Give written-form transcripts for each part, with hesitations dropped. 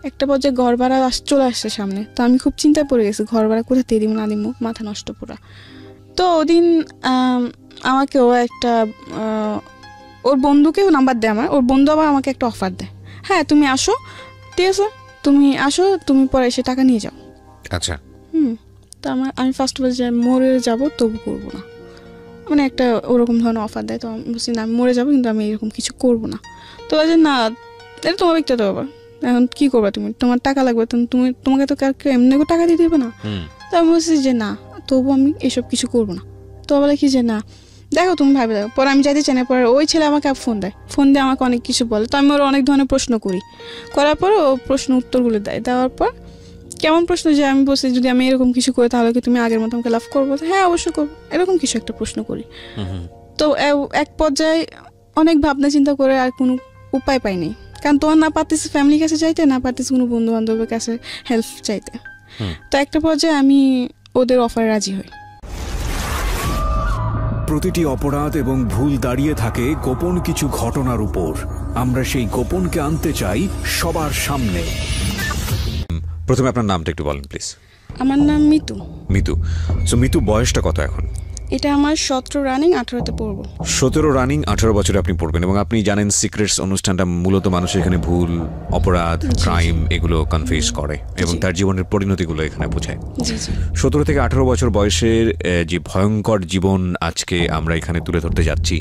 একটা পর্যায়ে ঘর ভাড়া চলে আসছে সামনে, তো আমি খুব চিন্তায় পড়ে গেছি ঘর ভাড়া কোথা দিয়ে দিব না দিব, মাথা নষ্ট পুরা। তো ওদিন আমাকে ও একটা ওর বন্ধুকেও নাম্বার দেয় আমার, ওর বন্ধু আবার আমাকে একটা অফার দেয়, হ্যাঁ তুমি আসো, ঠিক আছে তুমি আসো, তুমি পরে এসে টাকা নিয়ে যাও। আচ্ছা। তো আমি ফার্স্ট বলছি মরে যাবো তবু করবো না, মানে একটা ওরকম ধরনের অফার দেয়। তো আমি বলছি না আমি মরে যাবো কিন্তু আমি এরকম কিছু করবো না। তো বলছে না এটা তোমার ব্যক্তিগত ব্যাপার, এখন কী করবা তুমি, তোমার টাকা লাগবে তোমাকে তো কাউকে এমনি টাকা দিয়ে দেবে না। তো আমি বলছি যে না তবু আমি এসব কিছু করবো না। তো বলে কি যে না দেখো তুমি ভাবে দেখো। পরে আমি যাইতে চাই না, পরে ওই ছেলে আমাকে ফোন দিয়ে আমাকে অনেক কিছু বলে। তো আমি ওর অনেক ধরনের প্রশ্ন করার পর ও প্রশ্ন উত্তরগুলো দেওয়ার পর কেমন প্রশ্ন যে আমি বলছি যদি আমি এরকম কিছু করি তাহলে কি তুমি আগের মতো আমাকে লাভ করবো, হ্যাঁ অবশ্যই করবো, এরকম কিছু একটা প্রশ্ন করি। তো এক পর্যায়ে অনেক ভাবনা চিন্তা করে আর কোনো উপায় পাইনি, কারণ তোমার না পারতেছে ফ্যামিলির কাছে চাইতে, না পারতেছে কোনো বন্ধু বান্ধবের কাছে হেল্প চাইতে। তো একটা পর্যায়ে আমি ওদের অফারে রাজি হই। প্রতিটি অপরাধ এবং ভুল দাঁড়িয়ে থাকে গোপন কিছু ঘটনার উপর। আমরা সেই গোপনকে আনতে চাই সবার সামনে। প্রথমে আপনার নামটা একটু বলেন প্লিজ। আমার নাম মিতু। মিতু, সো মিতু বয়সটা কত এখন? এটা আমার 17 রানিং 18তে পড়বো। 17 রানিং 18 বছরে আপনি পড়বেন, এবং আপনি জানেন সিক্রেটস অনুষ্ঠানটা মূলত মানুষ এখানে ভুল, অপরাধ, ক্রাইম এগুলো কনফেস করে এবং তার জীবনের পরিণতিগুলো এখানে বোঝায়। 17 থেকে 18 বছর বয়সের যে ভয়ঙ্কর জীবন আজকে আমরা এখানে তুলে ধরতে যাচ্ছি,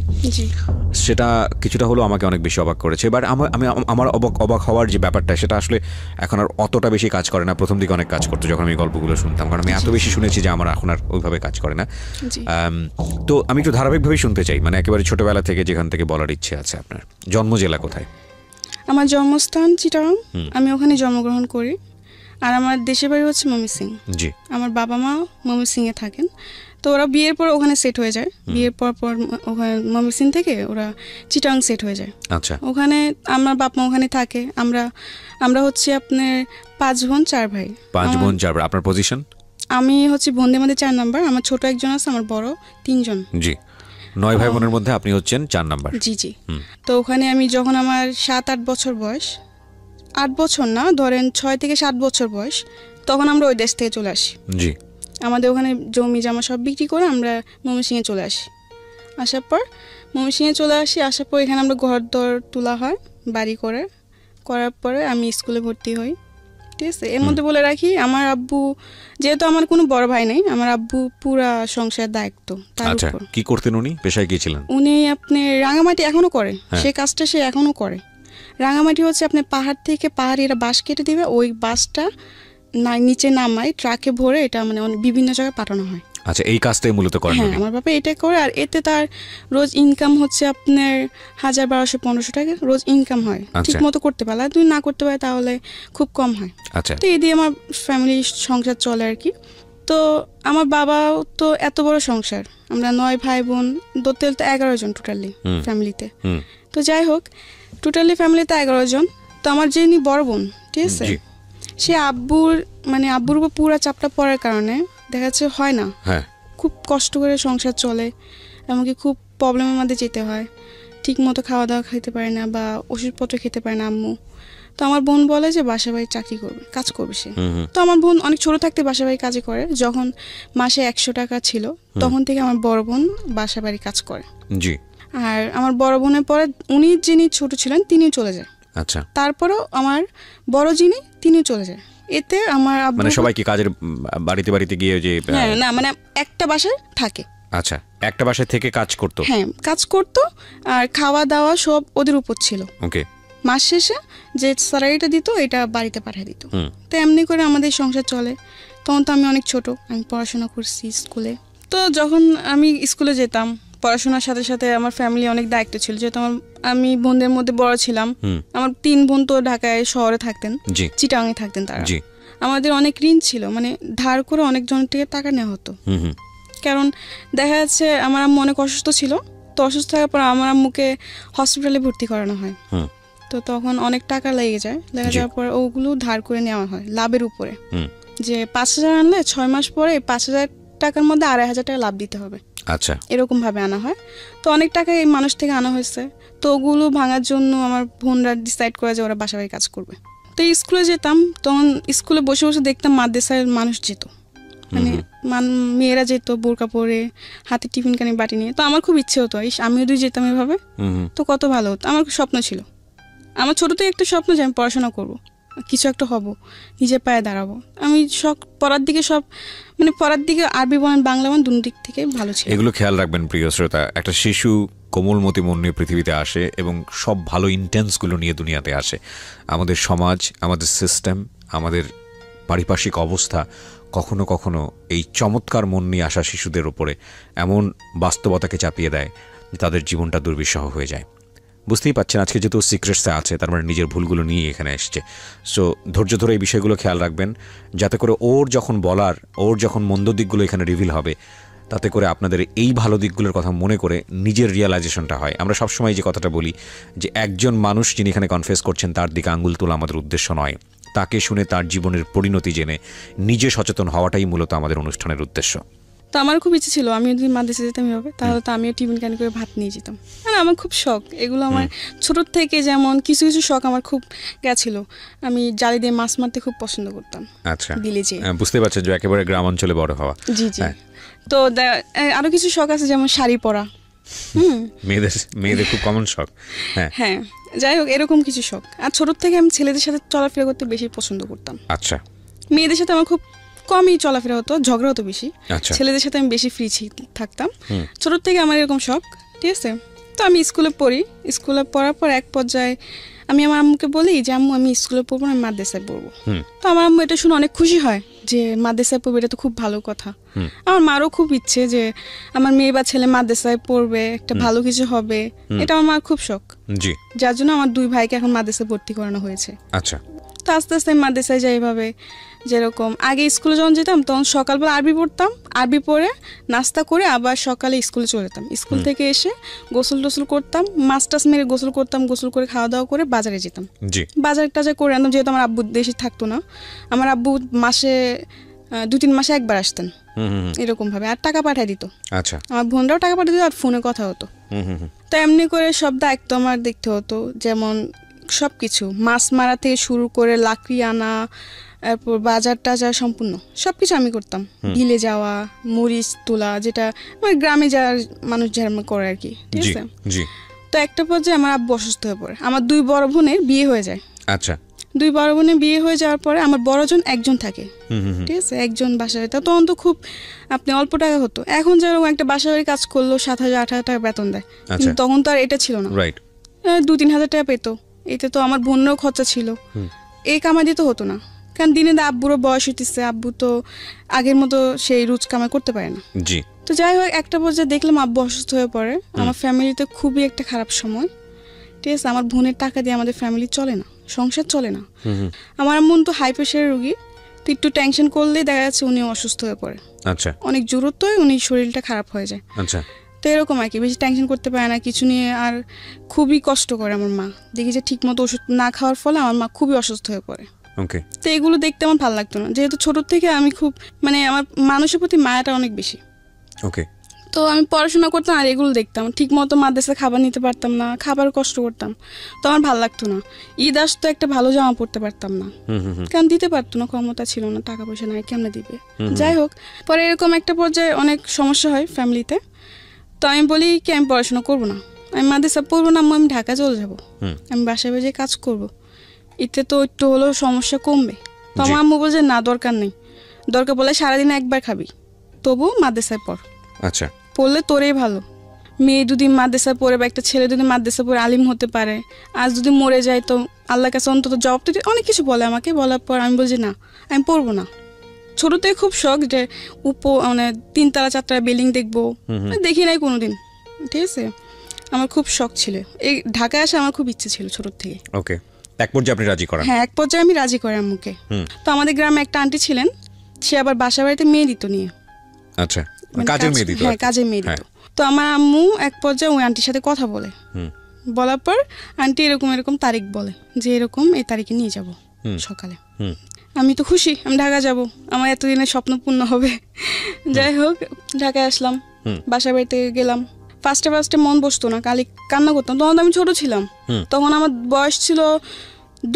সেটা কিছুটা হলেও আমাকে অনেক বেশি অবাক করেছে। বাট আমার অবাক হওয়ার যে ব্যাপারটা সেটা আসলে এখন আর অতটা বেশি কাজ করে না। প্রথম দিকে অনেক কাজ করতো যখন আমি গল্পগুলো শুনতাম, কারণ আমি এত বেশি শুনেছি যে আমার এখন আর ওইভাবে কাজ করে না। তো আমি একটু ধারাবাহিকভাবে শুনতে চাই, মানে একেবারে ছোটবেলা থেকে যেখান থেকে বলার ইচ্ছে আছে। আপনার জন্ম জেলা কোথায়? আমার জন্মস্থান চিটাগাং, আমি ওখানে জন্মগ্রহণ করি। আর আমার দেশের বাড়ি হচ্ছে ময়মনসিংহ। জি, আমার বাবা মা ময়মনসিংহে থাকেন। তো ওরা বিয়ের পর ওখানে সেট হয়ে যায়, বিয়ের পর ওখানে ময়মনসিংহ থেকে ওরা চিটাগাং সেট হয়ে যায়। আচ্ছা, ওখানে আমার বাপ মা ওখানে থাকে। আমরা হচ্ছে আপনার 5 বোন 4 ভাই। 5 বোন 4 ভাই। আপনার পজিশন? আমি হচ্ছে বোনদের মধ্যে 4 নাম্বার, আমার ছোট একজন আছে, আমার বড় 3 জন। জি, 9 ভাই বোনের মধ্যে আপনি হচ্ছেন 4 নাম্বার। জি জি। তো ওখানে আমি যখন আমার 7-8 বছর বয়স, 8 বছর না ধরেন 6 থেকে 7 বছর বয়স, তখন আমরা ওই দেশ থেকে চলে আসি। জি, আমাদের ওখানে জমি জমা সব বিক্রি করে আমরা ময়মনসিংহে চলে আসি। আসার পর আসার পর এখানে আমরা ঘর দর তোলা হয়, বাড়ি করার পরে আমি স্কুলে ভর্তি হই। ঠিক আছে, এর মধ্যে বলে রাখি আমার আব্বু, যেহেতু আমার কোনো বড় ভাই নেই, আমার আব্বু পুরা সংসারের দায়িত্ব তার উপর। কি করতেন উনি? পেশায় কি ছিলেন উনি? আপনি রাঙামাটি এখনো করে, সে কাজটা সে এখনো করে। রাঙামাটি হচ্ছে আপনি পাহাড় থেকে পাহাড়িরা বাঁশ কেটে দিবে, ওই বাঁশটা নিচে নামায় ট্রাকে ভরে এটা মানে বিভিন্ন জায়গায় পাঠানো হয়। আচ্ছা, এই কাজটাই মূলত করেন? হ্যাঁ, আমার বাবা এটা করে। আর এতে তার রোজ ইনকাম হচ্ছে আপনার 1000-1200-1500 টাকা রোজ ইনকাম হয়। ঠিক মতো করতে পারলে, তুমি না করতে পারে তাহলে খুব কম হয়। আচ্ছা, তো এই দিয়ে আমার ফ্যামিলি সংসার চলে আর কি। তো আমার বাবাও তো এত বড় সংসার, আমরা 9 ভাই বোন, ধরতে 11 জন টোটালি ফ্যামিলিতে। তো যাই হোক, টোটালি ফ্যামিলিতে 11 জন। তো আমার যিনি বড় বোন, ঠিক আছে, সে আব্বুর উপর পুরা চাপটা পড়ার কারণে দেখা যাচ্ছে হয় না, খুব কষ্ট করে সংসার চলে, এমনকি খুব প্রবলেমের মধ্যে যেতে হয়। ঠিক মতো খাওয়া দাওয়া খেতে পারে না বা ওষুধপত্র খেতে পারে না আম্মু। তো আমার বোন বলে যে বাসা বাড়ি চাকরি করবে, কাজ করবে সে। তো আমার বোন অনেক ছোট থাকতে বাসা বাড়ি কাজে করে। যখন মাসে 100 টাকা ছিল তখন থেকে আমার বড় বোন বাসা বাড়ি কাজ করে। জি। আর আমার বড় বোনের পরে উনি যিনি ছোট ছিলেন তিনিও চলে যায়। আচ্ছা, তারপরেও আমার বড় যিনি তিনিও চলে যায়। এতে আমার মানে সবাই কি কাজের বাড়িতে গিয়ে যে না মানে একটা বাসায় থাকে। আচ্ছা, একটা বাসায় থেকে কাজ করতো? হ্যাঁ, কাজ করতো। আর খাওয়া দাওয়া সব ওদের উপর ছিল। ওকে, মাস শেষে যে স্যালারিটা দিত এটা বাড়িতে পাঠিয়ে দিত। তো এমনি করে আমাদের সংসার চলে। তখন তো আমি অনেক ছোট, আমি পড়াশোনা করছি স্কুলে। তো যখন আমি স্কুলে যেতাম, পড়াশোনার সাথে সাথে আমার ফ্যামিলি অনেক দায়িত্ব ছিল, যেহেতু আমি বোনদের মধ্যে বড় ছিলাম। আমার 3 বোন তো ঢাকায় শহরে থাকতেন, চিটাগাংয়ে থাকতেন তারা। আমাদের অনেক ঋণ ছিল, মানে ধার করে অনেক জনের থেকে টাকা নেওয়া হতো। কারণ দেখা যাচ্ছে আমার আম্মু অনেক অসুস্থ ছিল। তো অসুস্থ থাকার পর আমার আম্মুকে হসপিটালে ভর্তি করানো হয়। তো তখন অনেক টাকা লেগে যাওয়ার পর ওগুলো ধার করে নেওয়া হয় লাভের উপরে। যে 5000 আনলে 6 মাস পরে 5000 টাকার মধ্যে 2500 টাকা লাভ দিতে হবে। আচ্ছা, এরকম ভাবে আনা হয়। তো অনেক টাকা এই মানুষ থেকে আনা হয়েছে। তো ওগুলো ভাঙার জন্য আমার বোনরা ডিসাইড করে যে ওরা বাসা বাড়ি কাজ করবে। তো স্কুলে যেতাম, তখন স্কুলে বসে বসে দেখতাম মাদ্রাসায় মানুষ যেত, মানে মেয়েরা যেত বোরকা পরে, হাতে টিফিন কানি বাটি নিয়ে। তো আমার খুব ইচ্ছে হতো আমিও যদি যেতাম এভাবে, তো কত ভালো হতো। আমার স্বপ্ন ছিল, আমার ছোট থেকে একটা স্বপ্ন যে আমি পড়াশোনা করবো, কিছু একটা হব, নিজের পায়ে দাঁড়াবো। আমি পড়ার দিকে মানে পড়ার দিকে আরবি বলেন বাংলা বলেন দুই দিক থেকে ভালো ছিল। এগুলো খেয়াল রাখবেন প্রিয় শ্রোতা, একটা শিশু কোমলমতি মন নিয়ে পৃথিবীতে আসে এবং সব ভালো ইন্টেন্সগুলো নিয়ে দুনিয়াতে আসে। আমাদের সমাজ, আমাদের সিস্টেম, আমাদের পারিপার্শ্বিক অবস্থা কখনো কখনো এই চমৎকার মন নিয়ে আসা শিশুদের ওপরে এমন বাস্তবতাকে চাপিয়ে দেয় যে তাদের জীবনটা দুর্বিষহ হয়ে যায়। বুঝতেই পারছেন আজকে যেহেতু সিক্রেটসে আছে, তার মানে নিজের ভুলগুলো নিয়ে এখানে এসছে। সো ধৈর্য ধরে এই বিষয়গুলো খেয়াল রাখবেন, যাতে করে ওর যখন মন্দ দিকগুলো এখানে রিভিল হবে, তাতে করে আপনাদের এই ভালো দিকগুলোর কথা মনে করে নিজের রিয়ালাইজেশনটা হয়। আমরা সবসময় যে কথাটা বলি যে একজন মানুষ যিনি এখানে কনফেস করছেন তার দিকে আঙ্গুল তোলা আমাদের উদ্দেশ্য নয়, তাকে শুনে তার জীবনের পরিণতি জেনে নিজে সচেতন হওয়াটাই মূলত আমাদের অনুষ্ঠানের উদ্দেশ্য। তো আমার খুব ইচ্ছে ছিল আমি যদি মাদ্রাসা যেতাম এভাবে, তাহলে তো আমিও টিফিন ক্যান করে ভাত নিয়ে যেতাম। মানে আমার খুব শখ এগুলো, আমার ছোটোর থেকে যেমন কিছু কিছু শখ আমার খুব গেছিল। আমি জালি দিয়ে মাছ মারতে খুব পছন্দ করতাম। আচ্ছা, ভিলেজে। বুঝতে পারছেন যে একেবারে গ্রাম অঞ্চলে বড় হওয়া। জি জি। তো আরো কিছু শখ আছে, যেমন শাড়ি পরা। মেয়েদের খুব কমন শখ। হ্যাঁ, যাই হোক এরকম কিছু শখ। আর ছোটোর থেকে আমি ছেলেদের সাথে চলাফেরা করতে বেশি পছন্দ করতাম। আচ্ছা। মেয়েদের সাথে আমার খুব কমই চলাফেরা হতো, ঝগড়া হতো বেশি। ছেলেদের সাথে আমি বেশি ফ্রি থাকতাম। ছোটোর থেকে আমার এরকম শখ, ঠিক আছে। তো আমি স্কুলে পড়ি, স্কুলে পড়ার পর এক পর্যায়ে আমি আমার আম্মুকে বলি যে আম্মু আমি স্কুলে পড়বো না, আমি মাদ্রাসায় পড়বো। তো আমার আম্মু এটা শুনে অনেক খুশি হয় যে মাদ্রাসায় পড়বে, এটা তো খুব ভালো কথা। আমার মারও খুব ইচ্ছে যে আমার মেয়ে বা ছেলে মাদ্রাসায় পড়বে, একটা ভালো কিছু হবে, এটা আমার মার খুব শখ। যার জন্য আমার দুই ভাইকে এখন মাদ্রাসায় ভর্তি করানো হয়েছে। আচ্ছা। তো আস্তে আস্তে আমি মাদ্রাসায় যাই এভাবে। যেরকম আগে স্কুলে যখন যেতাম তখন সকালবেলা আরবি পড়তাম, আরবি পড়ে নাস্তা করে আবার সকালে স্কুলে চলে যেতাম। স্কুল থেকে এসে গোসল টোসল করতাম, মাছ টাছ মেরে গোসল করতাম, গোসল করে খাওয়া দাওয়া করে বাজারে যেতাম। বাজার টাজার করে আনতাম, যেহেতু আমার আব্বু দেশে থাকতো না। আমার আব্বু মাসে 2-3 মাসে একবার আসতেন এরকম ভাবে, আর টাকা পাঠিয়ে দিত। আচ্ছা। আমার বোনরাও টাকা পাঠিয়ে দিত, আর ফোনে কথা হতো। তো এমনি করে সব দায়িত্ব আমার দেখতে হতো, যেমন সবকিছু মাছ মারা থেকে শুরু করে লাকড়ি আনা, তারপর বাজার টাজার সম্পূর্ণ সবকিছু আমি করতাম। ভিলে যাওয়া, মরিচ তোলা, যেটা মানে গ্রামে যাওয়ার মানুষ যারা করে আর কি, ঠিক আছে। তো একটা পর্যায়ে আমার আব্বু অসুস্থ হয়ে পড়ে, আমার 2 বড় বোনের বিয়ে হয়ে যায়। আচ্ছা। 2 বড় বোনের বিয়ে হয়ে যাওয়ার পরে আমার বড়জন একজন থাকে, ঠিক আছে, একজন বাসায়। তখন তো খুব আপনি অল্প টাকা হতো, এখন যেরকম একটা বাসায় কাজ করলো 7,000-8,000 টাকা বেতন দেয়, কিন্তু তখন তো আর এটা ছিল না। 2-3 হাজার টাকা পেতো, এতে তো আমার বোনেরও খরচা ছিল, এই কামাই দিতে হতো না। কারণ দিনে আব্বুরও বয়স হইতেছে, আব্বু তো আগের মতো সেই রোজ কামাই করতে পারে না। তো যাই হোক একটা পর্যায়ে দেখলাম আব্বু অসুস্থ হয়ে পড়ে। আমার ফ্যামিলিতে খুবই একটা খারাপ সময়, ঠিক আছে। আমার বোনের টাকা দিয়ে আমাদের ফ্যামিলি চলে না, সংসার চলে না। আমার আম্মু তো হাই প্রেশারের রোগী, তো একটু টেনশন করলেই দেখা যাচ্ছে উনিও অসুস্থ হয়ে পড়ে। আচ্ছা। অনেক জরুরত হয়, উনি শরীরটা খারাপ হয়ে যায়। আচ্ছা। তো এরকম আর কি, বেশি টেনশন করতে পারে না কিছু নিয়ে, আর খুবই কষ্ট করে আমার মা। দেখি যে ঠিক মতো ওষুধ না খাওয়ার ফলে আমার মা খুবই অসুস্থ হয়ে পড়ে। তো এগুলো দেখতে আমার ভালো লাগতো না, যেহেতু ছোট থেকে আমি খুব মানে আমার মানুষের প্রতি মায়াটা অনেক বেশি। তো আমি পড়াশোনা করতাম আর এগুলো দেখতাম, ঠিক মতো মাদ্রাসা খাবার নিতে পারতাম না, খাবার কষ্ট করতাম, তো আমার ভালো লাগতো না। ঈদ আসতো একটা ভালো জামা পরতে পারতাম না, কারণ দিতে পারতো না, ক্ষমতা ছিল না, টাকা পয়সা নাই, কেমনে দিবে। যাই হোক পরে এরকম একটা পর্যায়ে অনেক সমস্যা হয় ফ্যামিলিতে। তো আমি বলি কি আমি পড়াশোনা করবো না, আমি মাদ্রাসা পড়বো না, আমি ঢাকা চলে যাবো, আমি বাসায় বাজে কাজ করবো, এতে তো একটু হলেও সমস্যা কমবে। তো আমার আম্মু বলছে না দরকার নেই, দরকার বলে সারাদিনে একবার খাবি, তবু মাদ্রাসায় পড়। আচ্ছা। পড়লে তোরেই ভালো, মেয়ে যদি মাদ্রাসায় পড়ে বা একটা ছেলে যদি মাদ্রাসায় পড়ে আলিম হতে পারে, আজ যদি মরে যায় তো আল্লাহর কাছে অন্তত জবাব দিতে, অনেক কিছু বলে আমাকে। বলার পর আমি বলছি না আমি পড়বো না। ছোট থেকে খুব শখ যে মানে 3 তলা 4 তলা বিল্ডিং দেখবো, দেখি নাই কোনোদিন, ঠিক আছে। আমার খুব শখ ছিল, এই ঢাকায় আসা আমার খুব ইচ্ছে ছিল ছোট থেকে। এক পর্যায়ে আপনি রাজি করেন? হ্যাঁ, এক পর্যায়ে আমি রাজি করি আম্মুকে। তো আমাদের গ্রামে একটা আন্টি ছিলেন, সে আবার বাসা বাড়িতে মেয়ে দিত নিয়ে। আচ্ছা, কাজের মেয়ে দিত। হ্যাঁ, কাজের মেয়ে দিত। তো আমার আম্মু এক পর্যায়ে ওই আন্টির সাথে কথা বলে, বলার পর আন্টি এরকম এরকম তারিখ বলে যে এরকম এই তারিখে নিয়ে যাব সকালে। আমি তো খুশি, আমি ঢাকা যাব, আমার এতদিনের স্বপ্ন পূর্ণ হবে। যাই হোক ঢাকায় আসলাম, বাসা বাড়িতে গেলাম। ফার্স্টে মন বসতো না, কান্না করতাম। তখন আমি ছোট ছিলাম, তখন আমার বয়স ছিল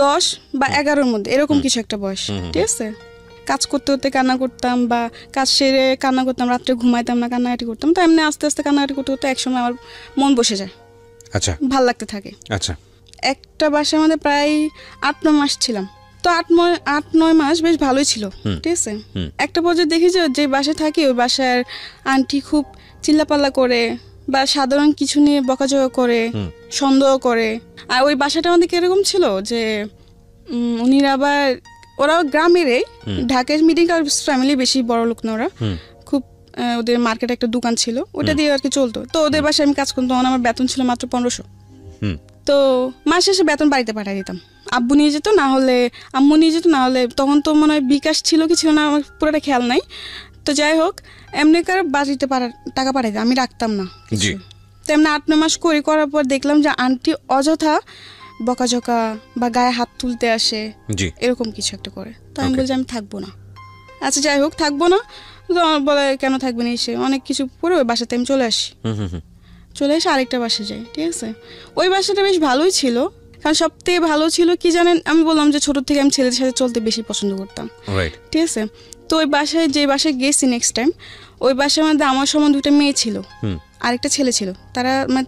10 বা 11-র মধ্যে এরকম কিছু একটা বয়স, ঠিক আছে। কাজ করতে করতে কান্না করতাম, বা কাজ সেরে কান্না করতাম, রাত্রে ঘুমাইতাম না, কান্নাকাটি করতাম। তো এমনি আস্তে আস্তে কান্নাকাটি করতে করতে একসময় আমার মন বসে যায়, আচ্ছা, ভাল লাগতে থাকে। আচ্ছা, একটা বাসার মধ্যে প্রায় 8-9 মাস ছিলাম। তো 8-9 মাস বেশ ভালোই ছিল, ঠিক আছে। একটা পর্যায়ে দেখি যে বাসায় থাকি ওই বাসার আন্টি খুব চিল্লাপাল্লা করে বা সাধারণ কিছু নিয়ে বকাঝকা করে, সন্দেহ করে। আর ওই বাসাটা আমাদের কিরকম ছিল যে উনিরা আবার ওরা গ্রামেরই, ঢাকার মিডিল ক্লাস ফ্যামিলি, বেশি বড় লোক না ওরা, খুব ওদের মার্কেটে একটা দোকান ছিল, ওটা দিয়ে আর কি চলতো। তো ওদের বাসায় আমি কাজ করতাম, তখন আমার বেতন ছিল মাত্র 1500। তো মাস শেষে বেতন বাড়িতে পাঠিয়ে দিতাম, আব্বু নিয়ে যেত, না হলে আম্মু নিয়ে যেত, না হলে তখন তো মনে হয় বিকাশ ছিল কি ছিল না আমার পুরোটা খেয়াল নাই। তো যাই হোক, এমনি করে বাড়িতে টাকা পাঠাই দিতাম, আমি রাখতাম না কিছু। তো এমনি 8-9 মাস করার পর দেখলাম যে আন্টি অযথা বকাঝকা বা গায়ে হাত তুলতে আসে, এরকম কিছু একটা করে। তো আমি বলছি আমি থাকবো না। আচ্ছা যাই হোক, থাকবো না। তো আমার বলে কেন থাকবে না, এসে অনেক কিছু করে ওই বাসাতে আমি চলে আসি। চলে এসে আরেকটা বাসায় যাই, ঠিক আছে। ওই বাসাটা বেশ ভালোই ছিল, কারণ সবথেকে ভালো ছিল কি জানেন, আমি বললাম যে ছোট থেকে আমি ছেলেদের সাথে চলতে বেশি পছন্দ করতাম, ঠিক আছে। তো ওই বাসায় যে বাসায় গেছি নেক্সট টাইম, ওই বাসার মধ্যে আমার সমান 2টা মেয়ে ছিল, আরেকটা ছেলে ছিল। তারা মানে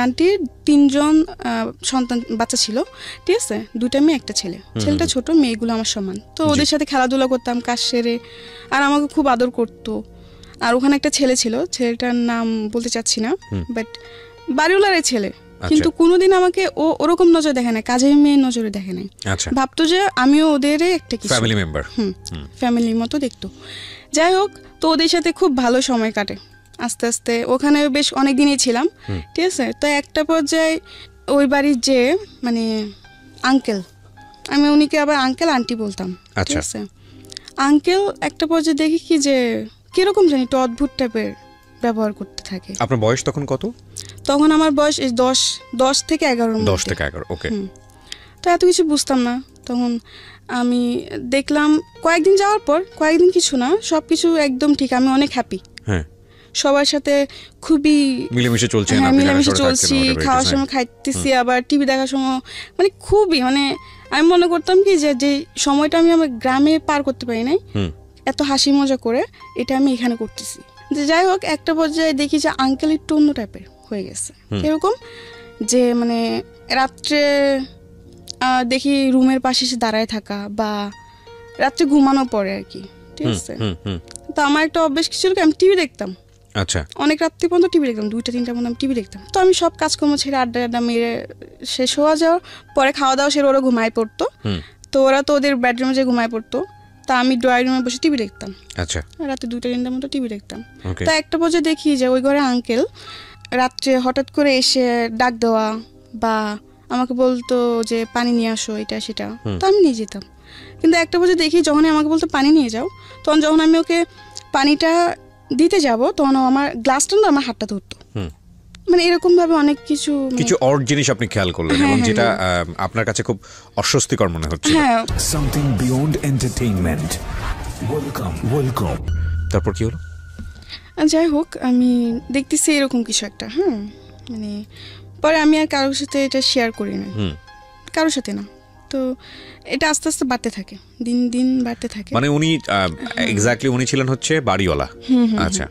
আন্টির 3জন সন্তান বাচ্চা ছিল, ঠিক আছে। 2টা মেয়ে, একটা ছেলে। ছেলেটা ছোট, মেয়েগুলো আমার সমান। তো ওদের সাথে খেলাধুলা করতাম কাজ সেরে, আর আমাকে খুব আদর করতো। আর ওখানে একটা ছেলে ছিল, ছেলেটার নাম বলতে চাচ্ছি না, বাট বাড়িওয়ালার ছেলে, কিন্তু কোনোদিন আমাকে ওরকম নজরে দেখে নাই, কাজের মেয়ের নজরে দেখে নাই। ভাবতো যে আমিও ওদের একটা ফ্যামিলি মেম্বার, ফ্যামিলির মতো দেখতো। যাই হোক, তো ওদের সাথে খুব ভালো সময় কাটে। আস্তে আস্তে ওখানে বেশ অনেক দিনই ছিলাম, ঠিক আছে। তো একটা পর্যায়ে ওই বাড়ির যে মানে আঙ্কেল, আমি উনিকে আবার আঙ্কেল আন্টি বলতাম, ঠিক আছে। আঙ্কেল একটা পর্যায়ে দেখি কি যে কিরকম জানি একটু অদ্ভুত টাইপের ব্যবহার করতে থাকে। আপনার বয়স তখন কত? তখন আমার বয়স 10 থেকে 11। 10 থেকে 11, ওকে। তো এত কিছু বুঝতাম না তখন। আমি দেখলাম কয়েকদিন যাওয়ার পর, কয়েকদিন কিছু না, সবকিছু একদম ঠিক, আমি অনেক হ্যাপি, সবার সাথে খুবই মিলেমিশে চলছে, মিলেমিশে চলছি, খাওয়ার সময় খাইতেছি, আবার টিভি দেখার সময় মানে খুবই, মানে আমি মনে করতাম কি যে সময়টা আমি আমার গ্রামে পার করতে পারি নাই এত হাসি মজা করে, এটা আমি এখানে করতেছি। যাই হোক, একটা পর্যায়ে দেখি যে আঙ্কেল একটু অন্য টাইপের হয়ে গেছে। এরকম যে মানে রাত্রে দেখি রুমের পাশে এসে দাঁড়ায় থাকা, বা রাত্রে ঘুমানোর পরে আর কি, ঠিক আছে। তো আমার একটা অভ্যেস কিছু ছিল, আমি টিভি দেখতাম, আচ্ছা, অনেক রাত্রি পর্যন্ত টিভি দেখতাম, 2টা-3টা পর্যন্ত আমি টিভি দেখতাম। তো আমি সব কাজকর্ম ছেড়ে আড্ডা মেরে শেষ হওয়া যাওয়ার পরে খাওয়া দাওয়া সেরে ওরা ঘুমায় পড়তো। তো ওরা তো ওদের বেডরুমে যে ঘুমায় পড়তো, তা আমি ড্রয়িং রুমে বসে টিভি দেখতাম। আচ্ছা, রাতে 2টা-3টার মতো টিভি দেখতাম। তো একটা পর্যায়ে দেখি যে ওই ঘরে আঙ্কেল রাত্রে হঠাৎ করে এসে ডাক দেওয়া, বা আমাকে বলতো যে পানি নিয়ে আসো, এটা সেটা। তো আমি নিয়ে যেতাম। কিন্তু একটা পর্যায়ে দেখি যখনই আমাকে বলতো পানি নিয়ে যাও, তখন যখন আমি ওকে পানিটা দিতে যাব, তখন আমার গ্লাসটা না আমার হাতটা ধরতো। মানে এরকম ভাবে অনেক কিছু অড জিনিস আপনি খেয়াল করলেন, এবং যেটা আপনার কাছে খুব অস্বস্তিকর মনে হচ্ছে। Something beyond entertainment. ওয়েলকাম। তারপর কি হলো? যাই হোক, আমি দেখতেছি এরকম কিছু একটা, মানে পরে আমি আর কারোর সাথে এটা শেয়ার করি না, কারোর সাথে না। তো এটা আস্তে আস্তে বাড়তে থাকে, দিন দিন বাড়তে থাকে। মানে উনি এক্স্যাক্টলি উনি ছিলেন হচ্ছে বাড়িওয়ালা। আচ্ছা।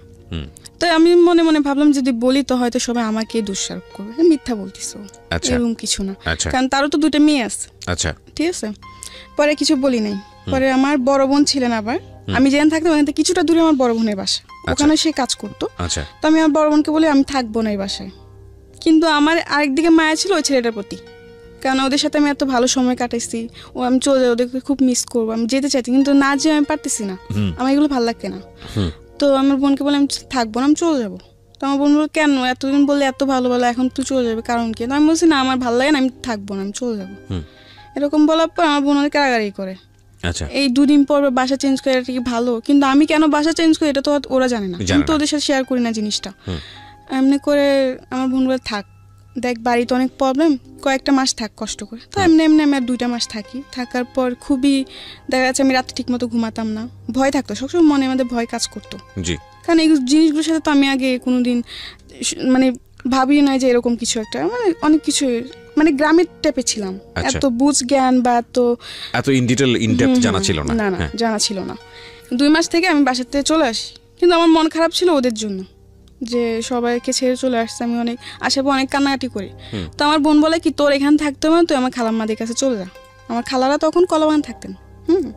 তো আমি মনে মনে ভাবলাম যদি বলি তো হয়তো সবাই আমাকে দোষারোপ করবে, মিথ্যা বলতিছো, এরকম কিছু না, কারণ তারও তো 2টা মেয়ে আছে। আচ্ছা, ঠিক আছে। পরে কিছু বলি নাই। পরে আমার বড় বোন ছিলেন, আবার আমি যেখানে থাকতাম ওখান থেকে কিছুটা দূরে আমার বড় বোনের বাসা, ওখানে সে কাজ করতো। তো আমি আমার বড় বোনকে বলি আমি থাকবো না এই বাসায়। কিন্তু আমার আরেকদিকে মায়া ছিল ওই ছেলেটার প্রতি, কারণ ওদের সাথে আমি এত ভালো সময় কাটাইছি, আমি চলে যাই, ওদেরকে খুব মিস করবো, আমি যেতে চাইছি, কিন্তু না যেয়ে আমি পারতেছি না, আমার এগুলো ভালো লাগছে না। তো আমার বোনকে বলে আমি থাকবো না, আমি চলে যাবো। তো আমার বোন বলল কেন, এতদিন বললে এত ভালো ভালো, এখন তুই চলে যাবে, কারণ কি? আমি বলছি না আমার ভালো লাগে না, আমি থাকবো না, আমি চলে যাবো। এরকম বলার পর আমার বোন অনেক কারাগারি করে। এই 2 দিন পর বাসা চেঞ্জ করে, এটা কি ভালো? কিন্তু আমি কেন বাসা চেঞ্জ করি এটা তো ওরা জানে না, আমি তো ওদের সাথে শেয়ার করি না জিনিসটা। এমনি করে আমার বোন বলে থাক, দেখ বাড়িতে অনেক প্রবলেম, কয়েকটা মাস থাক কষ্ট করে। তো এমনি এমনি আমি আর 2টা মাস থাকি। থাকার পর খুবই দেখা যাচ্ছে আমি রাতে ঠিক মতো ঘুমাতাম না, ভয় থাকতো সবসময়, মনে মধ্যে ভয় কাজ করতো। কারণ এই জিনিসগুলোর সাথে তো আমি আগে কোনোদিন মানে ভাবি না যে এরকম কিছু একটা, মানে অনেক কিছু মানে গ্রামের টাইপে ছিলাম, এত বুঝ জ্ঞান বা এত ইন ডিটেল ইন ডেপথ জানা ছিল না। না জানা ছিল না। 2 মাস থেকে আমি বাসা থেকে চলে আসি, কিন্তু আমার মন খারাপ ছিল ওদের জন্য, যে সবাইকে ছেড়ে চলে আসছে। আমি অনেক আশেপাশে অনেক কান্নাকাটি করি। তো আমার বোন বলে কি তোর এখানে থাকতে হবে, তুই আমার খালাম্মাদের কাছে চলে যা। আমার খালারা তখন কলাবাগান থাকতেন।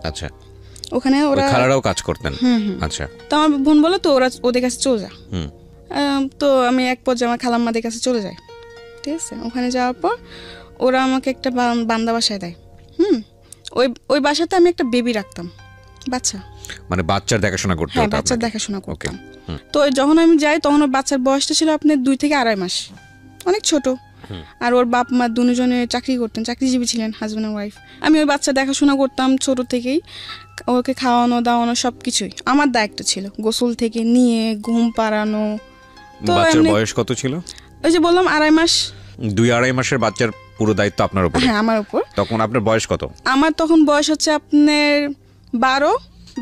আচ্ছা, ওখানে ওরা খালারাও কাজ করতেন। আচ্ছা, তো আমার বোন বলে তো ওরা ওদের কাছে চলে যা। তো আমি এক পর্যায়ে আমার খালাম্মাদের কাছে চলে যাই। ঠিক আছে, ওখানে যাওয়ার পর ওরা আমাকে একটা বান্দা বাসায় দেয়। ওই বাসাতে আমি একটা বেবি রাখতাম, বাচ্চা, মানে বাচ্চার দেখাশোনা করতে হতো। বাচ্চার দেখাশোনা করতাম। তো যখন আমি যাই তখন ওর বাচ্চার বয়সটা ছিল আপনার 2 থেকে 2.5 মাস, অনেক ছোট। আর ওর বাপ মা দুজনে চাকরি করতেন, চাকরিজীবী ছিলেন, হাজব্যান্ড আর ওয়াইফ। আমি ওই বাচ্চা দেখাশোনা করতাম ছোট থেকেই, ওকে খাওয়ানো দাওয়ানো সব কিছুই আমার দায়িত্ব ছিল, গোসল থেকে নিয়ে ঘুম পাড়ানো। তো বাচ্চার বয়স কত ছিল? ওই যে বললাম 2.5 মাস। 2-2.5 মাসের বাচ্চার পুরো দায়িত্ব আপনার উপর? হ্যাঁ, আমার উপর। তখন আপনার বয়স কত? আমার তখন বয়স হচ্ছে আপনার 12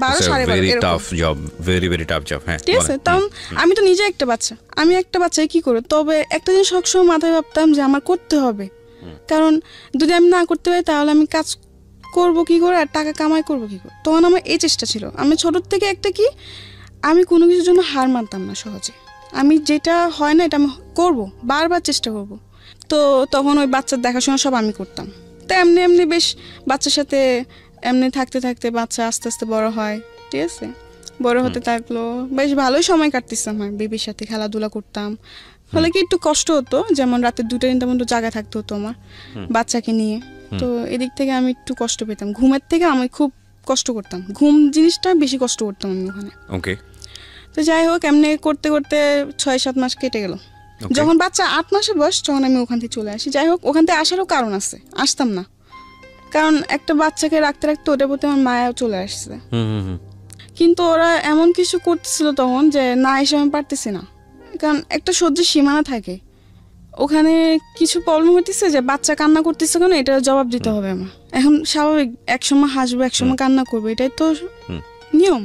12.5 tough job, very very tough job. হ্যাঁ, ঠিক আছে। তখন আমি তো নিজে একটা বাচ্চা, আমি একটা বাচ্চায় কি করব? তবে একটা জিনিস সবসময় মাথায় ভাবতাম যে আমার করতে হবে, কারণ যদি আমি না করতে পারি তাহলে আমি কাজ করব কি করে আর টাকা কামাই করব কি করে। তখন আমার এই চেষ্টা ছিল। আমি ছোট থেকে একটা কি, আমি কোনো কিছুর জন্য হার মানতাম না সহজে। আমি যেটা হয় না এটা আমি করব, বারবার চেষ্টা করব। তো তখন ওই বাচ্চার দেখাশোনা সব আমি করতাম। তো এমনি এমনি বেশ বাচ্চার সাথে এমনি থাকতে থাকতে বাচ্চা আস্তে আস্তে বড় হয়। ঠিক আছে, বড় হতে থাকলো, বেশ ভালোই সময় কাটতেছে আমার বেবির সাথে, খেলাধুলা করতাম। ফলে কি একটু কষ্ট হতো, যেমন রাতে 2-3টা পর্যন্ত জায়গা থাকতে হতো আমার বাচ্চাকে নিয়ে। তো এদিক থেকে আমি একটু কষ্ট পেতাম, ঘুমের থেকে আমি খুব কষ্ট করতাম, ঘুম জিনিসটা বেশি কষ্ট করতাম আমি ওখানে। ওকে। তো যাই হোক, এমনি করতে করতে 6-7 মাস কেটে গেল। যখন বাচ্চা 8 মাসের বয়স তখন আমি ওখান থেকে চলে আসি। যাই হোক, ওখান থেকে আসারও কারণ আছে, আসতাম না, কারণ একটা বাচ্চাকে রাখতে রাখতে ওটার প্রতি আমার মায়াও চলে আসছে। কিন্তু ওরা এমন কিছু করতেছিল তখন যে না এসে আমি পারতেছি না, কারণ একটা সহ্যের সীমানা থাকে। ওখানে কিছু প্রবলেম হইতেছে যে বাচ্চা কান্না করতেছে কেন, এটা জবাব দিতে হবে আমার। এখন স্বাভাবিক, একসময় হাসবে একসময় কান্না করবে, এটাই তো নিয়ম।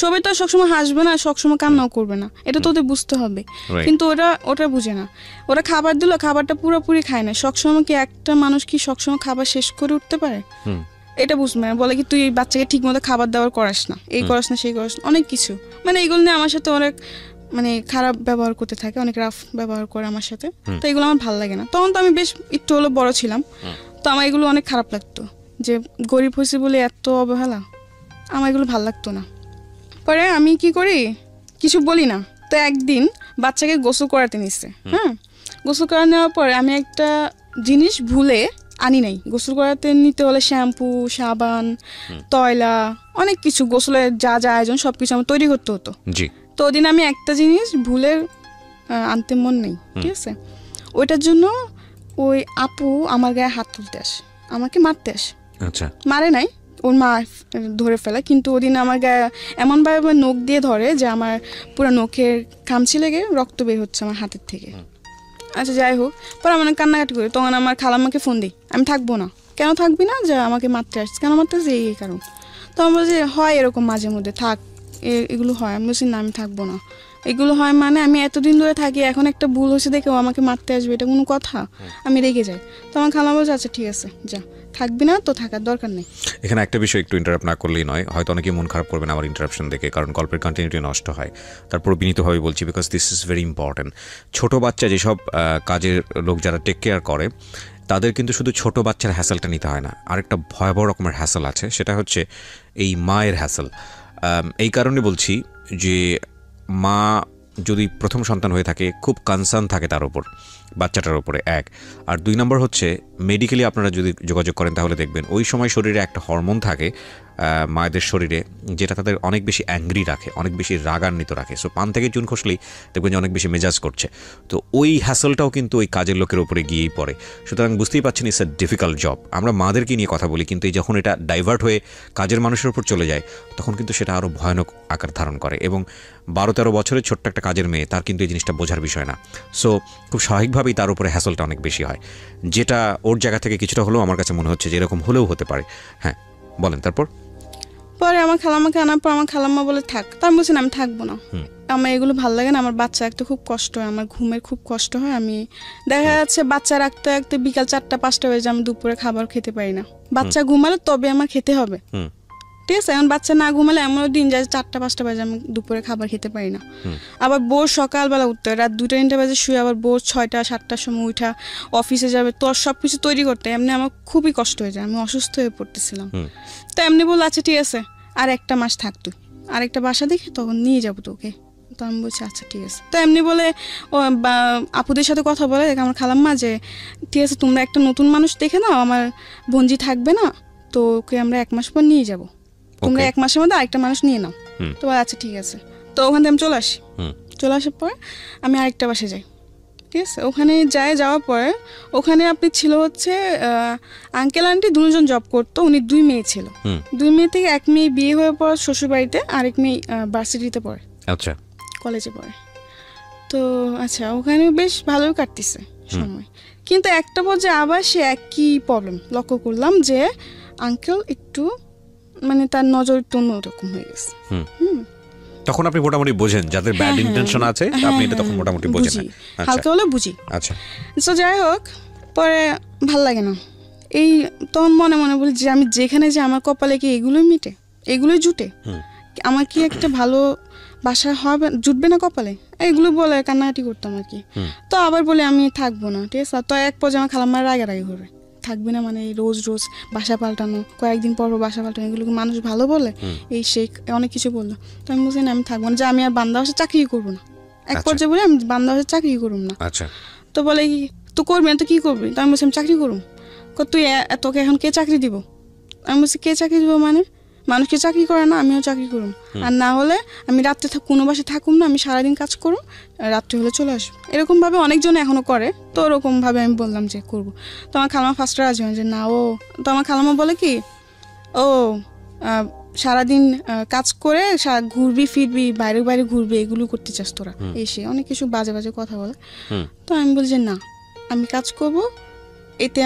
সবাই তো সবসময় হাসবে না, সবসময় কান্নাও করবে না, এটা তো ওদের বুঝতে হবে। কিন্তু ওটা বুঝে না। ওরা খাবার দিল, খাবারটা পুরোপুরি খায় না। সবসময় কি একটা মানুষ কি সবসময় খাবার শেষ করে উঠতে পারে? এটা বুঝবে না। বলে কি তুই বাচ্চাকে ঠিক মতো খাবার দাবার করাস না, এই করাস না, সেই করাস না, অনেক কিছু। মানে এগুলো নিয়ে আমার সাথে অনেক খারাপ ব্যবহার করতে থাকে, অনেক রাফ ব্যবহার করে আমার সাথে। তো এগুলো আমার ভালো লাগে না। তখন তো আমি বেশ একটু হলো বড় ছিলাম, তো আমার এগুলো অনেক খারাপ লাগতো যে গরিব হয়েছি বলে এত অবহেলা, আমার এগুলো ভালো লাগতো না। পরে আমি কি করি, কিছু বলি না। তো একদিন বাচ্চাকে গোসল করাতে নিচ্ছে। গোসল করা নেওয়ার পরে আমি একটা জিনিস ভুলে আনি নাই। গোসল করাতে নিতে হলে শ্যাম্পু, সাবান, তয়লা, অনেক কিছু, গোসলের যা যা আয়োজন সবকিছু আমার তৈরি করতে হতো। তো ওদিন আমি একটা জিনিস ভুলে আনতে মন নেই, ঠিক আছে। ওইটার জন্য ওই আপু আমার গায়ে হাত তুলতে আসে, আমাকে মারতে আসে। আচ্ছা, মারে নাই, ওর মা ধরে ফেলে, কিন্তু ওদিন আমার গায়ে এমনভাবে নখ দিয়ে ধরে যে আমার পুরো নখের খামচি লেগে রক্ত বের হচ্ছে আমার হাতের থেকে। আচ্ছা, যাই হোক, পরে আমি কান্নাকাটি করি। তখন আমার খালাম্মাকে ফোন দিই, আমি থাকবো না। কেন থাকবি না? যে আমাকে মারতে আসছে। কেন মারতে আসছে? এই কারণ। তো আমি বলছি হয় এরকম মাঝে মধ্যে, থাক, এগুলো হয়। আমি বলছি না, আমি থাকবো না। এগুলো হয় মানে আমি এতদিন ধরে থাকি, এখন একটা ভুল হয়েছে দেখে ও আমাকে মারতে আসবে, এটা কোনো কথা? আমি রেগে যাই। তো আমার খালাম্মা বলছে আচ্ছা ঠিক আছে, যা, থাকবি না তো থাকার দরকার নেই। এখানে একটা বিষয় একটু ইন্টারাপ্ট না করলেই নয়, হয়তো অনেকে মন খারাপ করবেন আমার ইন্টারাপশন দেখে, কারণ গল্পের কন্টিনিউটি নষ্ট হয়। তারপর বিনীতভাবে বলছি, because this is very important. ছোট বাচ্চা যেসব কাজের লোক যারা টেক কেয়ার করে, তাদের কিন্তু শুধু ছোট বাচ্চার হ্যাসেলটা নিতে হয় না, আরেকটা ভয়াবহ রকমের হ্যাসেল আছে, সেটা হচ্ছে এই মায়ের হ্যাসেল। এই কারণে বলছি যে মা যদি প্রথম সন্তান হয়ে থাকে, খুব কনসার্ন থাকে তার ওপর, বাচ্চাটার ওপরে, এক। আর 2 নম্বর হচ্ছে মেডিকেলি আপনারা যদি যোগাযোগ করেন তাহলে দেখবেন ওই সময় শরীরে একটা হরমোন থাকে মায়েদের শরীরে, যেটা তাদের অনেক বেশি অ্যাংরি রাখে, অনেক বেশি রাগান্বিত রাখে। সো পান থেকে চুন খসলেই দেখবেন যে অনেক বেশি মেজাজ করছে। তো ওই হ্যাসলটাও কিন্তু ওই কাজের লোকের উপরে গিয়েই পড়ে। সুতরাং বুঝতেই পারছেন ইটস এ ডিফিকাল্ট জব। আমরা মাদেরকে নিয়ে কথা বলি, কিন্তু যখন এটা ডাইভার্ট হয়ে কাজের মানুষের উপর চলে যায়, তখন কিন্তু সেটা আরও ভয়ানক আকার ধারণ করে। এবং 12-13 বছরের ছোট্ট একটা কাজের মেয়ে, তার কিন্তু এই জিনিসটা বোঝার বিষয় না। সো খুব স্বাভাবিকভাবেই তার উপরে হ্যাসলটা অনেক বেশি হয়, যেটা ওর জায়গা থেকে কিছুটা হলেও আমার কাছে মনে হচ্ছে যে এরকম হলেও হতে পারে। হ্যাঁ, বলেন। তারপর পরে আমার খালাম্মাকে আনার পর আমার খালাম্মা বলে থাক, তার বলছেন আমি থাকবো না। আমার এগুলো ভালো লাগে না, আমার বাচ্চা রাখতে খুব কষ্ট হয়, আমার ঘুমের খুব কষ্ট হয়, আমি দেখা যাচ্ছে বাচ্চা রাখতে রাখতে বিকাল 4টা-5টা হয়ে যায়, আমি দুপুরে খাবার খেতে পারি না, বাচ্চা ঘুমালে তবে আমার খেতে হবে, ঠিক আছে। এখন বাচ্চা না ঘুমালে এমনও দিন যায় 4টা-5টা বাজে আমি দুপুরে খাবার খেতে পারি না। আবার বোর সকালবেলা উঠতে হয়, রাত 2টা-3টা বাজে শুয়ে আবার বোর 6টা-7টার সময় উঠা অফিসে যাবে, তো সব কিছু তৈরি করতে এমনি আমার খুবই কষ্ট হয়ে যায়, আমি অসুস্থ হয়ে পড়তেছিলাম। তো এমনি বললো আচ্ছা ঠিক আছে আর 1টা মাস থাক তুই, আরেকটা বাসা দেখে তখন নিয়ে যাবো তোকে। তো আমি বলছি আচ্ছা ঠিক আছে। তো এমনি বলে আপুদের সাথে কথা বলে আমার খালাম্মা যে ঠিক আছে তোমরা একটা নতুন মানুষ দেখে নাও, আমার বোনজি থাকবে না, তো ওকে আমরা 1 মাস পর নিয়ে যাবো, তোমরা 1 মাসের মধ্যে আরেকটা মানুষ নিয়ে নাও। তো আচ্ছা ঠিক আছে। তো ওখান থেকে আমি চলে আসি, চলে আসার পর আমি আরেকটা বাসে যাই, ঠিক আছে। ওখানে যাওয়ার পরে ওখানে আপনি ছিল হচ্ছে আঙ্কেল আন্টি দুজন জব করতো, উনি 2 মেয়ে ছিল, 2 মেয়ে থেকে 1 মেয়ে বিয়ে হয়ে পড়ে শ্বশুর বাড়িতে, আরেক মেয়ে ভার্সিটিতে পড়ে, আচ্ছা কলেজে পড়ে। তো আচ্ছা ওখানে বেশ ভালোই কাটতেছে সময়, কিন্তু একটা পর্যায়ে আবার সে একই প্রবলেম লক্ষ্য করলাম যে আঙ্কেল একটু মানে তার নজর একটু অন্যরকম হয়ে গেছে। তখন আপনি মোটামুটি বোঝেন যাদের ব্যাড ইন্টেনশন আছে, আপনি এটা তখন মোটামুটি বোঝেন, হালকা হলে বুঝি। আচ্ছা তো যাই হোক, পরে ভাল লাগে না, এই তখন মনে মনে বলি যে আমি যেখানে যে আমার কপালে কি এগুলোই মিটে, এগুলোই জুটে, আমার কি একটা ভালো বাসা হবে, জুটবে না কপালে, এগুলো বলে কান্নাকাটি করতাম আর কি। তো আবার বলে আমি থাকবো না, ঠিক আছে। তো এক পর্যায়ে আমার খালাম্মার রাগারাগি করবে, থাকবে না মানে রোজ রোজ বাসা পাল্টানো, কয়েকদিন পর বাসা পাল্টানো, এগুলো মানুষ ভালো বলে, এই সেই অনেক কিছু বললো। তো আমি বলছি না আমি থাকবো না, যে আমি আর বান্দা বাসা চাকরি করবো না, এক পর্যায়ে বলে আমি বান্দা বাসা চাকরি করবো না। তো বলে কি তো করবি না তো কি করবি, তো আমি বলছি আমি চাকরি করুম। তুই তোকে এখন কে চাকরি দিব, আমি বলছি কে চাকরি দিব মানে মানুষকে চাকরি করে না, আমিও চাকরি করুম, আর না হলে আমি রাত্রে কোনো বাসে থাকুম না, আমি সারাদিন কাজ করুম, রাত্রে হলে চলে আসবো। এরকমভাবে অনেকজন এখনও করে, তো ওরকমভাবে আমি বললাম যে করবো। তো আমার খালামা ফার্স্টে রাজি হয় যে না ও, তো আমার খালামা বলে কি ও সারাদিন কাজ করে ঘুরবি ফিরবি বাইরে বাইরে ঘুরবি, এগুলো করতে চাস তোরা, এসে অনেক কিছু বাজে বাজে কথা বলে। তো আমি বলি যে না আমি কাজ করব, এতে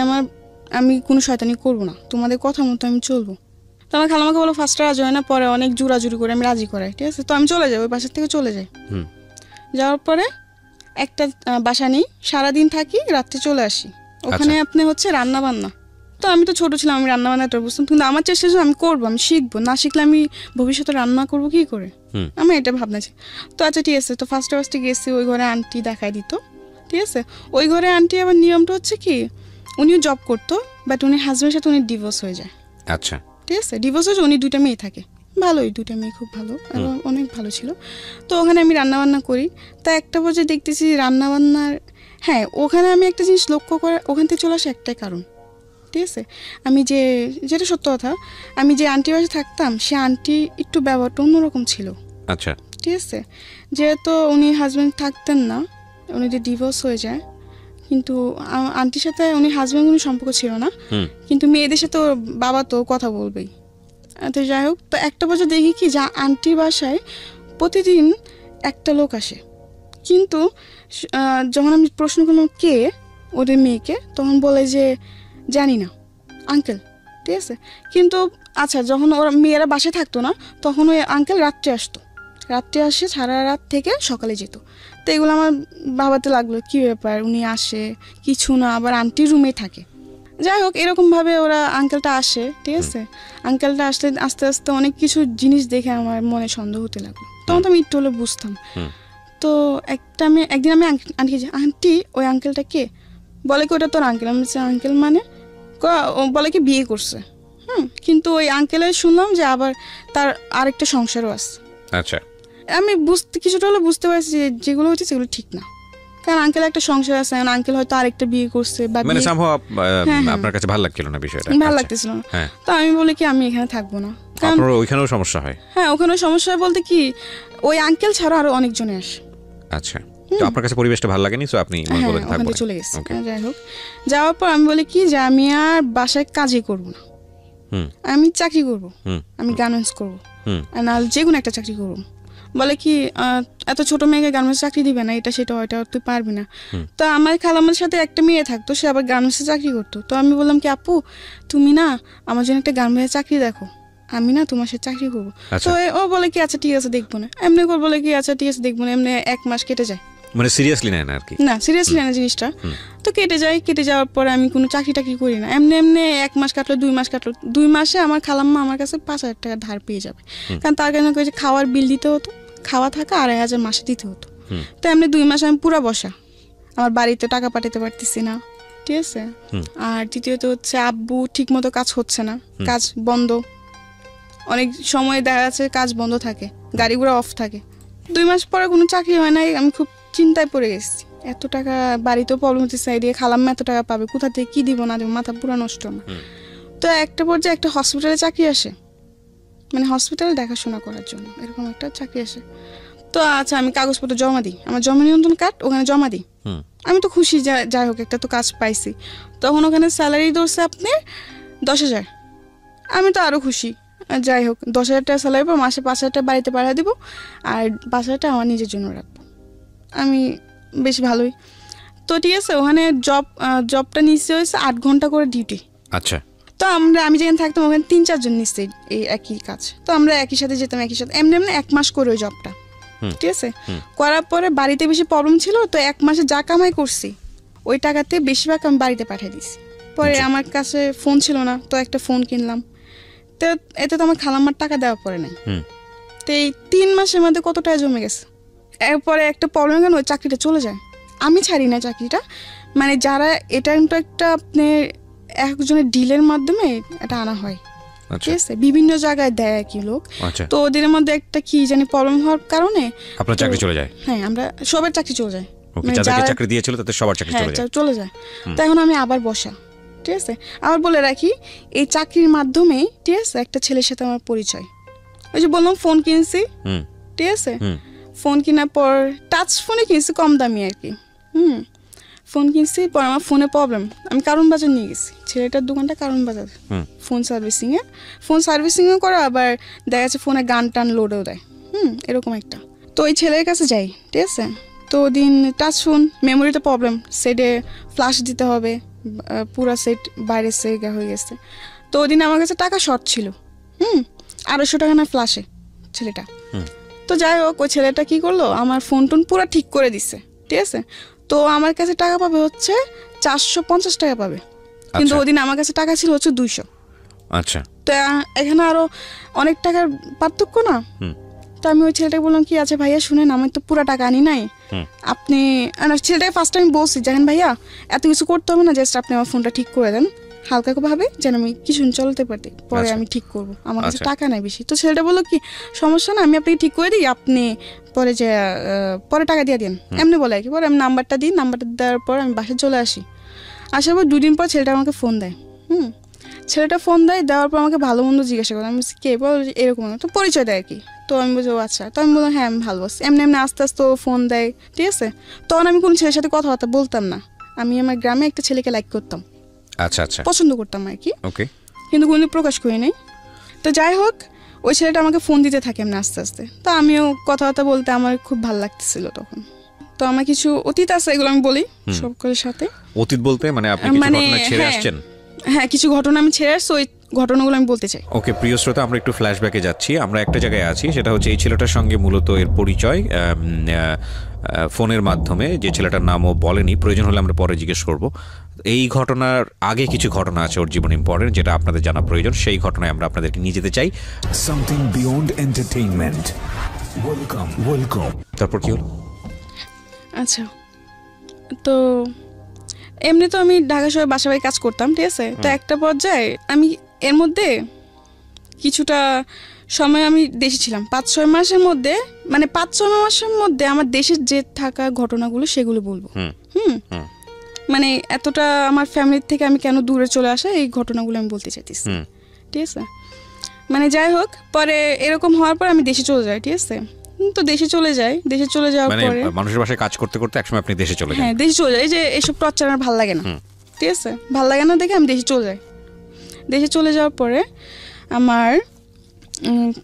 আমি কোনো শয়তানি করবো না, তোমাদের কথা মতো আমি চলবো। তো আমার খালামাকে বলো ফার্স্টে রাজি হয় না, পরে অনেক জোরাজুরি করে আমি রাজি করাই, ঠিক আছে। তো আমি চলে যাই, ওই বাসার থেকে চলে যাই, যাওয়ার পরে একটা বাসা নেই, সারাদিন থাকি, রাত্রে চলে আসি। ওখানে আপনি হচ্ছে রান্না বান্না, তো আমি তো ছোট ছিলাম, আমি রান্না বান্নাটা বুঝতাম, কিন্তু আমার চেষ্টা ছিল আমি করবো, আমি শিখবো, না শিখলে আমি ভবিষ্যতে রান্না করবো কি করে, আমার এটা ভাবনা ছিল। তো আচ্ছা ঠিক আছে, তো ফার্স্টে গেছি, ওই ঘরে আন্টি দেখাই দিত, ঠিক আছে। ওই ঘরে আন্টি আবার নিয়মটা হচ্ছে কি উনিও জব করতো, বাট উনি হাজব্যান্ডের সাথে উনি ডিভোর্স হয়ে যায়, আচ্ছা ঠিক আছে। ডিভোর্স হয়েছে, উনি 2টা মেয়ে থাকে, ভালোই 2টা মেয়ে খুব ভালো, এবং অনেক ভালো ছিল। তো ওখানে আমি রান্নাবান্না করি, তা একটা পর্যায়ে দেখতেছি রান্নাবান্নার, হ্যাঁ ওখানে আমি একটা জিনিস লক্ষ্য করে ওখান থেকে চলে আসে একটাই কারণ, ঠিক আছে। আমি যেটা সত্য কথা, আমি যে আন্টির বাসায় থাকতাম সে আন্টি একটু ব্যবহারটা অন্যরকম ছিল, আচ্ছা ঠিক আছে। যেহেতু উনি হাজব্যান্ড থাকতেন না, উনি যে ডিভোর্স হয়ে যায়, কিন্তু আন্টির সাথে উনি হাজব্যান্ড কোনো সম্পর্ক ছিল না, কিন্তু মেয়েদের সাথে ওর বাবা তো কথা বলবেই। তো যাই হোক, তো একটা বছর দেখি কি যা আন্টির বাসায় প্রতিদিন একটা লোক আসে, কিন্তু যখন আমি প্রশ্ন করলাম কে ওদের মেয়েকে, তখন বলে যে জানি না আঙ্কেল, ঠিক আছে। কিন্তু আচ্ছা যখন ওরা মেয়েরা বাসায় থাকতো না, তখন ওই আঙ্কেল রাত্রে আসতো, রাত্রে আসে সারা রাত থেকে সকালে যেত। তো এগুলো আমার ভাবাতে লাগলো কি ব্যাপার, উনি আসে কিছু না, আবার আন্টির রুমে থাকে। যাই হোক এরকমভাবে ওরা আঙ্কেলটা আসে, ঠিক আছে। আঙ্কেলটা আসলে আস্তে আস্তে অনেক কিছু জিনিস দেখে আমার মনে সন্দেহ হতে লাগলো, তখন তো আমি একটু হলে বুঝতাম। তো একদিন আমি আন্টি আন্টি ওই আঙ্কেলটা কে, বলে কি ওটা তোর আঙ্কেল। আমি বলছি আঙ্কেল মানে, বলে কি বিয়ে করছে, কিন্তু ওই আঙ্কেলের শুনলাম যে আবার তার আরেকটা সংসারও আছে, আচ্ছা। আমি কিছুটা হলে বুঝতে পারছি যে যেগুলো হচ্ছে সেগুলো ঠিক না, কারণ আঙ্কেল একটা সংসার আছে, আঙ্কেল হয়তো আরেকটা বিয়ে করছে, বা মানে আপনার কাছে ভালো লাগছিল না বিষয়টা, ভালো লাগতেছিল না। তো আমি বলি কি আমি এখানে থাকবো না, কারণ ওইখানেও সমস্যা হয়। হ্যাঁ ওখানেও সমস্যা হয় বলতে কি ওই আঙ্কেল ছাড়া আরো অনেকজনে আসে, আচ্ছা। তো আপনার কাছে পরিবেশটা ভালো লাগেনি, তো আপনি ওখানে চলে গেছেন। যাই হোক যাওয়ার পর আমি বলি কি যে আমি আর বাসায় কাজই করবো না, আমি চাকরি করবো, আমি গার্মেন্টস করবো, আর না যে কোনো একটা চাকরি করবো। বলে কি এত ছোট মেয়েকে গার্মেন্টস চাকরি দিবে না, এটা সেটা ওইটা তুই পারবি না। তো আমার খালামার সাথে একটা মেয়ে থাকতো, সে আবার গার্মেন্টসে চাকরি করতো। তো আমি বললাম কি আপু তুমি না আমার জন্য একটা গার্মেন্টসে চাকরি দেখো, আমি না তোমার সাথে চাকরি করবো। তো ও বলে কি আচ্ছা ঠিক আছে দেখবো না, এমনি করে বলে কি আচ্ছা ঠিক আছে দেখবো না, এমনি 1 মাস কেটে যায়, মানে সিরিয়াসলি নেয় না আর কি, না সিরিয়াসলি নেয় না জিনিসটা। তো কেটে যাওয়ার পরে আমি কোনো চাকরি টাকরি করি না, এমনি 1 মাস কাটলো 2 মাস কাটলো, 2 মাসে আমার খালাম্মা আমার কাছে 5,000 টাকা ধার পেয়ে যাবে, কারণ তার কারণে খাওয়ার বিল দিতে হতো, খাওয়া থাকা 2,500 মাসে দিতে হতো। তো এমনি 2 মাস আমি পুরা বসা, আমার বাড়িতে টাকা পাঠাতে পারতেছি না, ঠিক আছে। আর দ্বিতীয়ত হচ্ছে আব্বু ঠিক মতো কাজ হচ্ছে না, কাজ বন্ধ, অনেক সময় দেখা যাচ্ছে কাজ বন্ধ থাকে, গাড়ি ঘোড়া অফ থাকে। 2 মাস পরে কোনো চাকরি হয় নাই, আমি খুব চিন্তায় পড়ে গেছি, এত টাকা বাড়িতেও প্রবলেম হচ্ছে, সাইডে খালাম্মা এত টাকা পাবে কোথা থেকে, কি দিব না দিব, মাথা পুরো নষ্ট না। তো একটা পর্যায়ে একটা হসপিটালে চাকরি আসে, মানে হসপিটালে দেখাশোনা করার জন্য এরকম একটা চাকরি আসে। তো আচ্ছা আমি কাগজপত্র জমা দিই, আমার জমা নিয়ন্ত্রণ কার্ড ওখানে জমা দিই, আমি তো খুশি যাই হোক একটা তো কাজ পাইছি। তখন ওখানে স্যালারি ধরছে আপনি 10,000, আমি তো আরও খুশি, যাই হোক 10,000 টাকা স্যালারি পর মাসে 5,000 টাকা বাড়িতে পাঠিয়ে দিব, আর 5,000 টাকা আমার নিজের জন্য রাখবো, আমি বেশ ভালোই। তো ঠিক আছে, ওখানে জবটা নিশ্চয় হয়েছে 8 ঘন্টা করে ডিউটি। আচ্ছা। তো আমি যেখানে থাকতাম ওখানে 3-4 জন নিচ্ছে এই একই কাজ, তো আমরা একই সাথে যেতাম, একই সাথে এমনি 1 মাস করে ওই জবটা, ঠিক আছে। করার পরে বাড়িতে বেশি প্রবলেম ছিল, তো 1 মাসে যা কামাই করছি ওই টাকাতে বেশিরভাগ আমি বাড়িতে পাঠিয়ে দিয়েছি। পরে আমার কাছে ফোন ছিল না, তো একটা ফোন কিনলাম, তো এতে তো আমার খালাম্মার টাকা দেওয়া পড়ে নাই। তো এই 3 মাসের মধ্যে কত টাকা জমে গেছে। এরপরে একটা প্রবলেম কেন, ওই চাকরিটা চলে যায়, আমি ছাড়ি না চাকরিটা, মানে যারা এটা কিন্তু একটা আপনার একজনের ডিলের মাধ্যমে এটা আনা হয়, ঠিক আছে, বিভিন্ন জায়গায় দেয় কি লোক। তো ওদের মধ্যে একটা কি জানি প্রবলেম হওয়ার কারণে আপনার চাকরি চলে যায়। হ্যাঁ, আমরা সবার চাকরি চলে যায়, যাদেরকে চাকরি দিয়েছিল তাদের সবার চাকরি চলে যায়। তো এখন আমি আবার বসা, ঠিক আছে। আবার বলে রাখি এই চাকরির মাধ্যমে, ঠিক আছে, একটা ছেলের সাথে আমার পরিচয়, ওই যে বললাম ফোন কিনছি, ঠিক আছে, ফোন কেনার পর টাচ ফোনে কিনছি কম দামি আর কি, ফোন কিনছি, পর আমার ফোনে প্রবলেম, আমি কারণ বাজার নিয়ে গেছি, ছেলেটার দোকানটা কারণ বাজার, ফোন সার্ভিসিংও করে, আবার দেখা যাচ্ছে ফোনে গান টান লোডও দেয়, এরকম একটা। তো ওই ছেলের কাছে যাই, ঠিক আছে। তো ওদিন টাচ ফোন মেমোরিতে প্রবলেম, সেটে ফ্ল্যাশ দিতে হবে, পুরা সেট বাইরে সেগা হয়ে গেছে। তো ওদিন আমার কাছে টাকা শর্ট ছিল, 250 টাকা না ফ্ল্যাশে ছেলেটা। তো যাই হোক ওই ছেলেটা কি করলো, আমার ফোন টোন পুরো ঠিক করে দিচ্ছে, ঠিক আছে। তো আমার কাছে টাকা পাবে হচ্ছে 450 টাকা পাবে, কিন্তু ওদিন আমার কাছে টাকা ছিল হচ্ছে 200। আচ্ছা। তো এখানে আরো অনেক টাকার পার্থক্য না। তো আমি ওই ছেলেটাকে বললাম কি আচ্ছা ভাইয়া শুনেন, আমি তো পুরো টাকা আনি নাই, আপনি, ছেলেটাকে ফার্স্ট টাইম বলছি দেখেন ভাইয়া এত কিছু করতে হবে না, জাস্ট আপনি আমার ফোনটা ঠিক করে দেন হালকা ভাবে, যেন আমি কিছু চলতে পারি, পরে আমি ঠিক করবো, আমার কাছে টাকা নাই বেশি। তো ছেলেটা বললো কি সমস্যা না, আমি আপনাকে ঠিক করে দিই, আপনি পরে যে পরে টাকা দিয়ে দিন, এমনি বলে আর কি। পরে আমি নাম্বারটা দিই, নাম্বারটা দেওয়ার পর আমি বাসায় চলে আসি, আসার পর 2 দিন পর ছেলেটা আমাকে ফোন দেয়, ছেলেটা ফোন দেওয়ার পর আমাকে ভালো মন্দ জিজ্ঞাসা করে, আমি কে বল এরকম, তো পরিচয় দেয় আর কি। তো আমি বলছি আচ্ছা, তো আমি বললাম হ্যাঁ আমি ভালো আছি, এমনি আস্তে আস্তে ও ফোন দেয়, ঠিক আছে। তখন আমি কোনো ছেলের সাথে কথাবার্তা বলতাম না, আমি আমার গ্রামে একটা ছেলেকে লাইক করতাম, আচ্ছা আচ্ছা, পছন্দ করতাম আর কি, ওকে, কিন্তু কোনোদিন প্রকাশ করি নাই। তো যাই হোক ওই ছেলেটা আমাকে ফোন দিতে থাকে এমনি আস্তে আস্তে, তো আমিও কথাবার্তা বলতে আমার খুব ভালো লাগতেছিল তখন। তো আমার কিছু অতীত আছে, এগুলো আমি বলি সকলের সাথে। অতীত বলতে মানে আপনি কিছু ঘটনা ছেড়ে আসছেন? হ্যাঁ, কিছু ঘটনা আমি ছেড়ে আসছি, ওই ঘটনাগুলো আমি বলতে চাই। ওকে প্রিয় শ্রোতা, আমরা একটু ফ্ল্যাশব্যাকে যাচ্ছি। আমরা একটা জায়গায় আছি, সেটা হচ্ছে এই ছেলেটার সঙ্গে মূলত এর পরিচয় ফোনের মাধ্যমে, যে ছেলেটার নামও বলেনি, প্রয়োজন হলে আমরা পরে জিজ্ঞেস করব। এই ঘটনার আগে কিছু ঘটনা আছে ওর জীবন ইম্পর্টেন্ট, যেটা আপনাদের জানা প্রয়োজন, সেই ঘটনায় আমরা আপনাদেরকে নিয়ে যেতে চাই। Something beyond entertainment, welcome. তারপর কি হলো? আচ্ছা, তো এমনি তো আমি ঢাকা শহরে বাসা বাড়ি কাজ করতাম, ঠিক আছে। তো একটা পর্যায়ে আমি এর মধ্যে কিছুটা সময় আমি দেশে ছিলাম, 5-6 মাসের মধ্যে, মানে 5-6 মাসের মধ্যে আমার দেশের যে থাকা ঘটনাগুলো সেগুলো বলবো। মানে এতটা আমার ফ্যামিলির থেকে আমি কেন দূরে চলে আসা, এই ঘটনাগুলো আমি বলতে চাইতেছি, ঠিক আছে। মানে যাই হোক, পরে এরকম হওয়ার পর আমি দেশে চলে যাই, ঠিক আছে। তো দেশে চলে যাওয়ার পরে মানুষের বাসায় কাজ করতে করতে একসময় আপনি দেশে চলে যান। হ্যাঁ, দেশে চলে যাই, যে এসব টর্চার আমার ভালো লাগে না, ঠিক আছে, ভালো লাগে না দেখে আমি দেশে চলে যাই। দেশে চলে যাওয়ার পরে আমার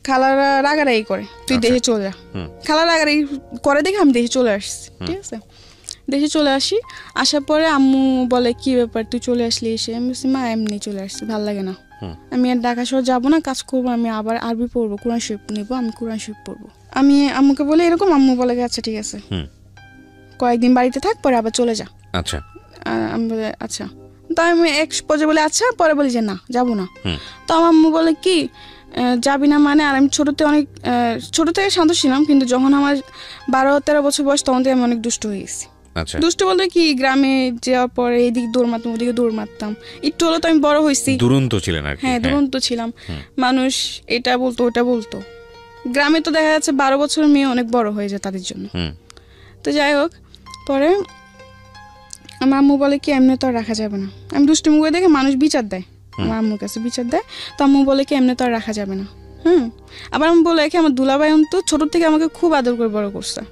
খালারা রাগারাগি করে, তুই দেশে চলে যা, খালা রাগারাগি করে দেখে আমি দেশে চলে আসছি, ঠিক আছে। দেশে চলে আসি, আসার পরে আম্মু বলে কি ব্যাপার তুই চলে আসলি এসে? আমি বলছি মা এমনি চলে আসছি, ভালো লাগে না, আমি আর ঢাকা শহর যাবো না, কাজ করবো, আমি আবার আরবি পড়বো, কোরআন শরীফ নেবো, আমি কোরআন শরীফ পড়বো। আমি আম্মুকে বলে এরকম, আম্মু বলে আচ্ছা ঠিক আছে কয়েকদিন বাড়িতে থাক, পরে আবার চলে যা। আচ্ছা, আমি বলে আচ্ছা। তো আমি এক পর্যায়ে বলে আচ্ছা, পরে বলি যে না যাবো না। তো আমার আম্মু বলে কি যাবি না মানে? আর আমি ছোট থেকে শান্ত ছিলাম, কিন্তু যখন আমার 12-13 বছর বয়স তখন থেকে আমি অনেক দুষ্ট হয়ে গেছি। দুষ্ট বলতে কি, গ্রামে যাওয়ার পরে এদিকে দৌড় মারতাম, ওদিকে দৌড় মারতাম, একটু হলো তো আমি বড় হয়েছি, দুরন্ত ছিলেন আর কি। হ্যাঁ দুরন্ত ছিলাম, মানুষ এটা বলতো ওটা বলতো। গ্রামে তো দেখা যাচ্ছে 12 বছরের মেয়ে অনেক বড় হয়ে যায় তাদের জন্য। তো যাই হোক, পরে আমার আম্মু বলে কি এমনি তো আর রাখা যাবে না। আমি দুষ্টুমি করে দেখে মানুষ বিচার দেয়, আমার আম্মুর কাছে বিচার দেয়। তো আম্মু বলে কি এমনি তো আর রাখা যাবে না। আবার আমি বলে কি আমার দুলাভাই তো ছোট থেকে আমাকে খুব আদর করে বড় করছে।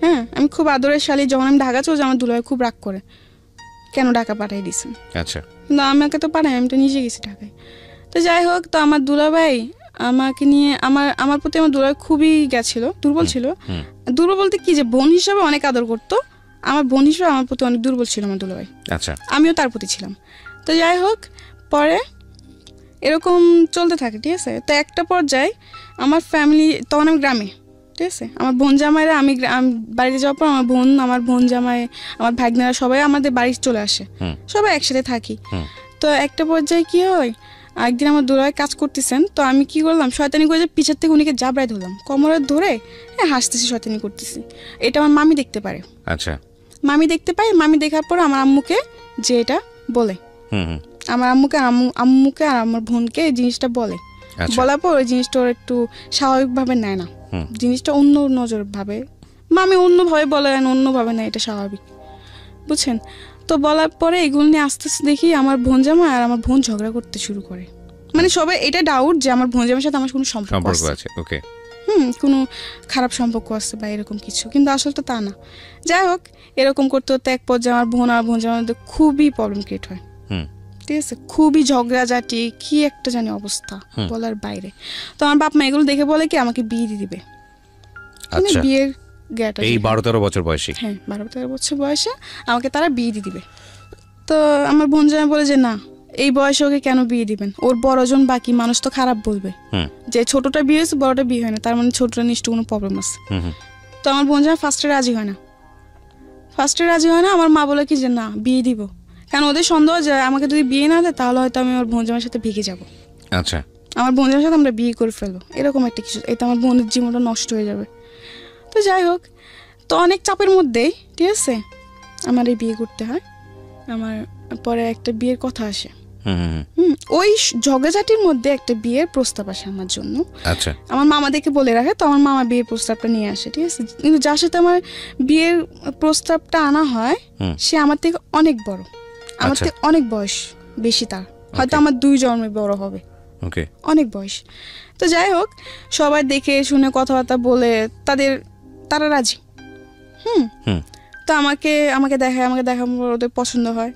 হ্যাঁ, আমি খুব আদরের শালী। যখন আমি ঢাকা চলে যাই আমার দুলাভাই খুব রাগ করে, কেন ঢাকা পাঠাই দিছেন। আচ্ছা, কিন্তু আমাকে তো পাঠাই, আমি তো নিজে গেছি ঢাকায়। তো যাই হোক, তো আমার দুলাভাই আমাকে নিয়ে আমার প্রতি আমার দুলাভাই খুবই গেছিল, দুর্বল ছিল। দুর্বল বলতে কি, যে বোন হিসাবে অনেক আদর করতো, আমার বোন হিসেবে আমার প্রতি অনেক দুর্বল ছিল আমার দুলাভাই। আচ্ছা, আমিও তার প্রতি ছিলাম। তো যাই হোক, পরে এরকম চলতে থাকে, ঠিক আছে। তো একটা পর্যায়ে আমার ফ্যামিলি, তখন আমি গ্রামে, ঠিক আছে, আমার বোন জামাইরা, আমি বাড়িতে যাওয়ার পর আমার বোন জামাই, আমার ভাগ্নেরা সবাই আমাদের বাড়ি চলে আসে, সবাই একসাথে থাকি। তো একটা পর্যায়ে কি হয়, একদিন আমার দুলাভাই কাজ করতেছেন, তো আমি কি করলাম, শয়তানি করে যে পিছের থেকে উনিকে জাবড়ায় ধরলাম, কোমরে ধরে হাসতেছি, শয়তানি করতেছি। এটা আমার মামি দেখতে পারে। আচ্ছা, মামি দেখতে পায়। মামি দেখার পর আমার আম্মুকে যে এটা বলে, আমার আম্মুকে আর আমার বোনকে এই জিনিসটা বলে। বলার পর ওই জিনিসটা ওর একটু স্বাভাবিকভাবে নেয় না, জিনিসটা অন্য নজর ভাবে। মামি অন্যভাবে বলে, অন্যভাবে নেয়, এটা স্বাভাবিক, বুঝছেন। তো বলার পরে এগুলো নিয়ে আস্তে আস্তে দেখি আমার বোন জামা আর আমার বোন ঝগড়া করতে শুরু করে। মানে সবাই এটা ডাউট যে আমার বোন জামার সাথে আমার কোনো সম্পর্ক আছে, ওকে, কোনো খারাপ সম্পর্ক আছে বা এরকম কিছু, কিন্তু আসলে তো তা না। যাই হোক, এরকম করতে করতে এক পর্যায়ে আমার বোন আর বোন জামার মধ্যে খুবই প্রবলেম ক্রিয়েট হয়, ঠিক আছে, খুবই ঝগড়াঝাটি, কি একটা জানি অবস্থা বলার বাইরে। তো আমার বাপ মা এগুলো দেখে বলে কি আমাকে বিয়ে দিয়ে দিবে। বিয়ের এই 12-13 বছর বয়সে, হ্যাঁ 12-13 বছর বয়সে আমাকে তারা বিয়ে দিয়ে দিবে। তো আমার বোন জামাই বলে যে না, এই বয়সে ওকে কেন বিয়ে দিবেন, ওর বড়জন বাকি, মানুষ তো খারাপ বলবে যে ছোটটা বিয়ে হয়েছে বড়টা বিয়ে হয় না, তার মানে ছোটটা নিশ্চয় কোনো প্রবলেম আছে। তো আমার বোন জামাই ফার্স্টে রাজি হয় না। আমার মা বলে কি যে না, বিয়ে দিব, কারণ ওদের সন্দেহ যে আমাকে যদি বিয়ে না দেয় তাহলে হয়তো আমি আমার বোন জামাইয়ের সাথে ভেগে যাবো। আচ্ছা, আমার বোন জামাইয়ের সাথে আমরা বিয়ে করে ফেলবো, এরকম একটা কিছু, এটা আমার বোনের জীবনটা নষ্ট হয়ে যাবে। তো যাই হোক, তো অনেক চাপের মধ্যেই, ঠিক আছে, আমার এই বিয়ে করতে হয়। আমার পরে একটা বিয়ের কথা আসে, ওই ঝগড়াঝাটির মধ্যে একটা বিয়ের প্রস্তাব আসে আমার জন্য। আচ্ছা, আমার মামা দেখে বলে রাখে, তো আমার মামা বিয়ের প্রস্তাবটা নিয়ে আসে, ঠিক আছে। কিন্তু যার সাথে আমার বিয়ের প্রস্তাবটা আনা হয় সে আমার থেকে অনেক বড়, আমার থেকে অনেক বয়স বেশি, তার হয়তো আমার 2 জন্মে বড় হবে, অনেক বয়স। তো যাই হোক, সবাই দেখে শুনে কথাবার্তা বলে তারা রাজি। তো আমাকে দেখায়, ওদের পছন্দ হয়,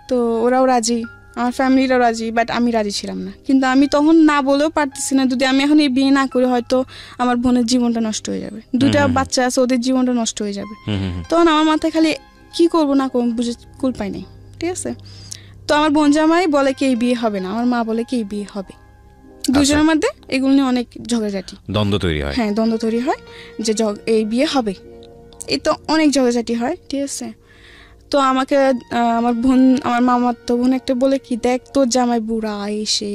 তো ওরাও রাজি, আমার ফ্যামিলিরাও রাজি, বাট আমি রাজি ছিলাম না। কিন্তু আমি তখন না বলেও পারতেছি না, যদি আমি এখন এই বিয়ে না করি হয়তো আমার বোনের জীবনটা নষ্ট হয়ে যাবে, 2টা বাচ্চা আছে, ওদের জীবনটা নষ্ট হয়ে যাবে। তখন আমার মাথায় খালি কি করব না করবো বুঝে কুল পাই নাই, ঠিক আছে। তো আমার বোন জামাই বলে কি এই বিয়ে হবে না, আমার মা বলে কি এই বিয়ে হবে। দুজনের মধ্যে এগুলো নিয়ে অনেক ঝগড়াঝাটি, দ্বন্দ্ব তৈরি হয়। হ্যাঁ, দ্বন্দ্ব তৈরি হয় যে এই বিয়ে হবে, এই তো অনেক ঝগড়াঝাটি হয়, ঠিক আছে। তো আমাকে আমার মামার তো বোন একটা বলে কি, দেখ তোর জামাই বুড়া, এই সেই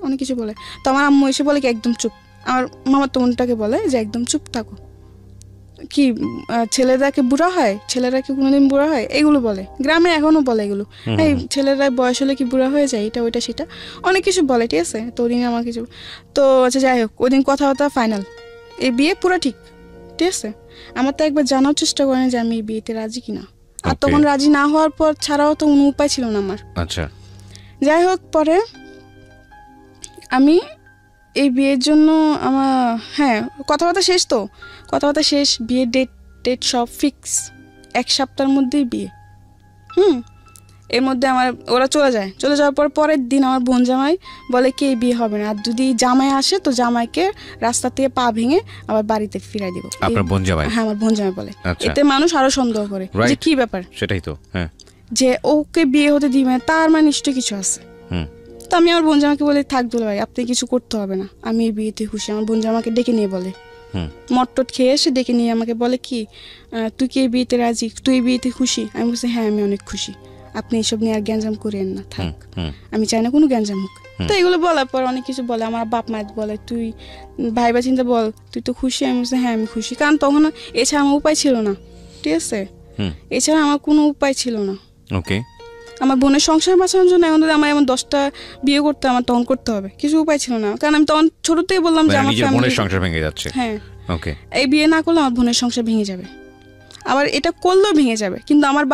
অনেক কিছু বলে। তো আমার আম্মু এসে বলে কি একদম চুপ। আমার মামার তো বোনটাকে বলে যে একদম চুপ থাকো, কি ছেলেরা কি বুড়া হয়, ছেলেরা কি কোনোদিন বুড়া হয়, এগুলো বলে, গ্রামে এখনো বলে এগুলো, এই ছেলেরা বয়স হলে কি বুড়া হয়ে যায়, এটা ওইটা সেটা অনেক কিছু বলে, ঠিক আছে। তো ওদিন আমার কিছু, তো আচ্ছা যাই হোক, ওই দিন কথাবার্তা ফাইনাল, এই বিয়ে পুরো ঠিক আছে। আমার তো একবার জানার চেষ্টা করেন যে আমি এই বিয়েতে রাজি কিনা, আর তখন রাজি না হওয়ার পর ছাড়াও তো কোনো উপায় ছিল না আমার। আচ্ছা, যাই হোক, পরে আমি এই বিয়ের জন্য কথাবার্তা শেষ, বিয়ের ডেট সব ফিক্স, 1 সপ্তাহের মধ্যেই বিয়ে। এর মধ্যে আমার ওরা চলে যাওয়ার পরের দিন আমার বোন জামাই বলে কি বিয়ে হবে না, আর যদি জামাই আসে তো জামাইকে রাস্তা থেকে পা ভেঙে আবার বাড়িতে ফিরাই দিব। আপনার বোন জামাই? হ্যাঁ, আমার বোন জামাই বলে। এতে মানুষ আরো সন্দেহ করে যে কি ব্যাপার, সেটাই তো, হ্যাঁ, যে ওকে বিয়ে হতে দিবে তার মানে নিশ্চয়ই কিছু আছে। তো আমি আমার বোন জামাকে বলি থাক দুলা ভাই, আপনি কিছু করতে হবে না, আমি এই বিয়েতে খুশি। আমার বোন জামাকে ডেকে নিয়ে বলে, মটটট খেয়ে এসে ডেকে নিয়ে আমাকে বলে কি তুই কি এই বিয়েতে রাজি, তুই এই বিয়েতে খুশি? আমি বলছি হ্যাঁ আমি অনেক খুশি, আপনি এসব নিয়ে আর গ্যাঞ্জাম করেন না, থাক, আমি চাই না কোনো গ্যাঞ্জাম হোক। তো এগুলো বলার পর অনেক কিছু বলে, আমার বাপ মা বলে তুই ভাইবা চিন্তা বল তুই তো খুশি? আমি বলছি হ্যাঁ আমি খুশি, কারণ তখন এছাড়া আমার উপায় ছিল না, ঠিক আছে, এছাড়া আমার কোনো উপায় ছিল না। ওকে, আমার বোনের সংসার বাঁচানোর জন্য এখন আমার এমন 10টা বিয়ে করতে আমার তখন করতে হবে, কিছু উপায় ছিল না, কারণ আমি তখন ছোট থেকে বললাম যে আমার বোনের সংসার ভেঙে যাচ্ছে। হ্যাঁ, ওকে, এই বিয়ে না করলে আমার বোনের সংসার ভেঙে যাবে, আবার এটা করলেও ভেঙে যাবে, কিন্তু আমার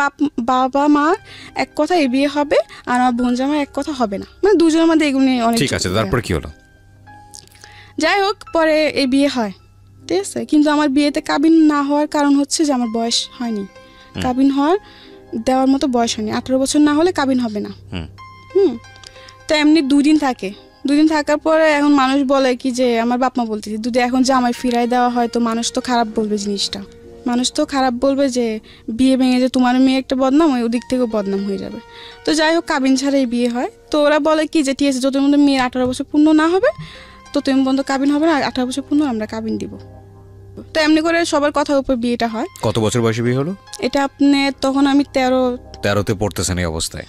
বাবা মা এক কথা এই বিয়ে হবে আর আমার বোন জামাই এক কথা হবে না, মানে দুজনের মধ্যে এগুলো নিয়ে অনেক। ঠিক আছে, তারপর কি হলো? যাই হোক, পরে এই বিয়ে হয়, ঠিক আছে, কিন্তু আমার বিয়েতে কাবিন না হওয়ার কারণ হচ্ছে যে আমার বয়স হয়নি, কাবিন দেওয়ার মতো বয়স হয়নি, 18 বছর না হলে কাবিন হবে না। তো এমনি 2 দিন থাকে, 2 দিন থাকার পরে এখন মানুষ বলে কি যে আমার বাপ মা বলতেছে যদি এখন জামাই ফিরাই দেওয়া হয় তো মানুষ তো খারাপ বলবে, জিনিসটা মানুষ তো খারাপ বলবে যে বিয়ে ভেঙে যে তোমার মেয়ে একটা বদনাম, ওই ওদিক থেকেও বদনাম হয়ে যাবে। তো যাই হোক, কাবিন ছাড়াই বিয়ে হয়। তো ওরা বলে কি যে ঠিক আছে, যত মধ্যে মেয়ের 18 বছর পূর্ণ না হবে তো তুমি বন্ধ কাবিন হবে না, 18 বছর পূর্ণ আমরা কাবিন দিব। তো এমনি করে সবার কথার উপর বিয়েটা হয়। কত বছর বয়সে বিয়ে হলো এটা? আপনি তখন আমি 13তে পড়তেছেন এই অবস্থায়?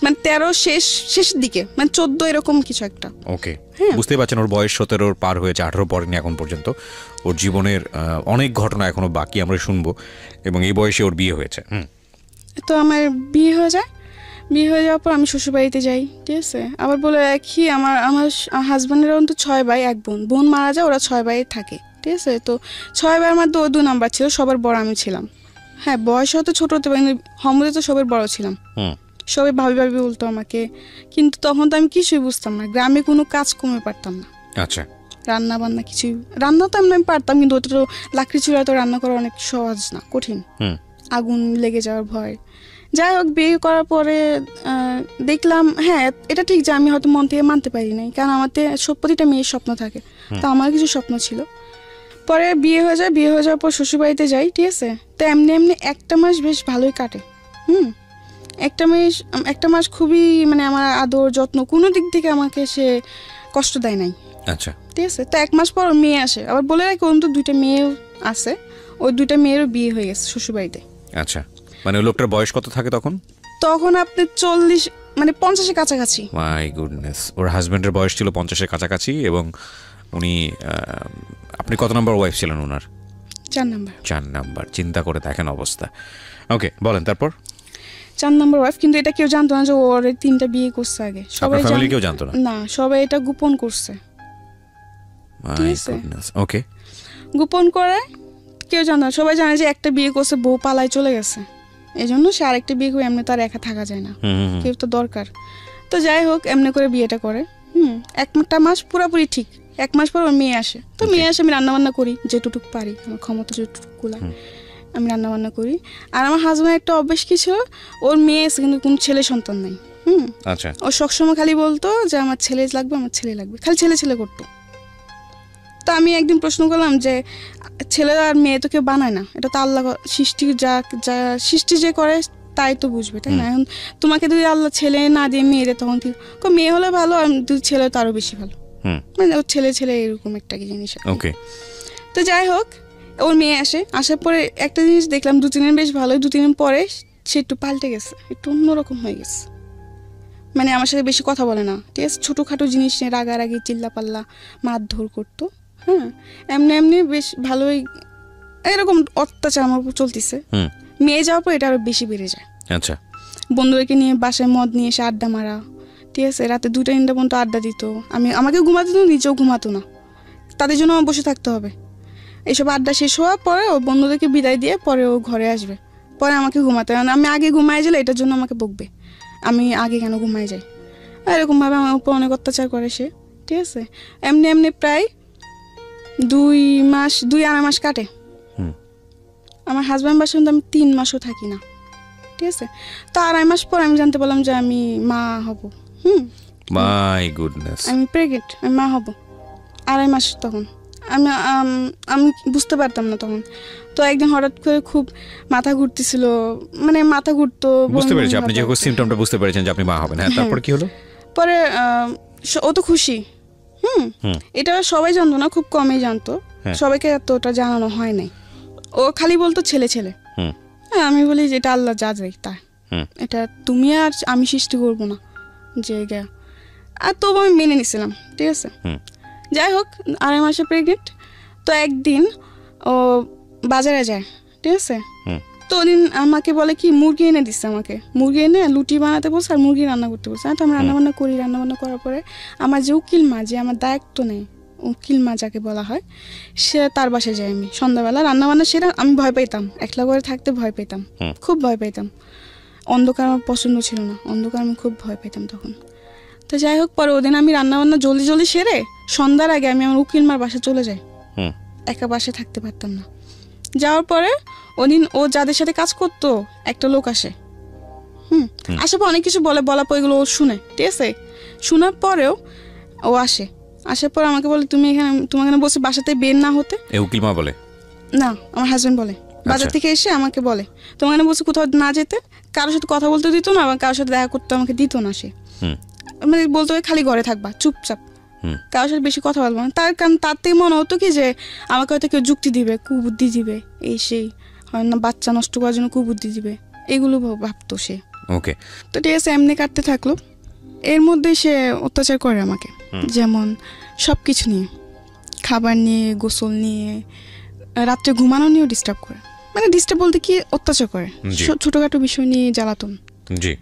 মানে 13 শেষের দিকে, মানে 14 এরকম কিছু একটা। ওকে, বুঝতেই পারছেন ওর বয়স 17 পার হয়েছে, 18 পড়েনি এখন পর্যন্ত। ওর জীবনের অনেক ঘটনা এখনো বাকি আমরা শুনবো, এবং এই বয়সে ওর বিয়ে হয়েছে। তো আমার বিয়ে হয়ে যায়, বিয়ে হয়ে যাওয়ার পর আমি শ্বশুরবাড়িতে যাই, ঠিক আছে। আবার বলে রাখি আমার হাজব্যান্ডের অন্ত 6 ভাই 1 বোন, বোন মারা যায়, ওরা 6 ভাই থাকে, ঠিক আছে। তো 6 ভাইয়ের মধ্যে 2 নাম্বার ছিল, সবার বড় আমি ছিলাম। হ্যাঁ, বয়স হয়তো ছোট হতে পারি, হমদে তো সবার বড় ছিলাম, সবাই ভাবি বলতো আমাকে, কিন্তু তখন তো আমি কিছুই বুঝতাম না, গ্রামে কোনো কাজ কমে পারতাম না। আচ্ছা, রান্না বান্না কিছুই, রান্না তো আমি পারতাম, কিন্তু ওটা তো লাকড়ি চুলা তো রান্না করা অনেক সহজ না, কঠিন, আগুন লেগে যাওয়ার ভয়। যাই হোক, বিয়ে করার পরে দেখলাম হ্যাঁ এটা ঠিক যে আমি হয়তো মন থেকে মানতে পারি নাই, কারণ আমাদের প্রতিটা মেয়ের স্বপ্ন থাকে, তো আমার কিছু স্বপ্ন ছিল। পরে বিয়ে হয়ে যায়, বিয়ে হয়ে যাওয়ার পর শ্বশুরবাড়িতে যাই, ঠিক আছে। তো এমনি 1 মাস বেশ ভালোই কাটে। একটা মাস খুবই, মানে আমার আদর যত্ন কোনো দিক থেকে আমাকে সে কষ্ট দেয় নাই। আচ্ছা, ঠিক আছে। তো 1 মাস পর মেয়ে আসে, আবার বলে রাখি ওর তো 2টা মেয়ে আছে, ওই 2টা মেয়েরও বিয়ে হয়ে গেছে শ্বশুরবাড়িতে। আচ্ছা, মানে লোকটার বয়স কত থাকে তখন? তখন আপনি 40 মানে 50-এর কাছাকাছি। মাই গুডনেস, ওর হাজবেন্ডের বয়স ছিল 50-এর কাছাকাছি, এবং উনি আপনি কত নাম্বার ওয়াইফ ছিলেন ওনার? 4 নাম্বার। চিন্তা করে দেখেন অবস্থা। ওকে, বলেন তারপর। 4 নাম্বার ওয়াইফ, কিন্তু এটা কেউ জানতো না যে ওর 3টা বিয়ে করছে আগে, সবাই ফ্যামিলি কেউ জানতো না? না, সবাই এটা গোপন করছে। মাই গুডনেস, ওকে, গোপন করে কেউ জানতো না, সবাই জানে যে একটা বিয়ে করছে, বউ পালায় চলে গেছে, এই জন্য সে আরেকটা বিয়ে করে, এমনি তার একা থাকা যায় না, কেউ তো দরকার। তো যাই হোক, এমনি করে বিয়েটা করে। 1 মাস পুরোপুরি ঠিক। 1 মাস পর ওর মেয়ে আসে, তো মেয়ে আসে, আমি রান্নাবান্না করি যেটুকু পারি, আমার ক্ষমতা যেটুকু কুলায় আমি রান্নাবান্না করি। আর আমার হাজব্যান্ড একটা অভ্যেস কি ছিল, ওর মেয়ে এসে কিন্তু কোনো ছেলে সন্তান নাই। আচ্ছা, ও সবসময় খালি বলতো যে আমার ছেলে লাগবে, আমার ছেলে লাগবে, খালি ছেলে করতো। তো আমি একদিন প্রশ্ন করলাম যে ছেলে আর মেয়ে তো কেউ বানায় না, এটা তো আল্লাহ সৃষ্টি, যা সৃষ্টি যে করে তাই তো বুঝবে, তাই না? এখন তোমাকে যদি আল্লাহ ছেলে না দিয়ে মেয়ে দেয়, তখন কি মেয়ে হলে ভালো, আর যদি ছেলে তো আরো বেশি ভালো, মানে ওর ছেলে এরকম একটা কি জিনিস। ওকে, তো যাই হোক, ওর মেয়ে আসার পরে একটা জিনিস দেখলাম, 2-3 দিন বেশ ভালোই, 2-3 দিন পরে সে একটু পাল্টে গেছে, একটু অন্যরকম হয়ে গেছে, মানে আমার সাথে বেশি কথা বলে না, ঠিক আছে। ছোটোখাটো জিনিস নিয়ে রাগারাগি, চিল্লাপাল্লা, মারধর করতো। হ্যাঁ, এমনি বেশ ভালোই এরকম অত্যাচার আমার উপর চলতেছে। মেয়ে যাওয়ার পর এটা আরো বেশি বেড়ে যায়। আচ্ছা, বন্ধুদেরকে নিয়ে বাসায় মদ নিয়ে এসে আড্ডা মারা, ঠিক আছে। রাতে 2টা-3টা পর্যন্ত আড্ডা দিত, আমাকে ঘুমাতে দিত, নিজেও ঘুমাতো না, তাদের জন্য আমার বসে থাকতে হবে। এইসব আড্ডা শেষ হওয়ার পরে ও বন্ধুদেরকে বিদায় দিয়ে পরে ও ঘরে আসবে, পরে আমাকে ঘুমাতে হবে, আমি আগে ঘুমাই গেলে এটার জন্য আমাকে বকবে, আমি আগে কেন ঘুমাই যাই, এরকমভাবে আমার উপর অনেক অত্যাচার করে সে, ঠিক আছে। এমনি প্রায় 2-2.5 মাস কাটে। আমার হাজব্যান্ড বাসায় আমি 3 মাসও থাকি না, ঠিক আছে। তো 2.5 মাস পর আমি জানতে পারলাম যে আমি মা হব। মাই গুডনেস, আমি প্রেগনেন্ট, আমি মা হব। 2.5 মাস তখন আমি বুঝতে পারতাম না তখন। তো একদিন হঠাৎ করে খুব মাথা ঘুরতেছিল, মানে মাথা ঘুরতো। বুঝতে পেরেছি আপনি যে সিমটমটা বুঝতে পেরেছেন যে আপনি মা হবেন। হ্যাঁ, তারপর কি হলো? পরে ও তো খুশি। এটা সবাই জানতো না, খুব কমই জানতো, সবাইকে এতটা জানানো হয় নাই। ও খালি বলতো ছেলে ছেলে। আমি বলি যে এটা আল্লাহ যা যাই তা, এটা তুমি আর আমি সৃষ্টি করবো না যে আর তবু আমি মেনে নিছিলাম, ঠিক আছে। যাই হোক 2.5 মাসে প্রেগনেন্ট। তো একদিন ও বাজারে যায়, ঠিক আছে। তো ওদিন আমাকে বলে কি মুরগি এনে দিচ্ছে, আমাকে মুরগি এনে লুটি বানাতে বলছে আর মুরগি রান্না করতে বলছে। তো আমি রান্নাবান্না করি, রান্নাবান্না করার পরে আমার যে উকিল মা, যে আমার দায়িত্ব নেই, উকিল মা যাকে বলা হয়, সে তার বাসায় যাই আমি সন্ধ্যাবেলা। রান্নাবান্না সেটা আমি ভয় পেতাম, একলা করে থাকতে ভয় পেতাম, খুব ভয় পেতাম। অন্ধকার আমার পছন্দ ছিল না, অন্ধকার আমি খুব ভয় পেতাম তখন। তো যাই হোক, পরে ওদিন আমি রান্নাবান্না জলদি জলদি সেরে সন্ধ্যার আগে আমি আমার উকিল মার বাসায় চলে যাই। একা বাসায় থাকতে পারতাম না। যাওয়ার পরে ওদিন ও যাদের সাথে কাজ করতো একটা লোক আসে। আসার পর অনেক কিছু বলার পর এগুলো ও শুনে, ঠিক আছে। শোনার পরেও ও আসার পর আমাকে বলে তুমি এখানে বসে বাসাতে বের না হতে। উকিল মা বলে না, আমার হাজবেন্ড বলে। বাজার থেকে এসে আমাকে বলে তোমার এখানে বসে কোথাও না যেতে, কারোর সাথে কথা বলতে দিত না, আবার কারোর সাথে দেখা করতে আমাকে দিত না। সে মানে বলতো খালি ঘরে থাকবা চুপচাপ, কারোর সাথে বেশি কথা বলবো না। তার কারণ তার থেকে মনে হতো কি যে আমাকে হয়তো কেউ যুক্তি দিবে, কুবুদ্ধি দিবে, এই সেই হয় না, বাচ্চা নষ্ট করার জন্য কুবুদ্ধি দিবে, এগুলো ভাবতো সে। ওকে, তো ঠিক আছে, এমনি কাটতে থাকলো। এর মধ্যে সে অত্যাচার করে আমাকে, যেমন সব কিছু নিয়ে, খাবার নিয়ে, গোসল নিয়ে, রাত্রে ঘুমানো নিয়েও ডিস্টার্ব করে। মানে ডিস্টার্ব বলতে কি, অত্যাচার করে, ছোটখাটো বিষয় নিয়ে জ্বালাতন। জি,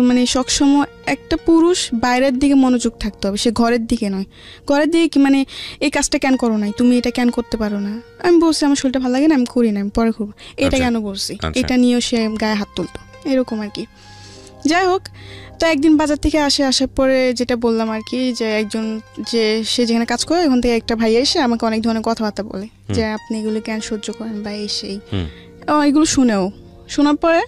মানে সবসময় একটা পুরুষ বাইরের দিকে মনোযোগ থাকতে হবে, সে ঘরের দিকে নয়। ঘরের দিকে কি মানে এই কাজটা কেন করো নাই, তুমি এটা কেন করতে পারো না। আমি বলছি আমার শরীরটা ভালো লাগে না, আমি করি না, আমি পরে করবো, এটা কেন বলছি, এটা নিয়েও সে গায়ে হাত তুলতো, এরকম আর কি। যাই হোক, তো একদিন বাজার থেকে আসার পরে যেটা বললাম আর কি, যে একজন যে সে যেখানে কাজ করে ওখান থেকে একটা ভাই এসে আমাকে অনেক ধরনের কথাবার্তা বলে যে আপনি এগুলো কেন সহ্য করেন বা এই সেই, এগুলো শোনার পরে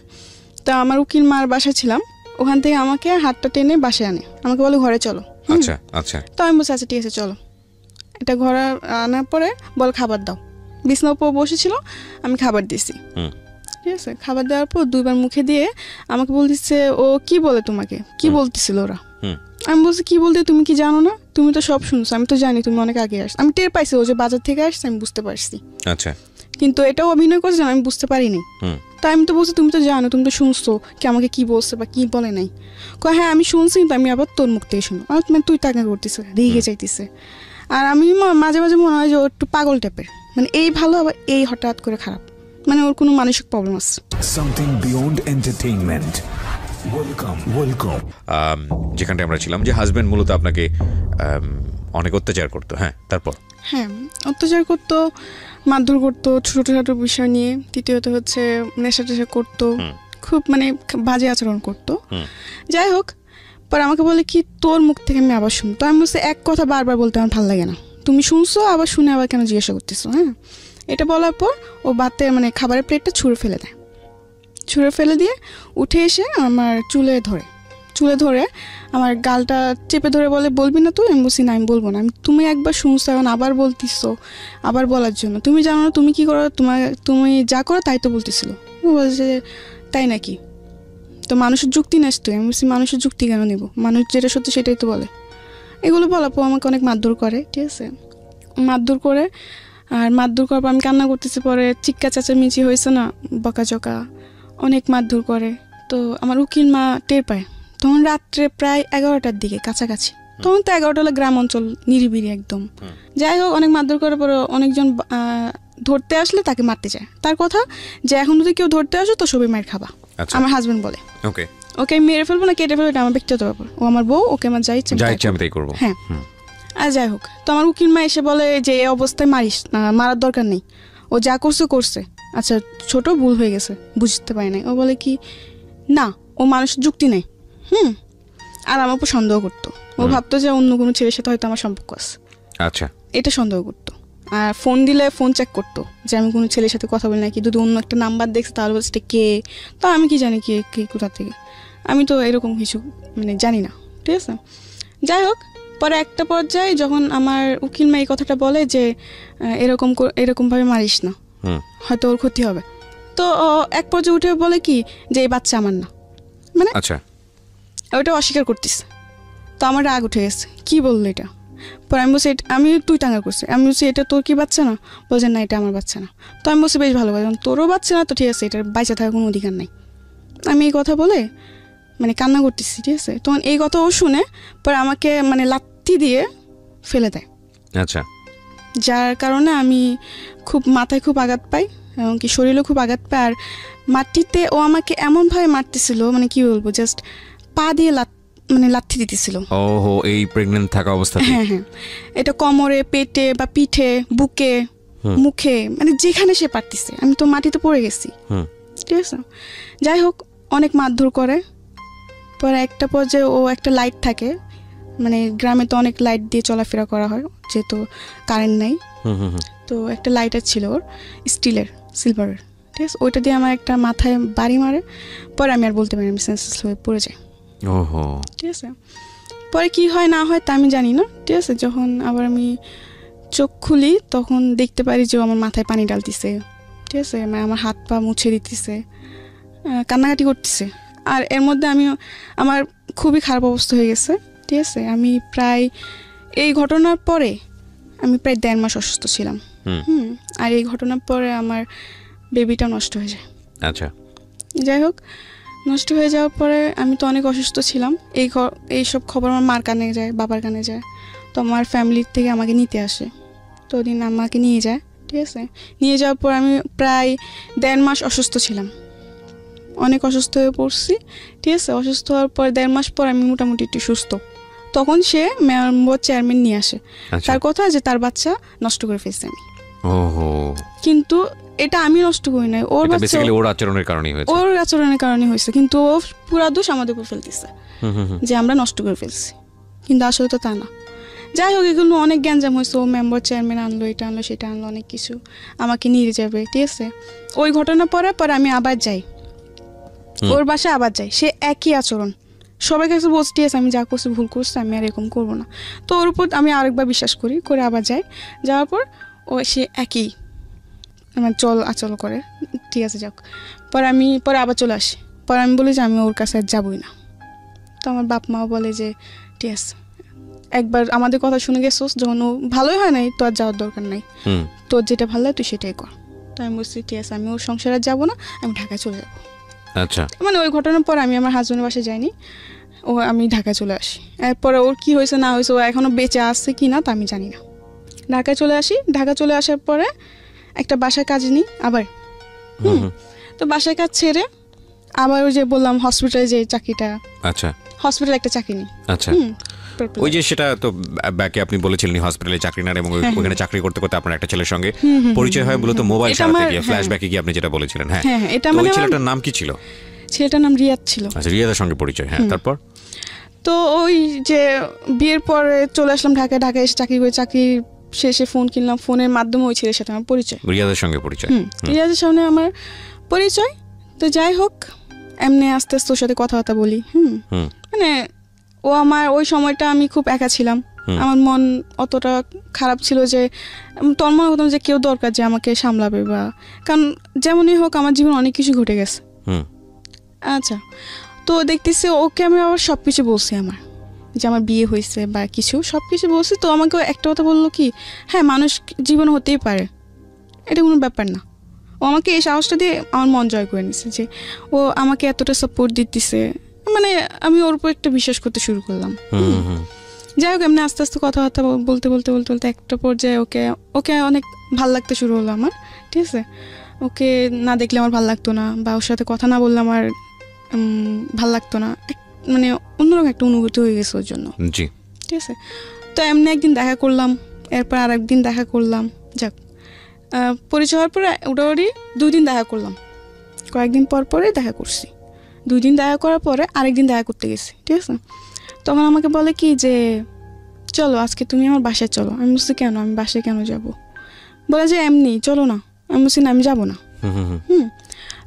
তা আমার উকিল মার বাসায় ছিলাম, ওখান থেকে আমাকে হাতটা টেনে বাসায় আনে, আমাকে বলে ঘরে চলো। আচ্ছা আচ্ছা। তো আমি বলছি আচ্ছা ঠিক আছে চলো। এটা ঘরে আনার পরে বল খাবার দাও, বিছানার উপর বসেছিল, আমি খাবার দিছি, ঠিক আছে। খাবার দেওয়ার পর 2বার মুখে দিয়ে আমাকে বলতেছে ও কি বলে তোমাকে, কি বলতেছিল ওরা। আমি বলছি কি বলতে, তুমি কি জানো না, তুমি তো সব শুনছো, আমি তো জানি তুমি অনেক আগে আসছো, আমি টের পাইছি ও যে বাজার থেকে আসছে, আমি বুঝতে পারছি। আচ্ছা, কিন্তু এটাও অভিনয় করছে, আমি বুঝতে পারিনি। তাই আমি তো বলছি তুমি তো জানো, তুমি তো শুনছো কি আমাকে কি বলছে বা কি বলে নাই। হ্যাঁ আমি শুনছি, কিন্তু আমি আবার তোর মুখ থেকে শুনো। মানে তুই টাকা করতেছে, রেগে যাইতেছে। আর আমি মাঝে মাঝে মনে হয় যে ও একটু পাগল টাইপের, মানে এই ভালো আবার এই হঠাৎ করে খারাপ, মানে ওর কোনো মানসিক প্রবলেম আছে। Something beyond entertainment. Welcome. যেখানটা আমরা ছিলাম, যে হাজবেন্ড মূলত আপনাকে অনেক অত্যাচার করতো। হ্যাঁ, তারপর? হ্যাঁ, অত্যাচার করতো, মারধর করতো ছোটো বিষয় নিয়ে। তৃতীয়ত হচ্ছে নেশা টেশা করতো, খুব মানে বাজে আচরণ করতো। যাই হোক, পর আমাকে বলে কি তোর মুখ থেকে আমি আবার শুনতো। আমি বলছি এক কথা বারবার বলতে আমার ভালো লাগে না, তুমি শুনছো আবার শুনে আবার কেন জিজ্ঞাসা করতেছো। হ্যাঁ, এটা বলার পর ও ভাতে মানে খাবারের প্লেটটা ছুঁড়ে ফেলে দেয়। ছুঁড়ে ফেলে দিয়ে উঠে এসে আমার চুলে ধরে আমার গালটা চেপে ধরে বলে বলবি না তুই। আমি বলছি না, আমি বলবো না। তুমি একবার শুনছো, এখন আবার বলতেছো, আবার বলার জন্য। তুমি জানো না তুমি কি করো, তুমি যা করো তাই তো বলতেছিল। ও বলছে তাই নাকি, তো মানুষের যুক্তি নেস তুই। আমি বলছি মানুষের যুক্তি কেন নিব, মানুষ যেটা সত্যি সেটাই তো বলে। এগুলো বলার পর আমাকে অনেক মারধর করে, ঠিক আছে। মারধর করে করার পর আমি কান্না করতেছি, পরে চিৎকার চেঁচামেচি হয়েছে না, বকাঝকা, অনেক মারধর করে। তো আমার উকিল মা টের পায়, তখন রাত্রে প্রায় 11টার দিকে কাছাকাছি। তখন তো 11টা হলো গ্রাম অঞ্চল, নিরিবিলি একদম। যাই হোক, অনেক মারধর করার পরে অনেকজন ধরতে আসলে তাকে মারতে যায়। তার কথা যে এখন যদি কেউ ধরতে আসো তো সবই মায়ের খাবা। আমার হাজবেন্ড বলে ওকে মেরে ফেলবো না কেটে ফেলবো, এটা আমার ব্যক্তিগত ব্যাপার, ও আমার বউ, ওকে আমার যাই ইচ্ছে আমি তাই করবো। হ্যাঁ, আর যাই হোক, তো আমার উকিল মা এসে বলে যে এই অবস্থায় মারার দরকার নেই, ও যা করছে আচ্ছা ছোট ভুল হয়ে গেছে, বুঝতে পারি নাই। ও বলে কি না, ও মানুষের যুক্তি নেই। আর আমার উপর সন্দেহ করতো, ও ভাবতো যে অন্য কোনো ছেলের সাথে হয়তো আমার সম্পর্ক আছে। আচ্ছা, এটা সন্দেহ করতো। আর ফোন দিলে ফোন চেক করতো যে আমি কোনো ছেলের সাথে কথা বলি নাকি, যদি অন্য একটা নাম্বার দেখছে তাহলে বলছে কে, তো আমি কি জানি কে কোথা থেকে, আমি তো এরকম কিছু মানে জানি না, ঠিক আছে। যাই হোক, পরে একটা পর্যায়ে যখন আমার উকিল মা এই কথাটা বলে যে এরকমভাবে মারিস না, হয়তো ওর ক্ষতি হবে, তো এক পর্যায়ে উঠে বলে কি যে এই বাচ্চা আমার না, মানে আচ্ছা ওইটা অস্বীকার করতেছে। তো আমার রাগ উঠে গেছে, কি বললো এটা। পরে আমি বলছি আমি তুই টাঙ্গা করছি, আমি বলছি এটা তোর কি বাচ্চা না, বলছে না এটা আমার বাচ্চা না। তো আমি বলছি বেশ ভালো কথা, তোরও বাচ্চা না তো ঠিক আছে, এটার বাইচা থাকার কোনো অধিকার নাই। আমি এই কথা বলে মানে কান্না করতেছি, ঠিক আছে। তখন এই কথা ও শুনে পরে আমাকে মানে লাথি দিয়ে ফেলে দেয়। আচ্ছা, যার কারণে আমি খুব মাথায় খুব আঘাত পাই এবং কি শরীরেও খুব আঘাত পাই। আর মাটিতে ও আমাকে এমনভাবে মারতেছিল, মানে কি বলবো, জাস্ট পা দিয়ে লাথি দিতেছিল। ওহো, এই প্রেগন্যান্ট থাকা অবস্থায়? হ্যাঁ হ্যাঁ, এটা কোমরে, পেটে বা পিঠে, বুকে, মুখে, মানে যেখানে সে পারতেছে। আমি তো মাটিতে পড়ে গেছি, ঠিক আছে। যাই হোক, অনেক মারধর করে। পরে একটা পর্যায়ে ও একটা লাইট থাকে, মানে গ্রামে তো অনেক লাইট দিয়ে চলাফেরা করা হয় যেহেতু কারেন্ট নাই, তো একটা লাইটার ছিল ওর, স্টিলের, সিলভারের, ঠিক আছে। ওইটা দিয়ে আমার একটা মাথায় বাড়ি মারে। পরে আমি আর বলতে পারি, আমি সেন্সলেস হয়ে পড়ে যাই। ওহো, ঠিক আছে। পরে কি হয় না হয় তা আমি জানি না, ঠিক আছে। যখন আবার আমি চোখ খুলি তখন দেখতে পারি যে আমার মাথায় পানি ডালতেছে, ঠিক আছে, মানে আমার হাত পা মুছে দিতেছে, কান্নাকাটি করতেছে। আর এর মধ্যে আমার খুবই খারাপ অবস্থা হয়ে গেছে, ঠিক আছে। আমি প্রায় এই ঘটনার পরে আমি প্রায় 1.5 মাস অসুস্থ ছিলাম। আর এই ঘটনার পরে আমার বেবিটা নষ্ট হয়ে যায়। আচ্ছা, যাই হোক, নষ্ট হয়ে যাওয়ার পরে আমি তো অনেক অসুস্থ ছিলাম। এইসব খবর আমার মার কানে যায়, বাবার কানে যায়, তো আমার ফ্যামিলির থেকে আমাকে নিতে আসে। তো ওদিন আমাকে নিয়ে যায়, ঠিক আছে। নিয়ে যাওয়ার পর আমি প্রায় 1.5 মাস অসুস্থ ছিলাম, অনেক অসুস্থ হয়ে পড়ছি, ঠিক আছে। অসুস্থ হওয়ার পর 1.5 মাস পর আমি মোটামুটি একটু সুস্থ। তখন সে মেম্বার চেয়ারম্যান নিয়ে আসে, তার কথা যে তার বাচ্চা নষ্ট করে ফেলছে আমি। কিন্তু এটা আমি নষ্ট করি নাই, ওর বাচ্চা, ওর আচরণের কারণে হয়েছে, ওর আচরণের কারণে হয়েছে। কিন্তু ও পুরা দোষ আমাদের উপর ফেলতেছে যে আমরা নষ্ট করে ফেলছি, কিন্তু আসলে তো তা না। যাই হোক, এগুলো অনেক গ্যাঞ্জাম হয়েছে। ও মেম্বার চেয়ারম্যান আনলো, এটা আনলো, সেটা আনলো, অনেক কিছু আমাকে নিয়ে যাবে, ঠিক আছে। ওই ঘটনা পরে আমি আবার যাই ওর বাসায়, আবার যাই, সে একই আচরণ। সবাই কাছে বলছি, ঠিক আছে আমি যা করছি ভুল করছি, আমি আর এরকম করবো না। তো ওর উপর আমি আরেকবার বিশ্বাস করে আবার যাই। যাওয়ার পর সে একই আমার আচল করে, ঠিক আছে। যাক, পরে আবার চলে আসি। পরে আমি বলি যে আমি ওর কাছে আর যাবই না। তো আমার বাপ মাও বলে যে ঠিক আছে, একবার আমাদের কথা শুনে গেছোস, যখন ও ভালোই হয় নাই তো আর যাওয়ার দরকার নাই, তোর যেটা ভালো লাগে তুই সেটাই কর। তো আমি বলছি ঠিক আছে, আমি ওর সংসারে যাবো না, আমি ঢাকায় চলে যাবো। আচ্ছা, মানে ওই ঘটনার পর আমি আমার হাজবেন্ডের বাসায় যাইনি, আমি ঢাকায় চলে আসি। এরপরে ওর কি হয়েছে না হয়েছে, ও এখনো বেঁচে আসছে কি না তা আমি জানি না। ঢাকায় চলে আসি। ঢাকা চলে আসার পরে একটা বাসায় কাজ নিই আবার। তো বাসায় কাজ ছেড়ে আবার ওই যে বললাম হসপিটালে যে চাকরিটা, আচ্ছা, হসপিটালে একটা চাকরি নিই। আচ্ছা, ওই যে সেটা তো ব্যাকে আপনি বলেছিলেন হসপিটালে চাকরি নেন, এবং ওখানে চাকরি করতে করতে আপনার একটা ছেলের সঙ্গে পরিচয় হয়, মূলত মোবাইল চালাতে গিয়ে, ফ্ল্যাশব্যাকে গিয়ে আপনি যেটা বলেছিলেন। হ্যাঁ, এটা মানে ওই ছেলেটার নাম কি ছিল? ছেলেটার নাম রিয়াদ ছিল। আচ্ছা, রিয়াদের সঙ্গে পরিচয়। হ্যাঁ, তারপর তো ওই যে বিয়ের পরে চলে আসলাম ঢাকায় এসে চাকরি করে, চাকরি শেষে ফোন কিনলাম, ফোনের মাধ্যমে ওই ছেলের সাথে আমার পরিচয়, রিয়াদের সঙ্গে পরিচয়। রিয়াদের সঙ্গে আমার পরিচয়। তো যাই হোক, এমনি আস্তে আস্তে ওর সাথে কথাবার্তা বলি। মানে ও আমার ওই সময়টা আমি খুব একা ছিলাম, আমার মন অতটা খারাপ ছিল যে তোর মনে হতো যে কেউ দরকার যে আমাকে সামলাবে, বা কারণ যেমনই হোক আমার জীবন অনেক কিছু ঘটে গেছে। আচ্ছা, তো দেখতেছি ওকে আমি আবার সব কিছু বলছি, আমার যে আমার বিয়ে হয়েছে বা কিছু সব কিছু বলছি। তো আমাকে একটা কথা বললো কি, হ্যাঁ মানুষ জীবন হতেই পারে, এটা কোনো ব্যাপার না। ও আমাকে এই সাহসটা দিয়ে আমার মন জয় করে নিছে যে ও আমাকে এতটা সাপোর্ট দিতেছে, মানে আমি ওর উপর একটা বিশ্বাস করতে শুরু করলাম। যাই হোক, এমনি আস্তে আস্তে কথাবার্তা বলতে বলতে বলতে বলতে একটা পর্যায়ে ওকে অনেক ভাল লাগতে শুরু হলো আমার, ঠিক আছে। ওকে না দেখলে আমার ভাল লাগতো না, বা ওর সাথে কথা না বললে আমার ভাল লাগতো না, মানে অন্যরকম একটা অনুভূতি হয়ে গেছে ওর জন্য, ঠিক আছে। তো এমনি একদিন দেখা করলাম, এরপর আর একদিন দেখা করলাম। যাক, পরিচয় হওয়ার পরে ওটাওয়ারি 2 দিন দেখা করলাম, কয়েকদিন পর পরে দেখা করছি। 2 দিন দেখা করার পরে আরেকদিন দেখা করতে গেছি, ঠিক আছে। তখন আমাকে বলে কি যে চলো আজকে তুমি আমার বাসায় চলো। আমি বলছি কেন, আমি বাসায় কেন যাব? বলে যে এমনি চলো না। আমি বলছি না, আমি যাবো না।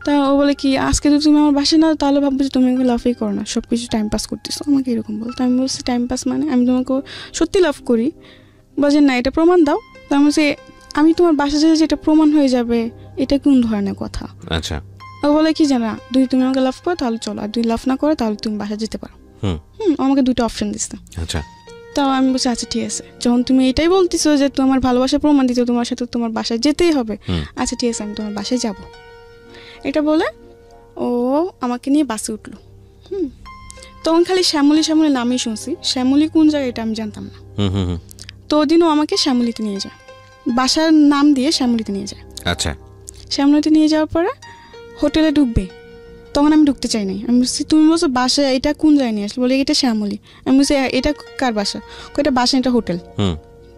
তা ও বলে কি আজকে তো তুমি আমার বাসায় না, তাহলে ভাববো যে তুমি লাভই করো না, সব কিছু টাইম পাস করতেছো, আমাকে এরকম বলতো। আমি বলছি টাইম পাস মানে আমি তোমাকে সত্যি লাভ করি। বলছে না, এটা প্রমাণ দাও। তো আমি বলছি আমি তোমার বাসায় যেতে যেটা প্রমাণ হয়ে যাবে, এটা কোন ধরনের কথা? আচ্ছা। ও বলে কি জানা, তুমি আমাকে লাভ করো তাহলে চলো, আর যদি লাভ না করো তাহলে তুমি বাসায় যেতে পারো। আমাকে 2টা অপশন দিচ্ছে। আচ্ছা। তাও আমি বলছি আচ্ছা ঠিক আছে, যখন তুমি এটাই বলতেছো যে তোমার ভালোবাসা প্রমাণ দিতে তোমার সাথে তোমার বাসায় যেতেই হবে, আচ্ছা ঠিক আছে আমি তোমার বাসায় যাব। এটা বলে ও আমাকে নিয়ে বাসে উঠলো। তখন খালি শ্যামলী শ্যামলী নামই শুনছি, শ্যামলী কোন জায়গায় এটা আমি জানতাম না। তো ওদিনও আমাকে শ্যামলীতে নিয়ে যায়, বাসার নাম দিয়ে শ্যামলীতে নিয়ে যায়। আচ্ছা। শ্যামলীতে নিয়ে যাওয়ার পরে হোটেলে ঢুকবে, তখন আমি ঢুকতে চাই নাই। আমি বলছি তুমি বলছো বাসা, এটা কোন জায়গায় নিয়ে আসলো? বলে এটা শ্যামলী। আমি বলছি এটা কার বাসা? এটা বাসা, এটা হোটেল।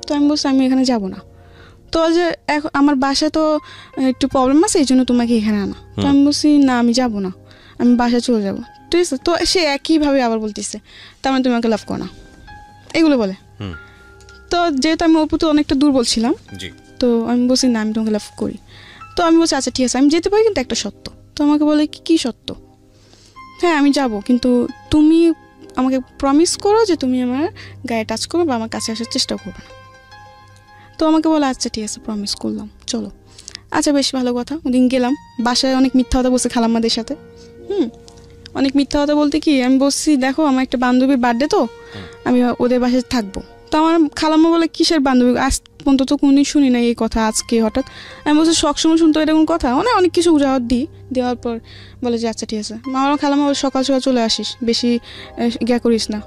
তো আমি বলছি আমি এখানে যাব না। তো যে এখন আমার বাসায় তো একটু প্রবলেম আছে, এই জন্য তোমাকে এখানে আনা। তো আমি বলছি না, আমি যাব না, আমি বাসায় চলে যাবো। ঠিক আছে। তো সে একইভাবে আবার বলতেছে তার মানে তুমি আমাকে লাভ করো না, এগুলো বলে। তো যেহেতু আমি ওর প্রতি অনেকটা দুর্বল ছিলাম, তো আমি বলছি না, আমি তোমাকে লাভ করি। তো আমি বলছি আচ্ছা ঠিক আছে আমি যেতে পারি, কিন্তু একটা সত্য। তো আমাকে বলে কি সত্য? হ্যাঁ আমি যাব, কিন্তু তুমি আমাকে প্রমিস করো যে তুমি আমার গায়ে টাচ করো বা আমার কাছে আসার চেষ্টা করবে না। তো আমাকে বলে আচ্ছা ঠিক আছে প্রমিস করলাম, চলো। আচ্ছা বেশ ভালো কথা। ওদিন গেলাম, বাসায় অনেক মিথ্যা কথা বলছে খালাম্মাদের সাথে। অনেক মিথ্যা কথা বলতে কি আমি বলছি দেখো আমার একটা বান্ধবীর বার্থডে, তো আমি ওদের বাসায় থাকবো। তো আমার খালাম্মা বলে কিসের বান্ধবী, আজ পর্যন্ত তো কোনদিন শুনি না এই কথা, আজকে হঠাৎ। আমি বলছি সবসময় শুনতো এটা কোন কথা, মানে অনেক কিছু উজাহার দেওয়ার পর বলে যে আচ্ছা ঠিক আছে। আমার খালাম্মা সকাল সকাল চলে আসিস, বেশি ইয়া করিস না,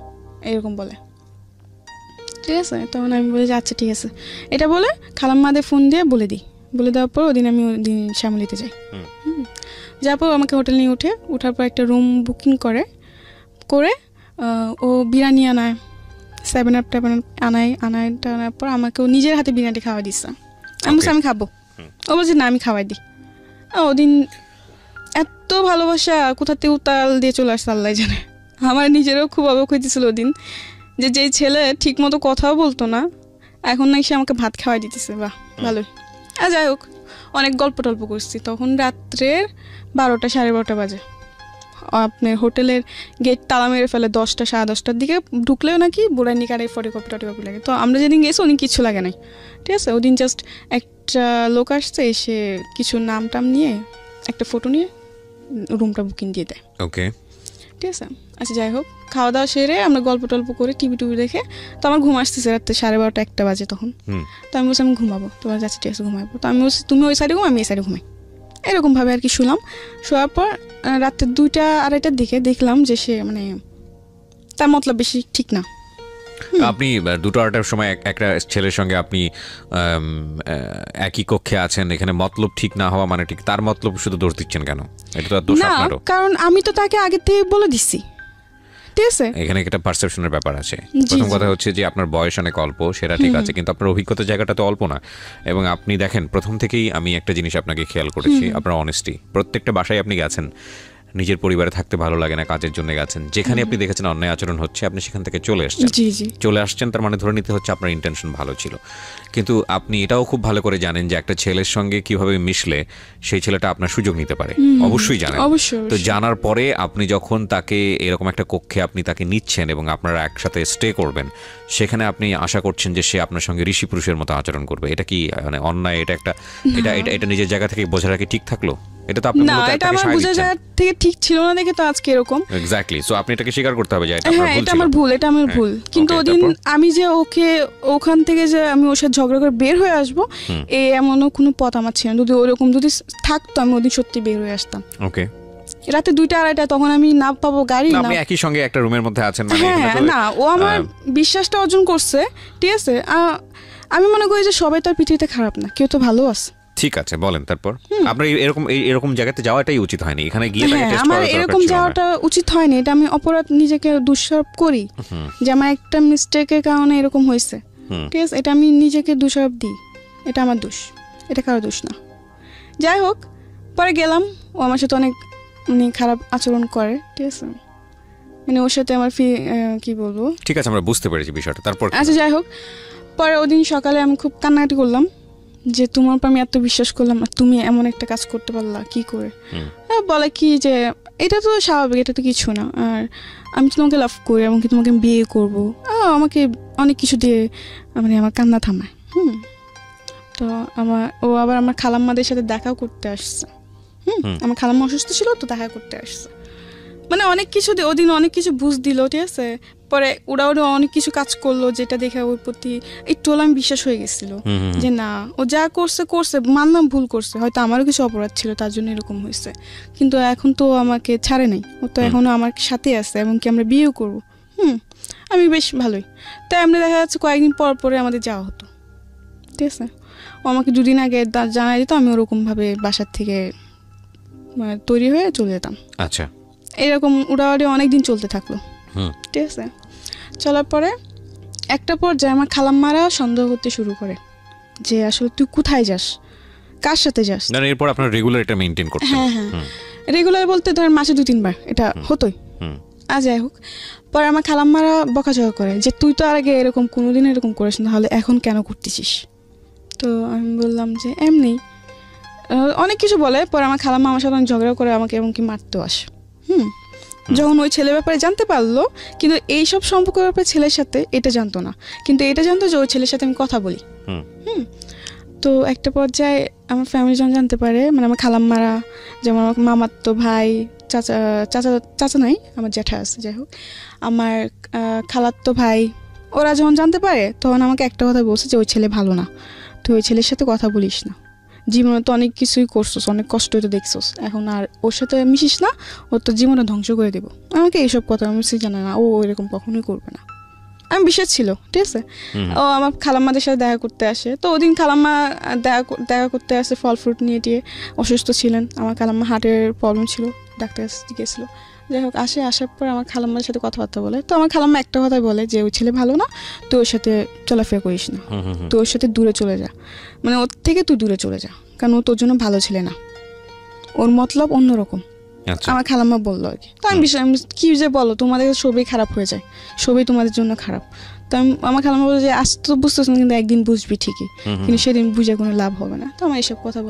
এরকম বলে। ঠিক আছে। তখন আমি বলি যে আচ্ছা ঠিক আছে। এটা বলে খালাম্মাদের ফোন দিয়ে বলে দিই। বলে দেওয়ার পর ওদিন আমি ওদিন শ্যামলীতে যাই। যাওয়ার পর আমাকে হোটেল নিয়ে ওঠার পর একটা রুম বুকিং করে ও বিরিয়ানি আনায়, 7 আপ আনার পর আমাকে ও নিজের হাতে বিরিয়ানি খাওয়া দিচ্ছে। আমি বলছি আমি খাবো। ও বলছে না আমি খাওয়াই দিই। ওদিন এত ভালোবাসা কোথাতে উতাল দিয়ে চলে আসছে আল্লাহ জানে। আমার নিজেরও খুব অবাক হইতেছিল ওদিন, যে যেই ছেলে ঠিক মতো কথাও বলতো না, এখন নাকি সে আমাকে ভাত খাওয়াই দিতেছে। বাহ ভালোই। আর যাই হোক, অনেক গল্প টল্প করছি। তখন রাত্রের 12টা 12:30 বাজে। আপনার হোটেলের গেট তালা মেরে ফেলে 10টা 10:30টার দিকে। ঢুকলেও নাকি বুড়াই নিকারে ফটোকপি লাগে। তো আমরা যেদিন গেছি ওদিন কিছু লাগে নাই। ঠিক আছে। ওদিন জাস্ট একটা লোক আসছে, এসে কিছু নাম টাম নিয়ে একটা ফটো নিয়ে রুমটা বুকিং দিয়ে দেয়। ওকে ঠিক আছে। আচ্ছা যাই হোক, খাওয়া দাওয়া সেরে আমরা গল্প টল্প করে টিভি দেখে, তো আমার ঘুম আসতেছে রাত্রে 12:30 1টা বাজে তখন। তো আমি বলছি আমি ঘুমাবো। তোমার যাচ্ছে ঠিক আছে ঘুমাবো। তো আমি বলছি তুমি ওই সাইডে ঘুমো, আমি এই সাইডে ঘুমাই, এরকমভাবে আর কি শুলাম। শোয়ার পর রাত্রে 2টা 2:30টার দিকে দেখলাম যে সে মানে তার মতলব বেশি ঠিক না। আপনি 2টা 2:30টার সময় একটা ছেলের সঙ্গে আপনি একই কক্ষে আছেন, এখানে মতলব ঠিক না হওয়া মানে ঠিক, তার মতলব শুধু দোষ দিচ্ছেন কেন? এটা তো দোষ আপনারও, কারণ আমি তো তাকে আগে থেকে বলে দিছি। ঠিক আছে। এখানে একটা পারসেপশনের ব্যাপার আছে। প্রথম কথা হচ্ছে যে আপনার বয়স অনেক অল্প, সেটা ঠিক আছে, কিন্তু আপনার অভিজ্ঞতার জায়গাটা তো অল্প না। এবং আপনি দেখেন প্রথম থেকেই আমি একটা জিনিস আপনাকে খেয়াল করেছি, আপনার অনেস্টি। প্রত্যেকটা বাসায় আপনি গেছেন, নিজের পরিবারে থাকতে ভালো লাগে না, কাজের জন্য গেছেন, যেখানে আপনি দেখেছেন অন্যায় আচরণ হচ্ছে আপনি সেখান থেকে চলে আসছেন। তার মানে ধরে নিতে হচ্ছে আপনার ইন্টেনশন ভালো ছিল। কিন্তু আপনি এটাও খুব ভালো করে জানেন যে একটা ছেলের সঙ্গে কিভাবে মিশলে সেই ছেলেটা আপনার সুযোগ নিতে পারে, অবশ্যই জানেন। তো জানার পরে আপনি যখন তাকে এরকম একটা কক্ষে আপনি তাকে নিচ্ছেন এবং আপনারা একসাথে স্টে করবেন, সেখানে আপনি আশা করছেন যে সে আপনার সঙ্গে ঋষি পুরুষের মতো আচরণ করবে। এটা কি মানে অন্যায়? এটা একটা এটা নিজের জায়গা থেকে বোঝা রাখি ঠিক থাকলো? এটা তো আপনি না, এটা আমার বোঝা যায় থেকে ঠিক ছিল না দেখে তো আজকে এরকম। এক্স্যাক্টলি। সো আপনি এটাকে স্বীকার করতে হবে যে এটা আমার ভুল, এটা আমার ভুল। কিন্তু ওদিন আমি যে ওকে ওখান থেকে যে আমি ওর সাথে ঝগড়া করে বের হয়ে আসবো, এমনও কোনো পথ আমার ছিল না। যদি ওরকম যদি থাকতো আমি ওদিন সত্যি বের হয়ে আসতাম। ওকে। রাতে 2টা 2:30 তখন আমি না পাবো গাড়ি, না আপনি একই সঙ্গে একটা রুমের মধ্যে আছেন মানে না, ও আমার বিশ্বাসটা অর্জন করছে। ঠিক আছে। আমি মনে করি যে সবাই তার পৃথিবীতে খারাপ না, কেউ তো ভালো আছে। ঠিক আছে, বলেন তারপর। আপনার এরকম জায়গাতে যাওয়াটাই উচিত হয়নি, এখানে গিয়ে তাকে টেস্ট করা আমার এরকম যাওয়াটা উচিত হয়নি। এটা আমি অপরাধ, নিজেকে দোষারোপ করি যে আমার একটা মিস্টেকের কারণে এরকম হয়েছে। ঠিক আছে। এটা আমি নিজেকে দোষারোপ দিই, এটা আমার দোষ, এটা কারো দোষ না। যাই হোক, পরে গেলাম, ও আমার সাথে অনেক মানে খারাপ আচরণ করে। ঠিক আছে। মানে ওর সাথে আমার কি বলবো, ঠিক আছে আমরা বুঝতে পেরেছি বিষয়টা। তারপর আচ্ছা যাই হোক, পরে ওদিন সকালে আমি খুব কান্নাকাটি করলাম যে তোমার উপর আমি এত বিশ্বাস করলাম, তুমি এমন একটা কাজ করতে পারলা কি করে। বলে কি যে এটা তো স্বাভাবিক, এটা তো কিছু না, আর আমি তোমাকে লাভ করি এমনকি তোমাকে বিয়ে করবো। আমাকে অনেক কিছু দিয়ে মানে আমার কান্না থামায়। তো ও আবার আমার খালাম্মাদের সাথে দেখাও করতে আসছে। আমার খালাম্মা অসুস্থ ছিল তো দেখা করতে আসছে, মানে অনেক কিছু ওদিন অনেক কিছু বুঝ দিল, ঠিক আছে। পরে ওরা অনেক কিছু কাজ করলো যেটা দেখে ওর প্রতি একটু আমি বিশ্বাস হয়ে গেছিল যে না, ও যা করছে করছে, মানলাম ভুল করছে, হয়তো আমারও কিছু অপরাধ ছিল তার জন্য এরকম হয়েছে, কিন্তু এখন তো আমাকে ছাড়ে নাই, ও তো এখনো আমার সাথে আছে, এমনকি আমরা বিয়েও করবো। আমি বেশ ভালোই। তাই আমরা দেখা যাচ্ছে কয়েকদিন পর পরে আমাদের যাওয়া হতো, ঠিক আছে। ও আমাকে দুদিন আগে জানাই দিত, আমি ওরকমভাবে বাসার থেকে তৈরি হয়ে চলে যেতাম। আচ্ছা, এরকম উড়াউড়ি অনেকদিন চলতে থাকলো, ঠিক আছে। চলার পরে একটা পর্যায়ে আমার খালাম্মারা সন্দেহ করতে শুরু করে যে আসলে তুই কোথায় যাস, কার সাথে যাস। এরপর আপনার রেগুলার এটা মেইনটেইন করতে? হ্যাঁ, রেগুলার বলতে ধর মাসে 2-3 বার এটা হতোই। যাই হোক, পরে আমার খালাম্মারা বকাঝকা করে যে তুই তো আর আগে এরকম কোনোদিন এরকম করিস না, তাহলে এখন কেন করতেছিস। তো আমি বললাম যে এমনি, অনেক কিছু বলে। পরে আমার খালাম্মা আমার সাথে অনেক ঝগড়া করে, আমাকে এমনকি মারতেও আসে। যখন ওই ছেলের ব্যাপারে জানতে পারলো, কিন্তু এইসব সম্পর্কের ব্যাপারে ছেলের সাথে এটা জানতো না, কিন্তু এটা জানতো যে ওই ছেলের সাথে আমি কথা বলি। তো একটা পর্যায়ে আমার ফ্যামিলি যখন জানতে পারে, মানে আমার খালাম্মারা, যেমন আমার মামাতো ভাই, চাচা নাই, আমার জ্যাঠা আছে, যাই হোক, আমার খালাতো ভাই, ওরা যখন জানতে পারে তখন আমাকে একটা কথা বলছে যে ওই ছেলে ভালো না, তুই ওই ছেলের সাথে কথা বলিস না, জীবনে তো অনেক কিছুই করছোস, অনেক কষ্ট তো দেখছোস, এখন আর ওর সাথে মিশিস না, ওর তো জীবনে ধ্বংস করে দেবো। আমাকে এইসব কথা আমি জানে না, ও এরকম কখনোই করবে না। আমি বিশ্বাস ছিল, ঠিক আছে। ও আমার খালাম্মাদের সাথে দেখা করতে আসে, তো ওদিন খালাম্মা দেখা করতে আসে ফল ফ্রুট নিয়ে টিয়ে, অসুস্থ ছিলেন, আমার খালাম্মা হার্টের প্রবলেম ছিল, ডাক্তার গিয়েছিল। যাই হোক, আসার পর আমার খালাম্মার সাথে কথাবার্তা বলে, তো আমার খালাম্মা একটা কথাই বলে যে ওই ছেলে ভালো না, তুই ওর সাথে চলাফেরা করিস না, তুই ওর সাথে দূরে চলে যা, মানে ওর থেকে তুই দূরে চলে যা, কারণ ও তোর জন্য ভালো ছেলে না, ওর মতলব অন্যরকম। আমার খালাম্মা বললো আর কি। তো আমি কি যে বলো, তোমাদের সবই খারাপ হয়ে যায়, সবই তোমাদের জন্য খারাপ। তো আমার খালাম্মা বলে যে আজ তো বুঝতেছ না, কিন্তু একদিন বুঝবি ঠিকই, কিন্তু সেদিন বুঝে কোনো লাভ হবে না। তো আমার এইসব কথা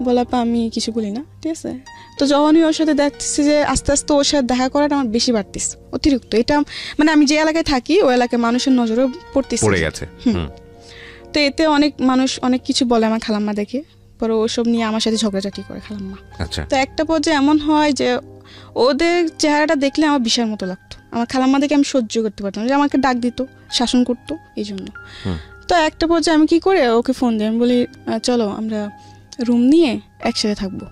বলার পর আমি কিছু বলি না, ঠিক আছে। তো যখনই ওর সাথে দেখতেছি যে আস্তে আস্তে ওর সাথে দেখা করাটা আমার বেশি বাড়তেছে, অতিরিক্ত। এটা মানে আমি যে এলাকায় থাকি ওই এলাকায় মানুষের নজরেও পড়ে গেছে। তো এতে অনেক মানুষ অনেক কিছু বলে আমার খালাম্মা দেখে, পরে ওসব নিয়ে আমার সাথে ঝগড়াঝাটি করে খালাম্মা। তো একটা পর্যায়ে এমন হয় যে ওদের চেহারাটা দেখলে আমার বিশাল মতো লাগতো, আমার খালাম্মা দেখে আমি সহ্য করতে পারতাম, যে আমাকে ডাক দিত, শাসন করতো এই জন্য। তো একটা পর্যায়ে আমি কি করে ওকে ফোন দিই, আমি বলি চলো আমরা রুম নিয়ে একসাথে থাকবো,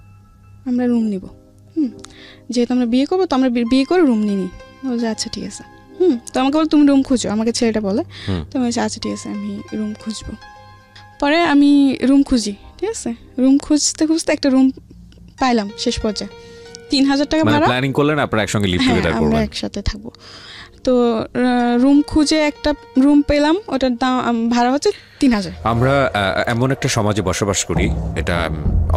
আমরা রুম নিব, যেহেতু আমরা বিয়ে করবো, তো আমরা বিয়ে করে রুম নিই। বলছে আচ্ছা ঠিক আছে। তো আমাকে বলে তুমি রুম খুঁজো, আমাকে ছেলেটা বলে। তো আমি বলছি আচ্ছা ঠিক আছে, আমি রুম খুঁজবো। পরে আমি রুম খুঁজি, ঠিক আছে। রুম খুঁজতে খুঁজতে একটা রুম পাইলাম, শেষ পর্যায়ে 3000 টাকা ভাড়া। প্ল্যানিং করলেন আপনারা একসঙ্গে লিভ টুগেদার করবেন, আমরা একসাথে থাকবো। তো রুম খুঁজে একটা রুম পেলাম, ওটার দাম ভাড়া হচ্ছে 3000। আমরা এমন একটা সমাজে বসবাস করি, এটা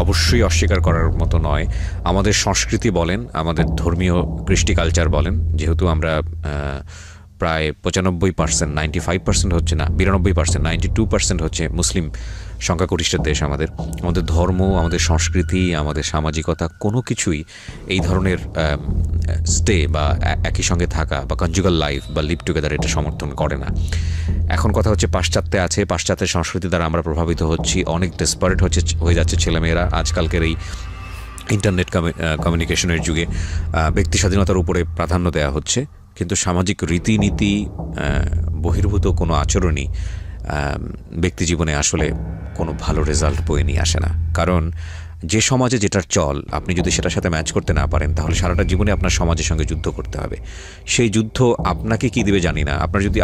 অবশ্যই অস্বীকার করার মতো নয়। আমাদের সংস্কৃতি বলেন, আমাদের ধর্মীয় কৃষ্টি কালচার বলেন, যেহেতু আমরা প্রায় 95%, 95% হচ্ছে না, 92%, 92% হচ্ছে মুসলিম সংখ্যাগরিষ্ঠ দেশ। আমাদের ধর্ম, আমাদের সংস্কৃতি, আমাদের সামাজিকতা কোনো কিছুই এই ধরনের স্টে বা একই সঙ্গে থাকা বা কনজুগাল লাইফ বা লিভ টুগেদার এটা সমর্থন করে না। এখন কথা হচ্ছে পাশ্চাত্যে আছে, পাশ্চাত্যের সংস্কৃতি দ্বারা আমরা প্রভাবিত হচ্ছি, অনেক ডেসপারেট হয়ে যাচ্ছে ছেলেমেয়েরা আজকালকের এই ইন্টারনেট কমিউনিকেশনের যুগে। ব্যক্তি স্বাধীনতার উপরে প্রাধান্য দেওয়া হচ্ছে, কিন্তু সামাজিক রীতিনীতি বহির্ভূত কোনো আচরণই ব্যক্তি জীবনে আসলে কোনো ভালো রেজাল্ট বয়ে নিয়ে আসে না। কারণ যে সমাজে যেটার চল, আপনি যদি সেটার সাথে ম্যাচ করতে না পারেন, তাহলে সারাটা জীবনে আপনার সমাজের সঙ্গে যুদ্ধ করতে হবে। সেই যুদ্ধ আপনাকে কি দিবে জানি না।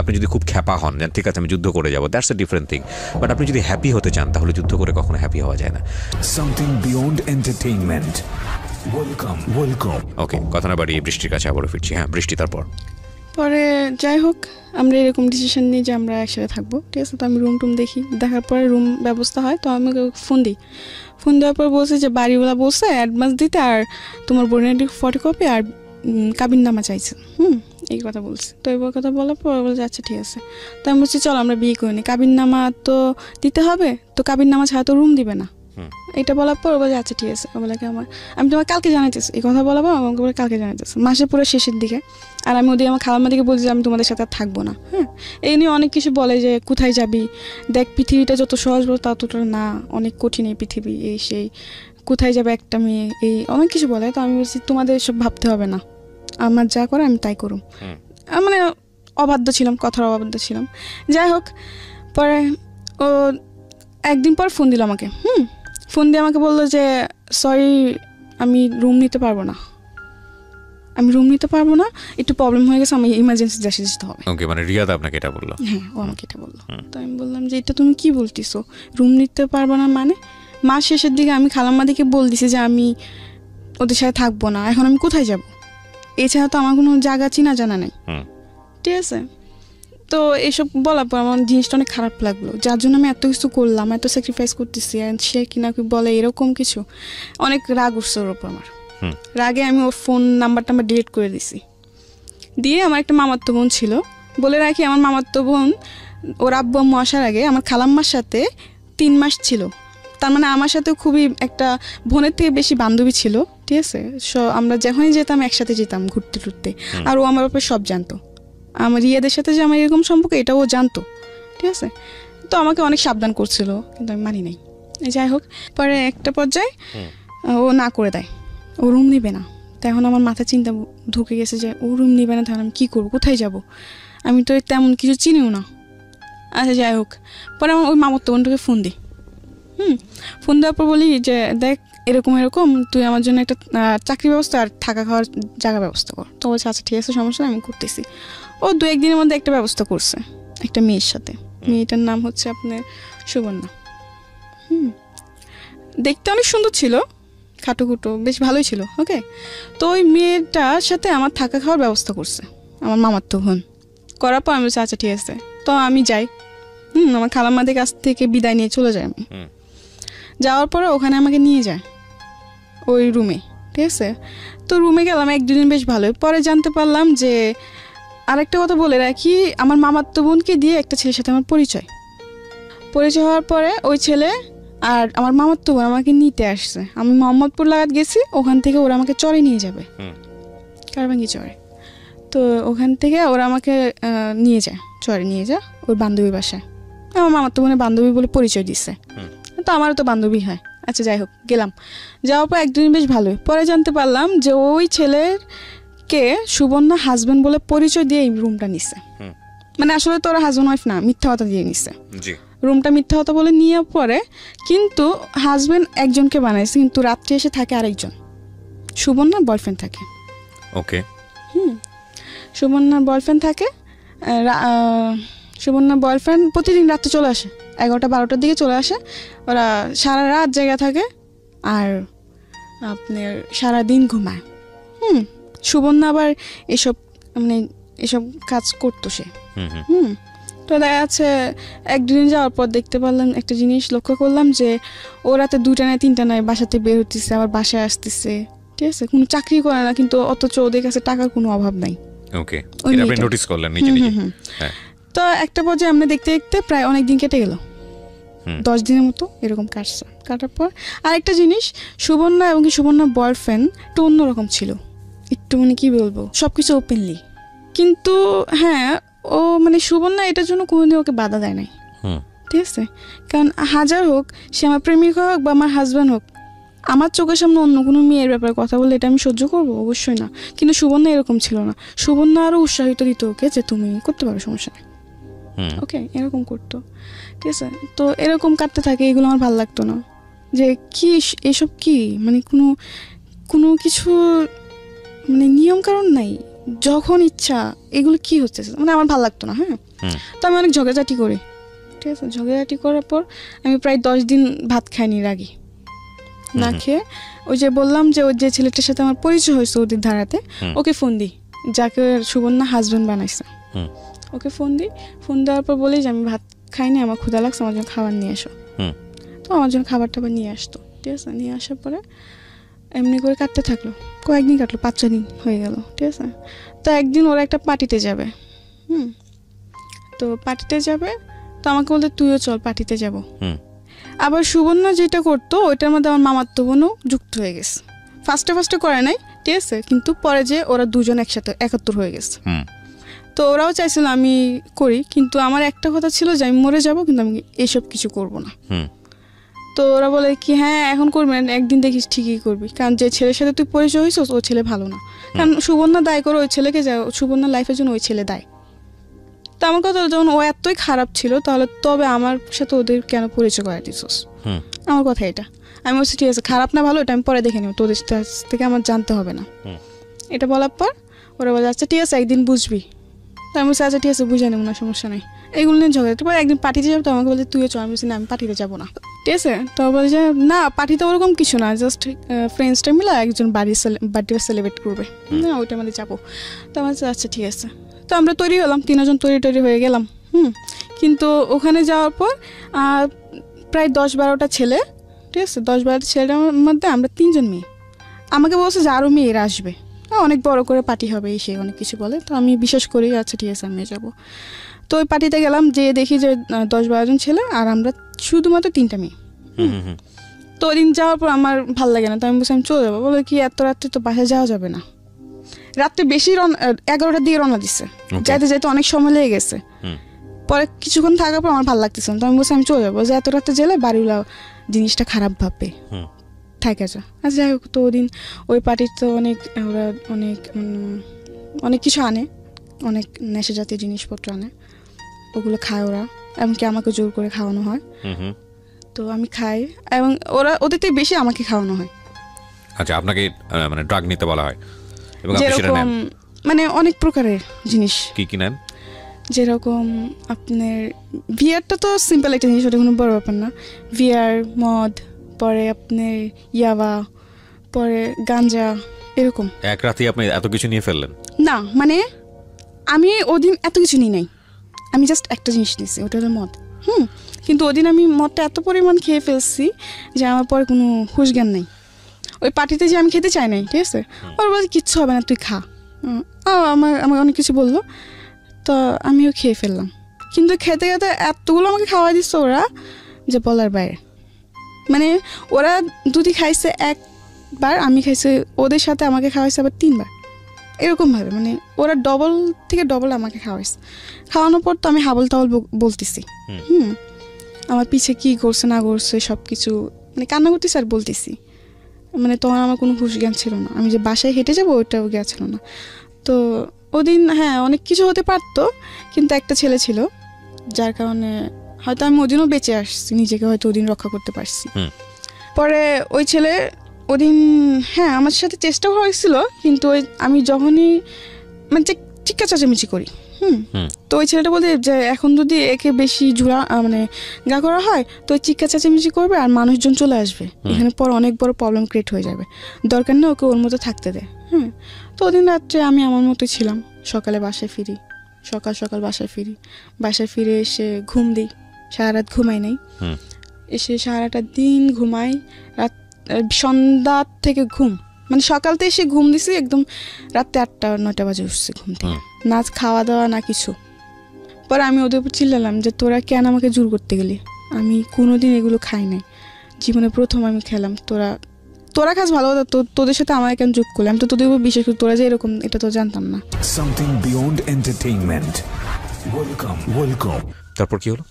আপনি যদি খুব খ্যাপা হন, ঠিক আছে আমি যুদ্ধ করে যাবো, that's a different thing. But আপনি যদি হ্যাপি হতে চান, তাহলে যুদ্ধ করে কখনো হ্যাপি হওয়া যায় না। Something beyond entertainment. ওয়েলকাম। ওকে, কথা না বাড়িয়ে বৃষ্টির কাছে আবারও ফিরছি। হ্যাঁ বৃষ্টি, পরে যাই হোক আমরা এরকম ডিসিশন নিই যে আমরা একসাথে থাকবো, ঠিক আছে। তো আমি রুম দেখি, দেখার পরে রুম ব্যবস্থা হয়, তো আমি ফোন দেওয়ার পর বলছে যে বাড়িওয়ালা বলছে অ্যাডভান্স দিতে, আর তোমার বোনের ফটোকপি আর কাবিননামা চাইছে। এই কথা বলছি। তো এই কথা বলার পর বলছে আচ্ছা ঠিক আছে। তো আমি বলছি চলো আমরা বিয়ে করে নিই, কাবিননামা তো দিতে হবে, তো কাবিননামা ছাড়া তো রুম দিবে না। এটা বলার পর বলে আচ্ছা ঠিক আছে। বলে কি আমি তোমার কালকে জানাইতেছি, এই কথা বলার পর আমাকে বলে কালকে জানাইতেছে, মাসের পুরো শেষের দিকে। আর আমি ওদিকে আমার খালাম্মা দিকে বলছি যে আমি তোমাদের সাথে আর থাকবো না। হ্যাঁ, এই নিয়ে অনেক কিছু বলে যে কোথায় যাবি, দেখ পৃথিবীটা যত সহজ বলো ততটা না, অনেক কঠিন এই পৃথিবী, এই সেই, কোথায় যাবে একটা মেয়ে, এই অনেক কিছু বলে। তো আমি বলছি তোমাদের এসব ভাবতে হবে না, আমার যা করে আমি তাই করুম। মানে অবাধ্য ছিলাম, কথার অবাধ্য ছিলাম। যাই হোক, পরে ও একদিন পর ফোন দিল আমাকে। ফোন দিয়ে আমাকে বললো যে সরি আমি রুম নিতে পারবো না, একটু প্রবলেম হয়ে গেছে, আমি ইমার্জেন্সি যেতে হবে। ওকে, মানে রিয়াদ আপনাকে এটা বললো? হ্যাঁ, ও আমাকে এটা বললো। তো আমি বললাম যে এটা তুমি কি বলতেছো, রুম নিতে পারবো না মানে? মাস শেষের দিকে আমি খালাম্মা দিকে বল দিছি যে আমি ওদের সাথে থাকবো না, এখন আমি কোথায় যাব? এছাড়া তো আমার কোনো জায়গা চিনা জানা নেই। ঠিক আছে, তো এইসব বলার পর আমার জিনিসটা অনেক খারাপ লাগলো, যার জন্য আমি এত কিছু করলাম, এত স্যাক্রিফাইস করতেছি, সে কিনা বলে এরকম কিছু। অনেক রাগ উঠছে ওর ওপর আমার। রাগে আমি ওর ফোন নাম্বারটা ডিলিট করে দিছি। দিয়ে আমার একটা মামাতো বোন ছিল, বলে রাখি আমার মামাতো বোন ওর আব্বু আম্মু আসার আগে আমার খালাম্মার সাথে 3 মাস ছিল। তার মানে আমার সাথে খুবই একটা বোনের থেকে বেশি বান্ধবী ছিল। ঠিক আছে, আমরা যখনই যেতাম একসাথে যেতাম ঘুরতে টুরতে। আর ও আমার ব্যাপারে সব জানতো, আমার রিয়াদের সাথে যে আমার এরকম সম্পর্ক এটাও ও জানতো। ঠিক আছে, তো আমাকে অনেক সাবধান করছিল, কিন্তু আমি মানি নাই। যাই হোক, পরে একটা পর্যায়ে ও না করে দেয়, ও রুম নিবে না। তো এখন আমার মাথায় চিন্তা ঢুকে গেছে যে ও রুম নিবে না, তাহলে আমি কী করবো, কোথায় যাব? আমি তো তেমন কিছু চিনিও না। আচ্ছা যাই হোক, পরে আমার ওই মামাতো বোনটাকে ফোন দিই। ফোন দেওয়ার পর বলি যে দেখ এরকম তুই আমার জন্য একটা চাকরি ব্যবস্থা আর থাকা খাওয়ার জায়গা ব্যবস্থা কর। তো বলছে আচ্ছা ঠিক আছে, সমস্যা নেই, আমি করতেছি। ও 2-1 দিনের মধ্যে একটা ব্যবস্থা করছে একটা মেয়ের সাথে। মেয়েটার নাম হচ্ছে আপনার সুবর্ণা। দেখতে অনেক সুন্দর ছিল, খাটোখুটো, বেশ ভালোই ছিল। ওকে, তো ওই মেয়েটার সাথে আমার থাকা খাওয়ার ব্যবস্থা করছে আমার মামাতো বোন। করার পর আমি বলছি আচ্ছা ঠিক আছে, তো আমি যাই। আমার খালাম্মাদের কাছ থেকে বিদায় নিয়ে চলে যাই। আমি যাওয়ার পরে ওখানে আমাকে নিয়ে যায় ওই রুমে। ঠিক আছে, তো রুমে গেলাম 1-2 দিন, বেশ ভালোই। পরে জানতে পারলাম যে আরেকটা কথা বলে রাখি, আমার মামাতো বোনকে দিয়ে একটা ছেলের সাথে আমার পরিচয় হওয়ার পরে ওই ছেলে আর আমার মামাতো বোন আমাকে নিতে আসছে। আমি মোহাম্মদপুর লাগাত গেছি, ওখান থেকে ওরা আমাকে চরে নিয়ে যাবে, কারবাঙ্গি চরে। তো ওখান থেকে ওরা আমাকে নিয়ে যায়, চরে নিয়ে যায় ওর বান্ধবীর বাসায়। আমার মামাতো বোনের বান্ধবী বলে পরিচয় দিচ্ছে, তো আমারও তো বান্ধবী হয়। আচ্ছা যাই হোক, গেলাম। যাওয়ার পর 1-2 দিন বেশ ভালোই। পরে জানতে পারলাম যে ওই ছেলেকে সুবর্ণা হাজবেন্ড বলে পরিচয় দিয়ে এই রুমটা নিচ্ছে। মানে আসলে তো ওরা হাজবেন্ড ওয়াইফ না, মিথ্যা কথা দিয়ে নিচ্ছে রুমটা, মিথ্যা কথা বলে নিয়ে পরে। কিন্তু হাজবেন্ড একজনকে বানাইছে, কিন্তু রাত্রে এসে থাকে আরেকজন, সুবর্ণার বয়ফ্রেন্ড থাকে। ওকে, সুবর্ণার বয়ফ্রেন্ড থাকে। সুবর্ণার বয়ফ্রেন্ড প্রতিদিন রাত্রে চলে আসে, 11টা-12টার দিকে চলে আসে। ওরা সারা রাত জায়গা থাকে আর আপনার সারাদিন ঘুমায়। সুবর্ণা আবার এসব কাজ করতো সে। তো দেখা যাচ্ছে 1-2 দিন যাওয়ার পর দেখতে পারলাম একটা জিনিস, লক্ষ্য করলাম যে ও রাতে 2টা নয় 3টা নয় বাসাতে বের হতেছে, আবার বাসায় আসতেছে। ঠিক আছে, কোনো চাকরি করে না, কিন্তু অথচ ওদের কাছে টাকার কোনো অভাব নাই। ওকে, এটা আপনি নোটিস করলেন নিজে নিজে? হ্যাঁ। তো একটা পর্যায়ে আমরা দেখতে দেখতে প্রায় অনেক দিন কেটে গেল, 10 দিনের মতো এরকম কাটছে। কাটার পর আরেকটা জিনিস, সুবর্ণা এবং সুবর্ণার বয়ফ্রেন্ড একটু অন্যরকম ছিল, একটু মানে কি বলবো, সবকিছু ওপেনলি। কিন্তু হ্যাঁ, ও মানে সুবর্ণা এটার জন্য কোনোদিন ওকে বাধা দেয় নাই। ঠিক আছে, কারণ হাজার হোক সে আমার প্রেমিক হোক বা আমার হাজব্যান্ড হোক, আমার চোখের সামনে অন্য কোনো মেয়ের ব্যাপারে কথা বললে এটা আমি সহ্য করবো? অবশ্যই না। কিন্তু সুবর্ণা এরকম ছিল না, সুবর্ণা আরও উৎসাহিত দিত ওকে যে তুমি করতে পারো, সমস্যা নেই। ওকে, এরকম করতো। ঠিক আছে, তো এরকম কাটতে থাকে, এগুলো আমার ভালো লাগতো না। যে কি এসব কি, মানে কোনো কিছু মানে নিয়ম কারণ নাই, যখন ইচ্ছা এগুলো কি হচ্ছে, মানে আমার ভালো লাগতো না। হ্যাঁ, তো আমি অনেক ঝগড়াঝাটি করি। ঠিক আছে, ঝগড়াঝাটি করার পর আমি প্রায় 10 দিন ভাত খাইনি, রাগি না খেয়ে। ওই যে বললাম যে ওই যে ছেলেটার সাথে আমার পরিচয় হয়েছে ওদের ধারাতে, ওকে ফোন দিই, যাকে সুবর্ণা হাজবেন্ড বানাইছে। ওকে ফোন দেওয়ার পর বলি যে আমি ভাত খাইনি, আমার ক্ষুধা লাগছে, আমার জন্য খাবার নিয়ে এসো। তো আমার জন্য খাবার টাবার নিয়ে আসতো। ঠিক আছে, নিয়ে আসার পরে এমনি করে কাটতে থাকলো, কয়েকদিন কাটলো, 5-6 দিন হয়ে গেল, ঠিক আছে। তো একদিন ওরা একটা পার্টিতে যাবে, তো পার্টিতে যাবে, তো আমাকে বলতে তুইও চল পার্টিতে যাব। আবার সুবর্ণা যেটা করতো ওইটার মধ্যে আমার মামাতো বোনও যুক্ত হয়ে গেছে। ফার্স্টে করে নাই, ঠিক আছে, কিন্তু পরে যে ওরা দুজন একসাথে একাত্তর হয়ে গেছে। তো ওরাও চাইছিল আমি করি, কিন্তু আমার একটা কথা ছিল যে আমি মরে যাব, কিন্তু আমি এইসব কিছু করব না। তো ওরা বলে কি হ্যাঁ এখন করবি না, একদিন দেখিস ঠিকই করবি, কারণ যে ছেলের সাথে তুই পরিচয় হয়েছিস ও ছেলে ভালো না। কারণ সুবর্ণা দায় করে ওই ছেলেকে, সুবর্ণার লাইফের জন্য ওই ছেলে দায়। তো আমার কথা যখন ও এতই খারাপ ছিল, তাহলে তবে আমার সাথে ওদের কেন পরিচয় করাই দিছিস? আমার কথা এটা। আমি বলছি ঠিক আছে, খারাপ না ভালো এটা আমি পরে দেখে নেব, তোদের থেকে আমার জানতে হবে না। এটা বলার পর ওরা বলে আচ্ছা ঠিক আছে একদিন বুঝবি। তো আমি বলছি আচ্ছা ঠিক আছে বুঝে নেব না, সমস্যা নেই। এগুলো নিয়ে ঝগড়া, তারপর একদিন পার্টিতে যাবো, তো আমাকে বলছে তুইও চল। আমি বলছি না আমি পার্টিতে যাবো না, ঠিক আছে। তো বলে যে না পার্টিতে ওরকম কিছু না, জাস্ট ফ্রেন্ডসটা মিলে একজন বার্থডে সেলিব্রেট করবে, না ওইটা আমাদের যাবো। তো আমার আচ্ছা ঠিক আছে। তো আমরা তৈরি হলাম, 3 জন তৈরি হয়ে গেলাম। কিন্তু ওখানে যাওয়ার পর প্রায় 10-12টা ছেলে, ঠিক আছে, 10-12টা ছেলের মধ্যে আমরা 3 জন মেয়ে। আমাকে বলছে যে আরও মেয়েরা আসবে, অনেক বড় করে পার্টি হবে, এই সে অনেক কিছু বলে। তো আমি বিশ্বাস করি আচ্ছা ঠিক আছে আমি যাবো। তো ওই পার্টিতে গেলাম, যে দেখি যে 10-12 জন ছেলে আর আমরা শুধুমাত্র 3টা মেয়ে। তো ওই দিন যাওয়ার পর আমার ভালো লাগে না, তো আমি বলছি আমি চলে যাবো। বলে কি এত রাত্রে তো বাসায় যাওয়া যাবে না, রাত্রে বেশি 11টার দিকে রওনা দিচ্ছে, যাইতে যাইতে অনেক সময় লেগে গেছে। পরে কিছুক্ষণ থাকার পর আমার ভালো লাগতেছে না, তো আমি বলছি আমি চলে যাবো, যে এত রাত্রে গেলে বাড়িওয়ালা জিনিসটা খারাপ ভাববে, থাকে যা। আচ্ছা যাই হোক, তো ওদিন ওই পার্টিতে ওরা অনেক কিছু আনে, অনেক নেশা জাতীয় জিনিসপত্র আনে, ওগুলো খায় ওরা, এমনকি আমাকে জোর করে খাওয়ানো হয়। তো আমি খাই এবং ওদের থেকে বেশি আমাকে খাওয়ানো হয়। আচ্ছা আপনাকে মানে ড্রাগ নিতে বলা হয় এবং আপনি সেটা নেন? মানে অনেক প্রকারের জিনিস। কি নেন? যেরকম আপনার ভিআরটা তো সিম্পল একটা জিনিস, ওটা কোনো বড় ব্যাপার না। ভিআর, মদ, পরে আপনার ইয়াবা, পরে গাঞ্জা, এরকম। এক রাতে আপনি এত কিছু নিয়ে ফেললেন? না মানে আমি ওদিন এত কিছু নিই নাই, আমি জাস্ট একটা জিনিস নিয়েছি, ওটা হলো মদ। কিন্তু ওদিন আমি মদটা এত পরিমাণ খেয়ে ফেলছি যে আমার পরে কোনো হুঁশ জ্ঞান নেই। ওই পার্টিতে যে আমি খেতে চাই নাই, ঠিক আছে, ওর বলছে কিচ্ছু হবে না তুই খা। আমাকে অনেক কিছু বললো, তো আমিও খেয়ে ফেললাম। কিন্তু খেতে খেতে এতগুলো আমাকে খাওয়াই দিচ্ছে ওরা যে বলার বাইরে। মানে ওরা দুটি খাইছে একবার, আমি খাইছে ওদের সাথে, আমাকে খাওয়াইছে আবার 3বার, এরকমভাবে। মানে ওরা ডবল থেকে ডবল আমাকে খাওয়াইছে। খাওয়ানোর পর তো আমি হাবল তাবল বলতেছি, আমার পিছে কি করছে না করছে সব কিছু, মানে কান্না করতেছি আর বলতেছি। মানে তখন আমার কোনো হুঁশ জ্ঞান ছিল না, আমি যে বাসায় হেঁটে যাবো ওইটাও জ্ঞান ছিল না। তো ওদিন হ্যাঁ অনেক কিছু হতে পারতো, কিন্তু একটা ছেলে ছিল যার কারণে হয়তো আমি ওদিনও বেঁচে আসছি, নিজেকে হয়তো ওদিন রক্ষা করতে পারছি। পরে ওই ছেলে ওদিন হ্যাঁ আমার সাথে চেষ্টাও হয়েছিল, কিন্তু আমি যখনই মানে চিৎকার চেঁচামেচি করি, তো ওই ছেলেটা বলতে যে এখন যদি একে বেশি মানে গা করা হয় তো চিৎকার চেঁচামেচি করবে আর মানুষজন চলে আসবে, এখানে পর অনেক বড় প্রবলেম ক্রিয়েট হয়ে যাবে, দরকার নেই ওকে ওর মতো থাকতে দেয়। তো ওদিন রাত্রে আমি আমার মতোই ছিলাম, সকালে বাসায় ফিরি, সকাল বাসায় ফিরে এসে ঘুম দিই, সারা রাত ঘুমাই নাই, এসে সারাটা দিন ঘুমাই, রাত সন্ধ্যা থেকে ঘুম, মানে সকালতে এসে ঘুম দিছি একদম রাত্রে 8টা-9টা বাজে উঠছি ঘুম থেকে, না খাওয়া দাওয়া না কিছু। পরে আমি ওদের উপর চিল্লালাম যে তোরা কেন আমাকে জোর করতে গেলি, আমি কোনোদিন এগুলো খাই নাই, জীবনে প্রথম আমি খেলাম, তোরা খাস ভালো কথা, তোদের সাথে আমার কেন যোগ করলাম, তো তোদের উপর বিশেষ করে তোরা যে এরকম এটা তো জানতাম না। Something beyond entertainment, welcome. তারপর কি হলো?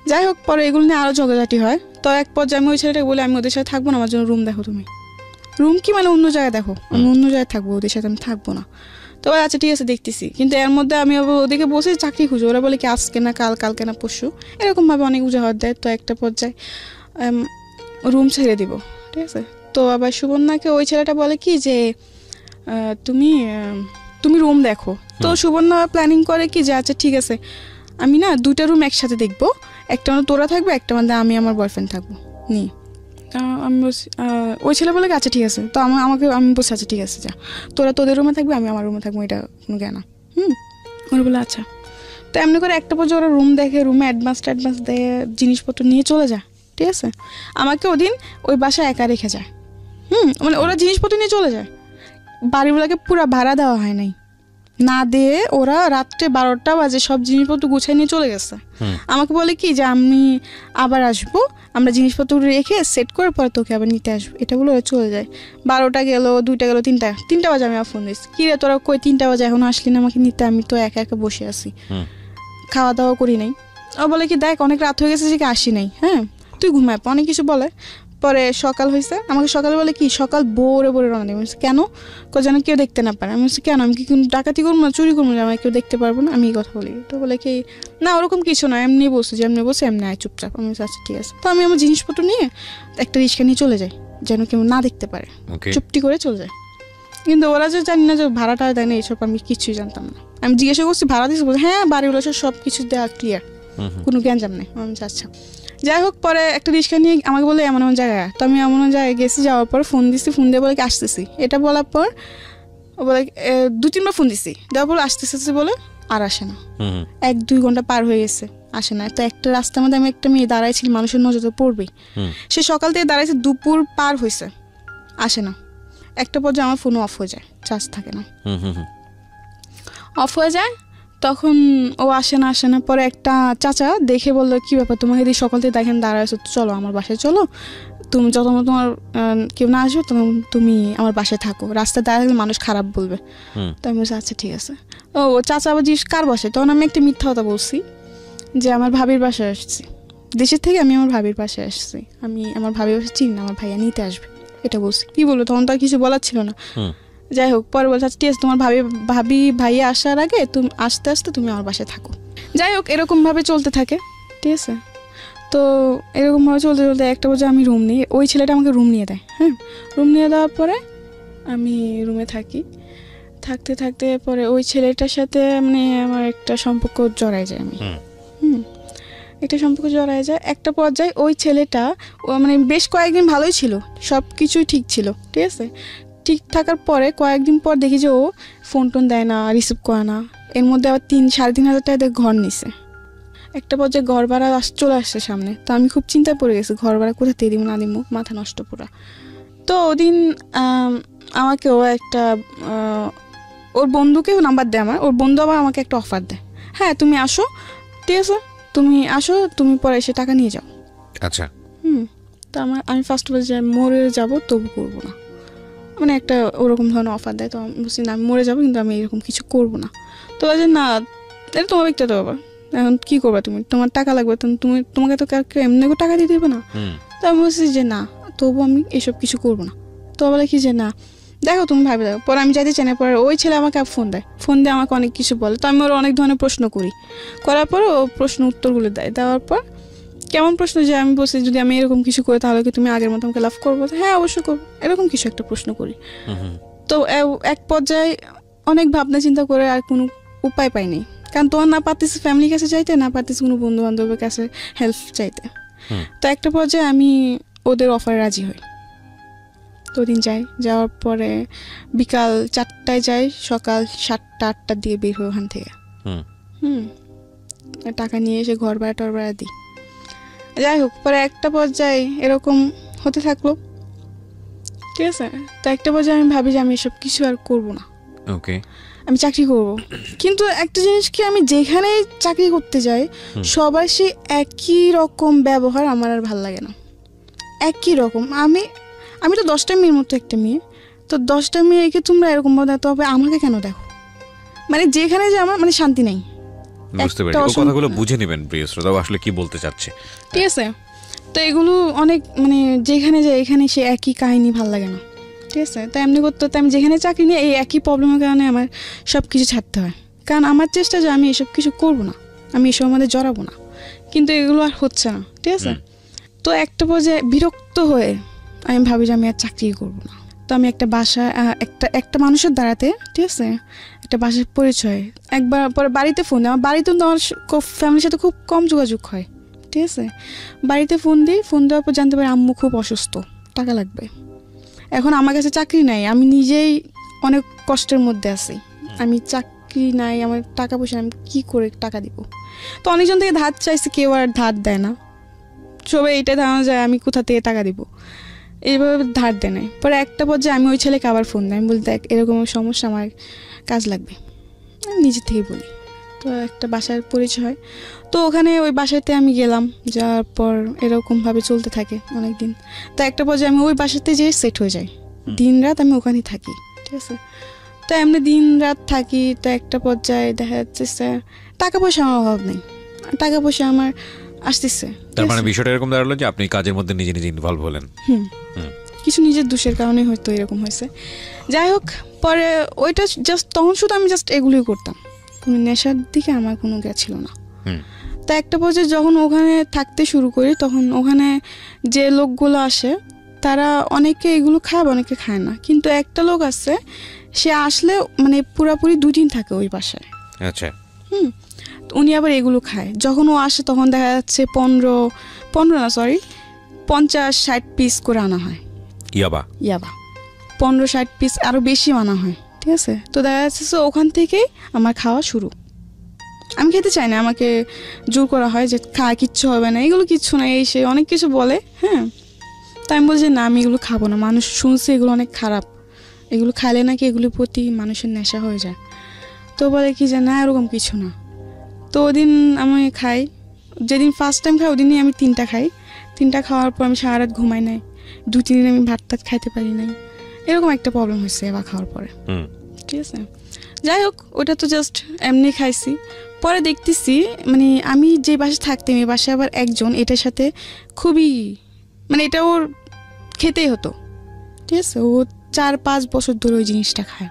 যাই হোক, পরে এগুলো নিয়ে আরো ঝগড়াঝাটি হয়। তো এক পর্যায়ে আমি ওই ছেলেটাকে বলি আমি ওদের সাথে থাকবো না, আমার জন্য রুম দেখো তুমি। রুম কি মানে অন্য জায়গায় দেখো, আমি অন্য জায়গায় থাকবো, ওদের সাথে আমি থাকবো না। তো আচ্ছা ঠিক আছে দেখতেছি, কিন্তু এর মধ্যে আমি ওদেরকে বসে চাকরি খুঁজো, ওরা বলে কি আজকে না কালকে না পরশু, এরকমভাবে অনেক উজাহার দেয়। তো একটা পর্যায়ে রুম ছেড়ে দিব, ঠিক আছে। তো আবার সুবর্ণাকে ওই ছেলেটা বলে কি যে তুমি রুম দেখো। তো সুবর্ণা প্ল্যানিং করে কি যে আচ্ছা ঠিক আছে আমি না 2টা রুম একসাথে দেখবো, একটা মানে তোরা থাকবে, একটা মানে আমি আমার বয়ফ্রেন্ড থাকবো নিয়ে। আমি বলছি ওই ছেলে বলে আচ্ছা ঠিক আছে। তো আমি বলছি আচ্ছা ঠিক আছে যা, তোরা তোদের রুমে থাকবে আমি আমার রুমে থাকবো, এটা কোনো জ্ঞান না। ওরা বলে আচ্ছা। তো এমনি করে একটা পর্যায়ে ওরা রুম দেখে, রুমে অ্যাডভান্স দেয়, জিনিসপত্র নিয়ে চলে যায়, ঠিক আছে। আমাকে ওদিন ওই বাসায় একা রেখে যায়, মানে ওরা জিনিসপত্র নিয়ে চলে যায়, বাড়িগুলোকে পুরো ভাড়া দেওয়া হয় নাই, না দিয়ে ওরা রাত্রে 12টা বাজে সব জিনিসপত্র গুছিয়ে নিয়ে চলে গেছে। আমাকে বলে কি যে আমি আবার আসবো, আমরা জিনিসপত্র রেখে সেট করে পরে তোকে আবার নিতে আসবো, এটা বলে ওরা চলে যায়। 12টা গেল, 2টা গেল, 3টা বাজে আমি ফোন দিচ্ছি, কি রে তোরা কই 3টা বাজে এখন আসলি না আমাকে নিতে? আমি তো একা একা বসে আছি, খাওয়া দাওয়া করি নাই। ও বলে কি দেখ অনেক রাত হয়ে গেছে যে আসি নাই, হ্যাঁ তুই ঘুমায়, অনেক কিছু বলে। পরে সকাল হয়েছে, আমাকে সকালে বলে কি সকাল ভোরে ভোরে রওনা দেবে। কেন? যেন কেউ দেখতে না পারে। আমি বলছি কেন, আমি কি ডাকাতি করবো না, চুরি করবো না, আমাকে কেউ দেখতে পারবো না, আমি এই কথা বলি। তো বলে কি না ওরকম কিছু না, এমনি বলছি যে এমনি বসে এমনি আয় চুপচাপ। আমি আচ্ছা ঠিক আছে। তো আমি আমার জিনিসপত্র নিয়ে একটা রিক্সা নিয়ে চলে যাই, যেন কেউ না দেখতে পারে, চুপটি করে চলে যায়। কিন্তু ওরা যে জানি না যে ভাড়াটা দেয় না এইসব, আমি কিছুই জানতাম না। আমি জিজ্ঞাসা করছি ভাড়া দিয়েছি, বলছি হ্যাঁ বাড়িগুলো সব কিছু দেওয়া ক্লিয়ার, কোনো গ্যাঞ্জাম নেই। আমি আচ্ছা যাই হোক। পরে একটা রিক্সা নিয়ে আমাকে বলে এমন এমন জায়গায়, তো আমি এমন জায়গায় গেছি, যাওয়ার পর ফোন দিচ্ছি, ফোন দিয়ে বলে কি আসতেছি। এটা বলার পর ও বলে 2-3বার ফোন দিচ্ছি, দেওয়ার পর আসতেছি বলে আর আসে না। 1-2 ঘন্টা পার হয়ে গেছে, আসে না। তো একটা রাস্তার মধ্যে আমি একটা মেয়ে দাঁড়াইছিল, মানুষের নজর তো পড়বেই, সে সকাল থেকে দাঁড়াইছে, দুপুর পার হয়েছে, আসে না। একটা পর্যায়ে আমার ফোনও অফ হয়ে যায়, চার্জ থাকে না, অফ হয়ে যায়। তখন ও আসে না। পরে একটা চাচা দেখে বললো কি ব্যাপার, তোমাকে দিয়ে সকাল থেকে দেখেন দাঁড়াইছো, চলো আমার বাসায় চলো, তুমি যত তোমার কেউ না আসবে তখন তুমি আমার বাসায় থাকো, রাস্তায় দাঁড়ালে মানুষ খারাপ বলবে। তো আমি বলছি আচ্ছা ঠিক আছে। ও চাচা আবার জিজ্ঞেস কার বাসায়, তখন আমি একটা মিথ্যা কথা বলছি যে আমার ভাবির বাসায় আসছি, দেশের থেকে আমি আমার ভাবির বাসায় আসছি, আমি আমার ভাবির বাসায় চিনি না, আমার ভাইয়া নিতে আসবে, এটা বলছি। কি বলবো, তখন তো আর কিছু বলার ছিল না। যাই হোক, পরে বলছে ঠিক আছে তোমার ভাইয়া আসার আগে তুমি আস্তে আস্তে তুমি আমার বাসায় থাকো। যাই হোক, এরকমভাবে চলতে থাকে, ঠিক আছে। তো এরকমভাবে চলতে চলতে একটা বছর আমি রুম নিই, ওই ছেলেটা আমাকে রুম নিয়ে দেয়। হ্যাঁ, রুম নিয়ে দেওয়ার পরে আমি রুমে থাকি, থাকতে থাকতে পরে ওই ছেলেটার সাথে মানে আমার একটা সম্পর্ক জড়ায় যায়। আমি একটা সম্পর্ক জড়ায় যায়। একটা পর্যায়ে ওই ছেলেটা মানে বেশ কয়েকদিন ভালোই ছিল, সব কিছুই ঠিক ছিল, ঠিক আছে। ঠিক থাকার পরে কয়েকদিন পর দেখি যে ও ফোন টোন দেয় না, রিসিভ করে না। এর মধ্যে আবার 3-3.5 টাকা দিয়ে ঘর নিছে। একটা পর্যায়ে ঘর ভাড়া চলে আসছে সামনে, তো আমি খুব চিন্তায় পড়ে গেছি, ঘর ভাড়া কোথা থেকে দিব না দিব, মাথা নষ্ট পুরা। তো ওদিন আমাকে ও একটা ওর বন্ধুকেও নাম্বার দেয় আমার, ওর বন্ধু আবার আমাকে একটা অফার দেয়, হ্যাঁ তুমি আসো, ঠিক আছে তুমি আসো, তুমি পরে এসে টাকা নিয়ে যাও। আচ্ছা। তো আমি ফার্স্ট বলছি মরে যাবো তবু করবো না, মানে একটা ওরকম ধরনের অফার দেয়। তো আমি বলছি না আমি মরে যাবো, কিন্তু আমি এরকম কিছু করবো না। তো বলছে না এটা তোমার ব্যক্তিগত ব্যাপার, এখন কী করবা তুমি, তোমার টাকা লাগবে, তোমাকে তো কেউ এমনি টাকা দিয়ে দেবে না। তো আমি বলছি যে না তবু আমি এসব কিছু করবো না। তো বলে কি যে না দেখো তুমি ভাবে দেখো। পরে আমি যাইতে চাই না, পরে ওই ছেলে আমাকে ফোন দেয়, ফোন দিয়ে আমাকে অনেক কিছু বলে। তো আমি ওর অনেক ধরনের প্রশ্ন করি, করার পরে ও প্রশ্ন উত্তরগুলো দেওয়ার পর কেমন প্রশ্ন যে আমি বলছি যদি আমি এরকম কিছু করি তাহলে কি তুমি আগের মতো আমাকে লাভ করবো? হ্যাঁ অবশ্যই করবো, এরকম কিছু একটা প্রশ্ন করি। তো এক পর্যায়ে অনেক ভাবনা চিন্তা করে আর কোনো উপায় পাইনি, কারণ তোমার না পারতেছি ফ্যামিলির কাছে চাইতে, না পারতেছি কোনো বন্ধু বান্ধবের কাছে হেল্প চাইতে। তো একটা পর্যায়ে আমি ওদের অফারে রাজি হই। তো দিন যাই, যাওয়ার পরে বিকাল 4টায় যাই, সকাল 7টা-8টার দিকে বের হই ওখান থেকে। টাকা নিয়ে এসে ঘর ভাড়া টর ভাড়া দিই। যাই হোক, পরে একটা পর্যায়ে এরকম হতে থাকলো, ঠিক আছে। তো একটা পর্যায়ে আমি ভাবি যে আমি এসব কিছু আর করবো না, ওকে আমি চাকরি করব। কিন্তু একটা জিনিস কি, আমি যেখানে চাকরি করতে যাই সবাই সে একই রকম ব্যবহার, আমার আর ভাল লাগে না, একই রকম। আমি তো 10টা মেয়ের মতো একটা মেয়ে, তো 10টা মেয়েকে তোমরা এরকম ভাবে দেখো, তবে আমাকে কেন দেখো, মানে যেখানে যে আমার মানে শান্তি নেই। বুঝতে পারি, ওই কথাগুলো বুঝে নেবেন প্রিয় শ্রোতা আসলে কি বলতে চাচ্ছে, ঠিক আছে। তো এগুলো অনেক মানে যেখানে যায় এখানে সে একই কাহিনী ভাল লাগে না, ঠিক আছে। তো এমনি করতে হতো, আমি যেখানে চাকরি নিয়ে এই একই প্রবলেমের কারণে আমার সব কিছু ছাড়তে হয়, কারণ আমার চেষ্টা যে আমি এসব কিছু করবো না, আমি এসব মধ্যে জড়াবো না, কিন্তু এগুলো আর হচ্ছে না, ঠিক আছে। তো একটা পর্যায়ে বিরক্ত হয়ে আমি ভাবি যে আমি আর চাকরি করবো না। তো আমি একটা বাসায় একটা মানুষের দ্বারাতে, ঠিক আছে, একটা বাসার পরিচয় একবার পরে বাড়িতে ফোন দিই, আমার বাড়িতে তো আমার ফ্যামিলির সাথে খুব কম যোগাযোগ হয়, ঠিক আছে। বাড়িতে ফোন দিই, ফোন দেওয়ার পর জানতে পারি আম্মু খুব অসুস্থ, টাকা লাগবে। এখন আমার কাছে চাকরি নাই, আমি নিজেই অনেক কষ্টের মধ্যে আছি, আমি চাকরি নাই, আমার টাকা পয়সা আমি কী করে টাকা দিব। তো অনেকজন থেকে ধার চাইছে, কেউ আর ধার দেয় না, সবাই এইটাই ধারণা যায় আমি কোথা থেকে টাকা দিব। এইভাবে ধার দেয় নাই। পরে একটা পর্যায়ে আমি ওই ছেলেকে আবার ফোন দিই, আমি বলি দেখ এরকম সমস্যা, আমার কাজ লাগবে, নিজের থেকে বলি। তো একটা বাসার পরিচয় হয়, তো ওখানে ওই বাসাতে আমি গেলাম, যাওয়ার পর এরকমভাবে চলতে থাকে অনেক দিন। তো একটা পর্যায়ে আমি ওই বাসাতে যেয়ে সেট হয়ে যাই, দিন রাত আমি ওখানেই থাকি, ঠিক আছে। তো এমনি দিন রাত থাকি, তো একটা পর্যায়ে দেখা যাচ্ছে স্যার টাকা পয়সা আমার অভাব নেই, টাকা পয়সা আমার আসতেছে। তার মানে বিষয়টা এরকম দাঁড়ালো যে আপনি কাজের মধ্যে নিজে নিজে ইনভলভ হলেন। কিছু নিজের দোষের কারণে হয়তো এরকম হয়েছে। যাই হোক, পরে ওইটা জাস্ট তখন শুধু আমি জাস্ট এগুলোই করতাম, কোনো নেশার দিকে আমার কোনো ছিল না। তা একটা পর্যায়ে যখন ওখানে থাকতে শুরু করি, তখন ওখানে যে লোকগুলো আসে তারা অনেকে এগুলো খায়, অনেকে খায় না। কিন্তু একটা লোক আছে, সে আসলে মানে পুরাপুরি 2 দিন থাকে ওই বাসায়। আচ্ছা। উনি আবার এগুলো খায়। যখন ও আসে তখন দেখা যাচ্ছে 50-60 পিস করে আনা হয় ইয়াবা 15-60 পিস, আরো বেশি আনা হয়, ঠিক আছে। তো দেখা যাচ্ছে ওখান থেকেই আমার খাওয়া শুরু। আমি খেতে চাই না, আমাকে জোর করা হয় যে খা, কিচ্ছু হবে না, এগুলো কিচ্ছু না, এই সে অনেক কিছু বলে। হ্যাঁ, তাই আমি বলছি না, আমি এগুলো খাবো না। মানুষ শুনছে এগুলো অনেক খারাপ, এগুলো খাইলে নাকি এগুলোর প্রতি মানুষের নেশা হয়ে যায়। তো বলে কি যে না, এরকম কিছু না। তো ওদিন আমি খাই, যেদিন ফার্স্ট টাইম খাই ওদিনই আমি 3টা খাই। 3টা খাওয়ার পর আমি সারা রাত ঘুমাই নাই, 2-3 দিন আমি ভাত টাত খাইতে পারি নাই, এরকম একটা প্রবলেম হয়েছে এবার খাওয়ার পরে, ঠিক আছে। যাই হোক, ওটা তো জাস্ট এমনি খাইছি। পরে দেখতেছি মানে আমি যে বাসায় থাকতাম, এই বাসায় আবার একজন এটার সাথে খুবই মানে এটা ওর খেতেই হতো, ঠিক আছে। ও 4-5 বছর ধরে ওই জিনিসটা খায়।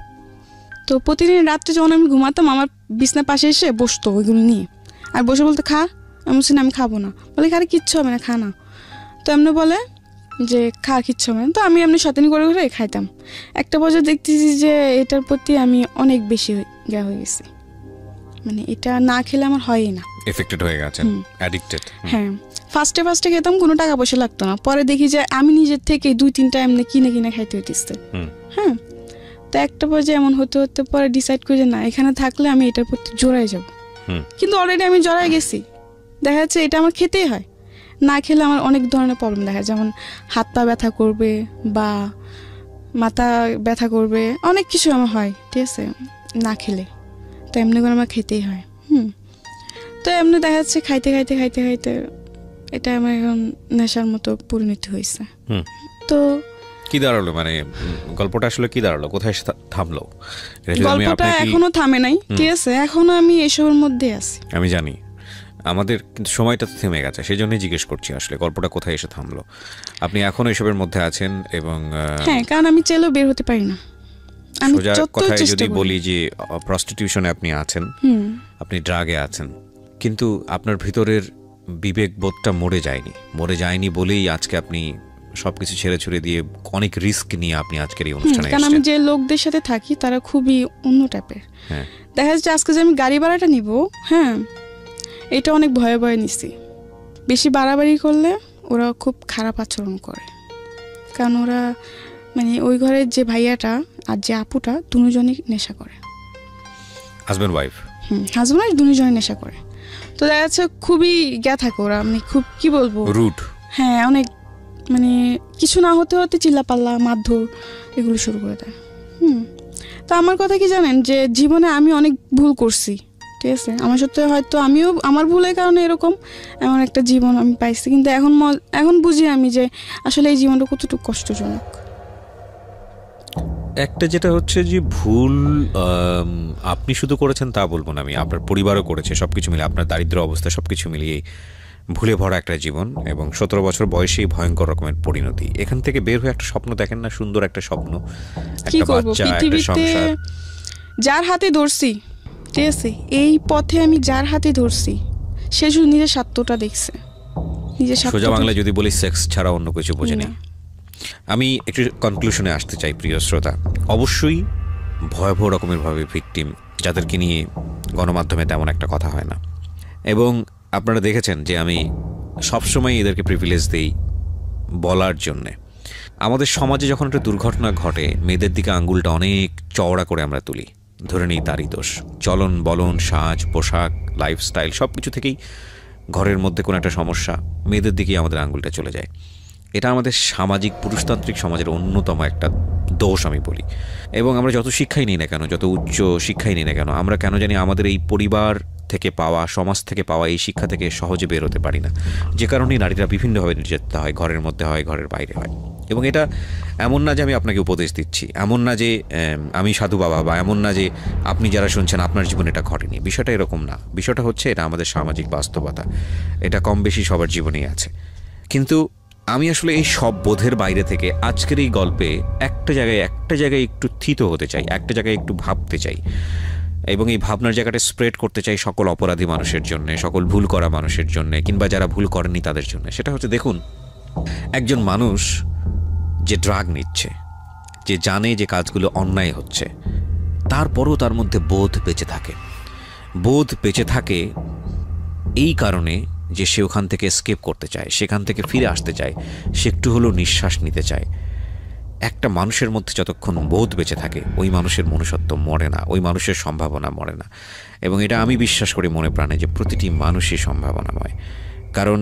তো প্রতিদিন রাত্রে যখন আমি ঘুমাতাম, আমার বিছনার পাশে এসে বসতো ওইগুলো নিয়ে, আর বসে বলতে খা। আমি বলছি না, আমি খাবো না। বলে খারে কিচ্ছু হবে না, খা না। তো এমনি বলে যে খা, কিচ্ছু হবে না। তো আমি এমনি শয়তানি করে করে খাইতাম। একটা পর্যায়ে দেখতেছি যে এটার প্রতি আমি অনেক বেশি হয়ে গেছি, মানে এটা না খেলে আমার হয়ই না, এফেক্টেড হয়ে গেছে, অ্যাডিক্টেড। হ্যাঁ, ফার্স্টে খেতাম, কোনো টাকা পয়সা লাগতো না। পরে দেখি যে আমি নিজের থেকে 2-3টা এমনি কিনে খাইতে হইতেছে। হ্যাঁ, তো একটা পর্যায়ে এমন হতে হতে পরে ডিসাইড করি যে না, এখানে থাকলে আমি এটার প্রতি জড়াই যাব। কিন্তু অলরেডি আমি জড়াই গেছি, দেখা যাচ্ছে এটা আমার খেতেই হয়। না খেলে আমার অনেক ধরনের প্রবলেম দেখা যায়, যেমন হাত পা ব্যথা করবে বা মাথা ব্যথা করবে, অনেক কিছু আমার হয়, ঠিক আছে, না খেলে। তো এমনি করে আমার খেতেই হয়। তো এমনি দেখা যাচ্ছে খাইতে এটা আমার এখন নেশার মতো পরিণতি হয়েছে। তো কি দাঁড়ালো, মানে গল্পটা আসলে কি দাঁড়ালো, কোথায় থামলো? গল্পটা এখনো থামে নাই, ঠিক আছে, এখনো আমি এসবের মধ্যে আছি। আমি জানি আমাদের কিন্তু সময়টা তো থেমে গেছে, সেই জন্যই জিজ্ঞেস করছি আসলে গল্পটা কোথায় এসে থামলো। আপনি এখনো এসবের মধ্যে আছেন এবং হ্যাঁ, কারণ আমি চাইলেও বের হতে পারি না। আমি কথায় যদি বলি যে প্রস্টিটিউশনে আপনি আছেন, আপনি ড্রাগে আছেন, কিন্তু আপনার ভিতরের বিবেক বোধটা মরে যায়নি বলেই আজকে আপনি সবকিছু ছেড়ে ছুড়ে দিয়ে অনেক রিস্ক নিয়ে আপনি আজকের এই অনুষ্ঠানে এসেছেন। কারণ আমি যে লোকদের সাথে থাকি তারা খুবই অন্য টাইপের। দেখা যাচ্ছে আজকে যে আমি গাড়ি ভাড়াটা নিব, হ্যাঁ, এটা অনেক ভয়ে নিছি। বেশি বাড়াবাড়ি করলে ওরা খুব খারাপ আচরণ করে, কারণ ওরা মানে ওই ঘরের যে ভাইয়াটা আর যে আপুটা দুজনই নেশা করে, হাজব্যান্ড ওয়াইফ দুজনই নেশা করে। তো দেখা যাচ্ছে খুবই থাকে ওরা, মানে খুব কি বলবো, রুড। হ্যাঁ, অনেক মানে কিছু না হতে হতে চিল্লাপাল্লা মারধর এগুলো শুরু করে দেয়। তো আমার কথা কি জানেন, যে জীবনে আমি অনেক ভুল করছি, ঠিক আছে, আমার সাথে হয়তো আমিও আমার ভুলের কারণে এমন একটা জীবন আমি পাইছি। কিন্তু এখন বুঝি আমি যে আসলে এই জীবনটা কতটুকু কষ্টজনক। একটা যেটা হচ্ছে যে ভুল আপনি শুধু করেছেন তা বলবো না আমি, আপনার পরিবারও করেছে, সবকিছু মিলে আপনার দারিদ্র অবস্থা সবকিছু মিলিয়ে ভুলে ভরা একটা জীবন এবং 17 বছর বয়সেই ভয়ঙ্কর রকমের পরিণতি। এখান থেকে বের হয়ে একটা স্বপ্ন দেখেন না, সুন্দর একটা স্বপ্ন, একটা বাচ্চা, একটা সংসার। যার হাতে ধরছি, ঠিক আছে, এই পথে আমি যার হাতে ধরছি সে শুধু নিজের স্বার্থটা দেখছে, নিজের স্বার্থ। সোজা বাংলায় যদি বলি সেক্স ছাড়া অন্য কিছু বোঝেনি। আমি একটু কনক্লুশনে আসতে চাই প্রিয় শ্রোতা। অবশ্যই ভয়াবহ রকমের ভাবে ভিকটিম যাদেরকে নিয়ে গণমাধ্যমে তেমন একটা কথা হয় না, এবং আপনারা দেখেছেন যে আমি সবসময় এদেরকে প্রিভিলেজ দিই বলার জন্যে। আমাদের সমাজে যখন একটা দুর্ঘটনা ঘটে, মেয়েদের দিকে আঙ্গুলটা অনেক চওড়া করে আমরা তুলি, ধরে নিই তারই দোষ। চলন বলন, সাজ পোশাক, লাইফস্টাইল সব কিছু থেকেই ঘরের মধ্যে কোনো একটা সমস্যা, মেয়েদের দিকেই আমাদের আঙ্গুলটা চলে যায়। এটা আমাদের সামাজিক পুরুষতান্ত্রিক সমাজের অন্যতম একটা দোষ আমি বলি। এবং আমরা যত শিক্ষাই নিই না কেন, যত উচ্চ শিক্ষাই নিই না কেন, আমরা কেন জানি আমাদের এই পরিবার থেকে পাওয়া, সমাজ থেকে পাওয়া এই শিক্ষা থেকে সহজে বের হতে পারি না, যে কারণেই নারীরা বিভিন্নভাবে নির্যাতিত হয়, ঘরের মধ্যে হয়, ঘরের বাইরে হয়। এবং এটা এমন না যে আমি আপনাকে উপদেশ দিচ্ছি, এমন না যে আমি সাধু বাবা, বা এমন না যে আপনি যারা শুনছেন আপনার জীবনে এটা ঘটেনি, বিষয়টা এরকম না। বিষয়টা হচ্ছে এটা আমাদের সামাজিক বাস্তবতা, এটা কম বেশি সবার জীবনেই আছে। কিন্তু আমি আসলে এই সব বোধের বাইরে থেকে আজকের এই গল্পে একটা জায়গায় একটু থিত হতে চাই, একটা জায়গায় একটু ভাবতে চাই, এবং এই ভাবনার জায়গাটা স্প্রেড করতে চাই সকল অপরাধী মানুষের জন্য, সকল ভুল করা মানুষের জন্য, কিংবা যারা ভুল করেনি তাদের জন্য। সেটা হচ্ছে, দেখুন, একজন মানুষ যে ড্রাগ নিচ্ছে, যে জানে যে কাজগুলো অন্যায় হচ্ছে, তারপরও তার মধ্যে বোধ বেঁচে থাকে। বোধ বেঁচে থাকে এই কারণে যে সে ওখান থেকে এস্কেপ করতে চায়, সেখান থেকে ফিরে আসতে চায়, সে একটু হলেও নিঃশ্বাস নিতে চায়। একটা মানুষের মধ্যে যতক্ষণ বোধ বেঁচে থাকে, ওই মানুষের মনুষ্যত্ব মরে না, ওই মানুষের সম্ভাবনা মরে না। এবং এটা আমি বিশ্বাস করি মনে প্রাণে যে প্রতিটি মানুষই সম্ভাবনাময়। কারণ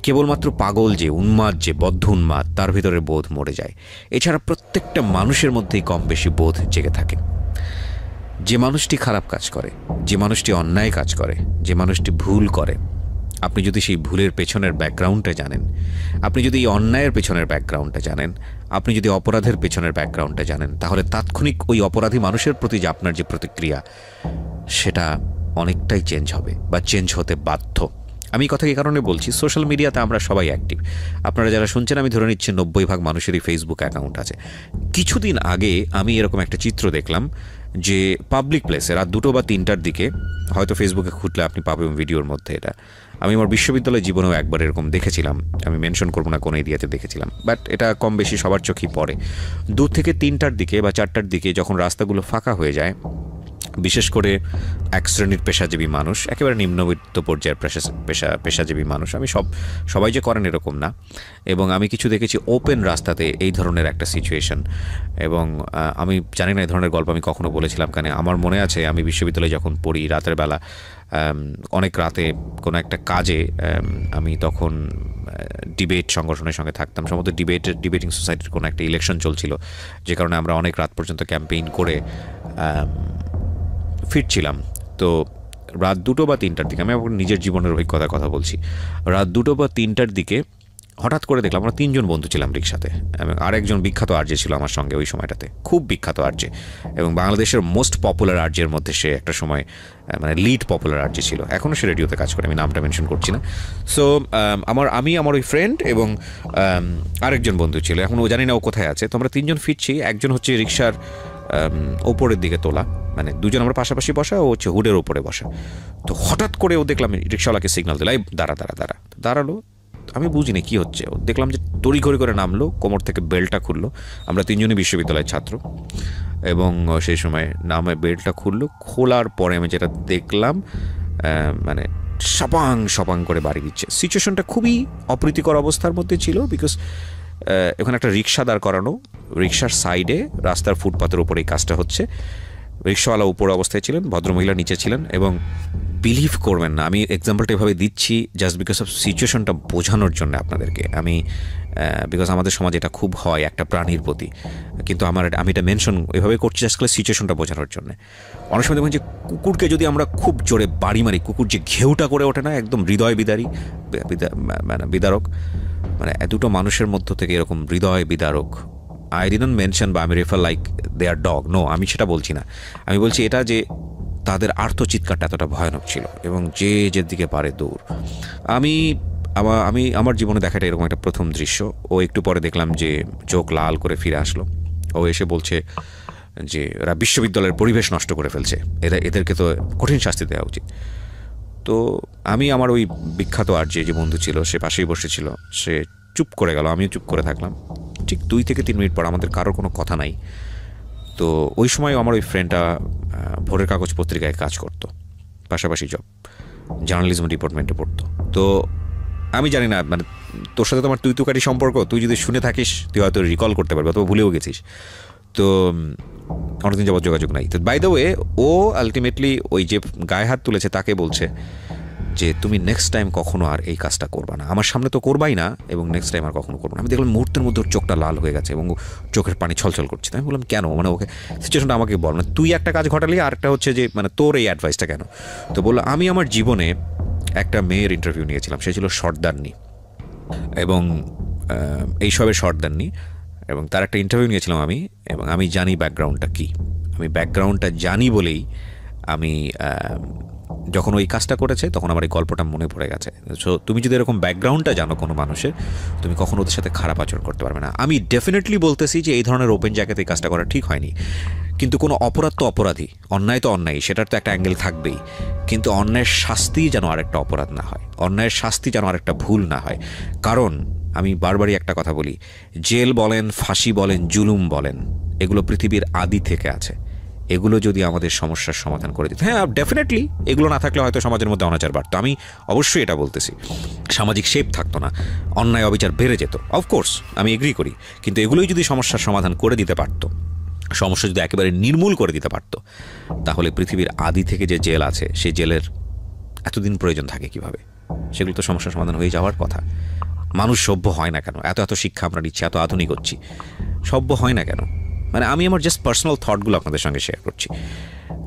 কেবলমাত্র পাগল যে, উন্মাদ যে, বদ্ধ উন্মাদ, তার ভিতরে বোধ মরে যায়। এছাড়া প্রত্যেকটা মানুষের মধ্যেই কম বেশি বোধ জেগে থাকে। যে মানুষটি খারাপ কাজ করে, যে মানুষটি অন্যায় কাজ করে, যে মানুষটি ভুল করে, আপনি যদি সেই ভুলের পেছনের ব্যাকগ্রাউন্ডটা জানেন, আপনি যদি এই অন্যায়ের পেছনের ব্যাকগ্রাউন্ডটা জানেন, আপনি যদি অপরাধের পেছনের ব্যাকগ্রাউন্ডটা জানেন, তাহলে তাৎক্ষণিক ওই অপরাধী মানুষের প্রতি যে আপনার যে প্রতিক্রিয়া, সেটা অনেকটাই চেঞ্জ হবে, বা চেঞ্জ হতে বাধ্য। আমি কথা এই কারণে বলছি, সোশ্যাল মিডিয়াতে আমরা সবাই অ্যাক্টিভ। আপনারা যারা শুনছেন, আমি ধরে নিচ্ছি 90% মানুষেরই ফেসবুক অ্যাকাউন্ট আছে। কিছুদিন আগে আমি এরকম একটা চিত্র দেখলাম যে পাবলিক প্লেসে রাত 2টো বা 3টার দিকে, হয়তো ফেসবুকে খুঁজলে আপনি পাবেন ভিডিওর মধ্যে। এটা আমি আমার বিশ্ববিদ্যালয় জীবনেও একবার এরকম দেখেছিলাম, আমি মেনশন করবো না কোন এরিয়াতে দেখেছিলাম, বাট এটা কম বেশি সবার চোখেই পড়ে। 2 থেকে 3টার দিকে বা 4টার দিকে যখন রাস্তাগুলো ফাঁকা হয়ে যায়, বিশেষ করে এক শ্রেণীর পেশাজীবী মানুষ, একেবারে নিম্নবিত্ত পর্যায়ের পেশাজীবী মানুষ, আমি সবাই যে করেন এরকম না, এবং আমি কিছু দেখেছি ওপেন রাস্তাতে এই ধরনের একটা সিচুয়েশন। এবং আমি জানি না এই ধরনের গল্প আমি কখনো বলেছিলাম, কারণ আমার মনে আছে আমি বিশ্ববিদ্যালয়ে যখন পড়ি, রাতের বেলা অনেক রাতে কোনো একটা কাজে, আমি তখন ডিবেট সংগঠনের সঙ্গে থাকতাম, সম্ভবত ডিবেটিং সোসাইটির কোনো একটা ইলেকশন চলছিল, যে কারণে আমরা অনেক রাত পর্যন্ত ক্যাম্পেইন করে ফিরছিলাম। তো রাত 2টো বা 3টার দিকে, আমি আমার নিজের জীবনের অভিজ্ঞতার কথা বলছি, রাত 2টো বা 3টার দিকে হঠাৎ করে দেখলাম, আমরা 3জন বন্ধু ছিলাম রিক্সাতে, এবং আরেকজন বিখ্যাত আরজে ছিল আমার সঙ্গে ওই সময়টাতে, খুব বিখ্যাত আরজে, এবং বাংলাদেশের মোস্ট পপুলার আরজের মধ্যে সে একটা সময় মানে লিড পপুলার আরজে ছিল, এখনও সে রেডিওতে কাজ করে, আমি নামটা মেনশন করছি না। সো আমার ওই ফ্রেন্ড এবং আরেকজন বন্ধু ছিল, এখন ও জানি না ও কোথায় আছে। তো আমরা 3জন ফিরছি, একজন হচ্ছে রিক্সার ওপরের দিকে তোলা, মানে দুজন আমরা পাশাপাশি বসা, ও হচ্ছে হুডের ওপরে বসা। তো হঠাৎ করে ও দেখলাম রিক্সাওয়ালাকে সিগন্যাল দিল, এই দাঁড়ালো। আমি বুঝিনি কী হচ্ছে, ও দেখলাম যে তড়িঘড়ি করে নামলো, কোমর থেকে বেল্টটা খুললো। আমরা 3জনই বিশ্ববিদ্যালয়ের ছাত্র, এবং সেই সময় নামে বেল্টটা খোলার পরে আমি যেটা দেখলাম, মানে সপাং করে বাড়ি দিচ্ছে। সিচুয়েশনটা খুবই অপ্রীতিকর অবস্থার মধ্যে ছিল, বিকজ এখানে একটা রিক্সা দাঁড় করানো, রিক্সার সাইডে রাস্তার ফুটপাতের উপরে এই কাজটা হচ্ছে। রিক্সাওয়ালা উপর অবস্থায় ছিলেন, ভদ্রমহিলা নিচে ছিলেন, এবং বিলিভ করবেন না, আমি এক্সাম্পলটা এভাবে দিচ্ছি জাস্ট বিকজ অফ সিচুয়েশনটা বোঝানোর জন্য আপনাদেরকে। আমি বিকজ আমাদের সমাজে এটা খুব হয় একটা প্রাণীর প্রতি, কিন্তু আমি এটা মেনশন এভাবে করছি জাস্ট করে সিচুয়েশনটা বোঝানোর জন্য। অনেক সময় দেখবেন যে কুকুরকে যদি আমরা খুব জোরে বাড়ি মারি, কুকুর যে ঘেউটা করে ওঠে না, একদম হৃদয় বিদারক, মানে 2টো মানুষের মধ্য থেকে এরকম হৃদয় বিদারক, আই ডিডন্ট মেনশন বা আমি রেফার লাইক দে আর ডগ, নো, আমি সেটা বলছি না। আমি বলছি এটা যে তাদের আর্তচিৎকারটা এতটা ভয়ানক ছিল, এবং যে দিকে পারে দৌড়। আমার জীবনে দেখাটা এরকম একটা প্রথম দৃশ্য। ও একটু পরে দেখলাম যে চোখ লাল করে ফিরে আসলো, ও এসে বলছে যে এরা বিশ্ববিদ্যালয়ের পরিবেশ নষ্ট করে ফেলছে, এদেরকে তো কঠিন শাস্তি দেওয়া উচিত। তো আমি আমার ওই বিখ্যাত আরজে যে বন্ধু ছিল, সে পাশেই বসেছিল, সে চুপ করে গেল, আমিও চুপ করে থাকলাম। ঠিক 2 থেকে 3 মিনিট পর আমাদের কারোর কোনো কথা নাই। তো ওই সময় আমার ওই ফ্রেন্ডটা ভোরের কাগজ পত্রিকায় কাজ করতো, পাশাপাশি জব, জার্নালিজম ডিপার্টমেন্টে পড়তো। তো আমি জানি না, মানে তোর সাথে তোমার তুই সম্পর্ক, তুই যদি শুনে থাকিস তুই হয়তো রিকল করতে পারবি, অথবা ভুলেও গেছিস। তো অনেকদিন যাবত যোগাযোগ নাই। তো বাই দ্য ওয়ে, ও আলটিমেটলি ওই যে গায়ে হাত তুলেছে তাকে বলছে যে তুমি নেক্সট টাইম কখনো আর এই কাজটা করবা না, আমার সামনে তো করবাই না, এবং নেক্সট টাইম আর কখনো করবো না। আমি দেখলাম মুহূর্তের মধ্যে ওর চোখটা লাল হয়ে গেছে এবং চোখের পানি ছলছল করছে। আমি বললাম কেন, মানে ওকে সিচুয়েশনটা আমাকে বল না, তুই একটা কাজ ঘটালি আর একটা হচ্ছে যে মানে তোর এই অ্যাডভাইসটা কেন। তো বললো আমি আমার জীবনে একটা মেয়ের ইন্টারভিউ নিয়েছিলাম, সে ছিল সর্দারনি এবং এইসবের সর্দারনি, এবং তার একটা ইন্টারভিউ নিয়েছিলাম আমি, এবং আমি জানি ব্যাকগ্রাউন্ডটা কী। আমি ব্যাকগ্রাউন্ডটা জানি বলেই আমি যখন ওই কাজটা করেছে তখন আমার এই গল্পটা মনে পড়ে গেছে। সো তুমি যদি এরকম ব্যাকগ্রাউন্ডটা জানো কোনো মানুষের, তুমি কখনো ওদের সাথে খারাপ আচরণ করতে পারবে না। আমি ডেফিনেটলি বলতেছি যে এই ধরনের ওপেন জায়গাতে এই কাজটা করা ঠিক হয়নি, কিন্তু কোনো অপরাধ তো অপরাধী, অন্যায় তো অন্যায়, সেটার তো একটা অ্যাঙ্গেল থাকবেই। কিন্তু অন্যায়ের শাস্তি যেন আরেকটা অপরাধ না হয়, অন্যায়ের শাস্তি যেন আরেকটা ভুল না হয়। কারণ আমি বারবারই একটা কথা বলি, জেল বলেন, ফাঁসি বলেন, জুলুম বলেন, এগুলো পৃথিবীর আদি থেকে আছে। এগুলো যদি আমাদের সমস্যার সমাধান করে দিত, হ্যাঁ ডেফিনেটলি এগুলো না থাকলে হয়তো সমাজের মধ্যে অনাচার বাড়তো, আমি অবশ্যই এটা বলতেছি, সামাজিক শেপ থাকতো না, অন্যায় অবিচার বেড়ে যেত, অফকোর্স আমি এগ্রি করি। কিন্তু এগুলোই যদি সমস্যার সমাধান করে দিতে পারতো, সমস্যা যদি একেবারে নির্মূল করে দিতে পারতো, তাহলে পৃথিবীর আদি থেকে যে জেল আছে সেই জেলের এতদিন প্রয়োজন থাকে কিভাবে? সেগুলো তো সমস্যার সমাধান হয়ে যাওয়ার কথা। মানুষ সভ্য হয় না কেন? এত এত শিক্ষা আমরা নিচ্ছি, এত আধুনিক হচ্ছি, সভ্য হয় না কেন? মানে আমি আমার জাস্ট পার্সোনাল থটগুলো আপনাদের সঙ্গে শেয়ার করছি,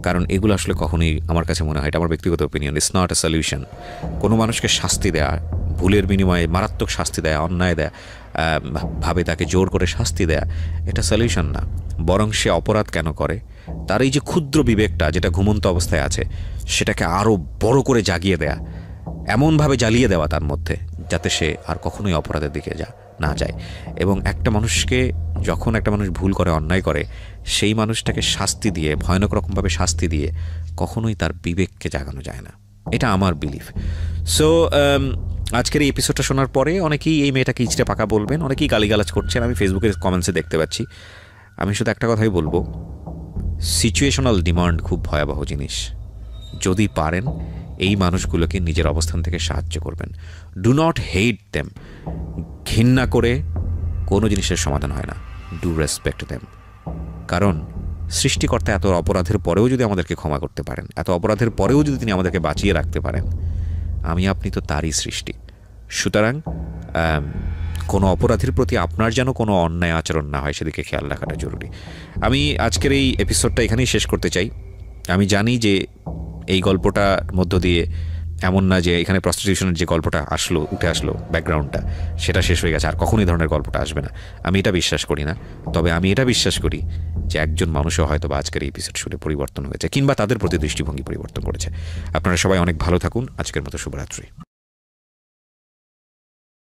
কারণ এগুলো আসলে কখনোই আমার কাছে মনে হয়, এটা আমার ব্যক্তিগত opinion, it's not a solution. কোনো মানুষকে শাস্তি দেয়া, ভুলের বিনিময়ে মারাত্মক শাস্তি দেয়া, অন্যায় দেয়া, ভাবে তাকে জোর করে শাস্তি দেয়া, এটা সলিউশন না। বরং সে অপরাধ কেন করে, তার এই যে ক্ষুদ্র বিবেকটা যেটা ঘুমন্ত অবস্থায় আছে, সেটাকে আরও বড় করে জাগিয়ে দেয়া, এমনভাবে জ্বালিয়ে দেওয়া তার মধ্যে, যাতে সে আর কখনোই অপরাধের দিকে না যায়। এবং একটা মানুষকে যখন একটা মানুষ ভুল করে, অন্যায় করে, সেই মানুষটাকে শাস্তি দিয়ে, ভয়ানক রকমভাবে শাস্তি দিয়ে কখনোই তার বিবেককে জাগানো যায় না, এটা আমার বিলিফ। সো আজকের এই এপিসোডটা শোনার পরে অনেকেই এই মেয়েটাকে ইচড়ে পাকা বলবেন, অনেকেই গালিগালাজ করছেন, আমি ফেসবুকের কমেন্টসে দেখতে পাচ্ছি। আমি শুধু একটা কথাই বলবো, সিচুয়েশনাল ডিমান্ড খুব ভয়াবহ জিনিস। যদি পারেন এই মানুষগুলোকে নিজের অবস্থান থেকে সাহায্য করবেন, ডু নট হেট দেম। ঘৃণা করে কোনো জিনিসের সমাধান হয় না, ডু রেসপেক্ট দেম। কারণ সৃষ্টিকর্তা এত অপরাধের পরেও যদি আমাদেরকে ক্ষমা করতে পারেন, এত অপরাধের পরেও যদি তিনি আমাদেরকে বাঁচিয়ে রাখতে পারেন, আমি আপনি তো তারই সৃষ্টি। সুতরাং কোনো অপরাধীর প্রতি আপনার যেন কোনো অন্যায় আচরণ না হয়, সেদিকে খেয়াল রাখাটা জরুরি। আমি আজকের এই এপিসোডটা এখানেই শেষ করতে চাই। আমি জানি যে এই গল্পটার মধ্য দিয়ে এমন না যে এখানে প্রস্টিটিউশনের যে গল্পটা উঠে আসলো ব্যাকগ্রাউন্ডটা, সেটা শেষ হয়ে গেছে, আর কখনোই ধরনের গল্পটা আসবে না, আমি এটা বিশ্বাস করি না। তবে আমি এটা বিশ্বাস করি যে একজন মানুষও হয়তো বা আজকের এই এপিসোড শুনে পরিবর্তন হয়েছে, কিংবা তাদের প্রতি দৃষ্টিভঙ্গি পরিবর্তন করেছে। আপনারা সবাই অনেক ভালো থাকুন। আজকের মতো শুভরাত্রি।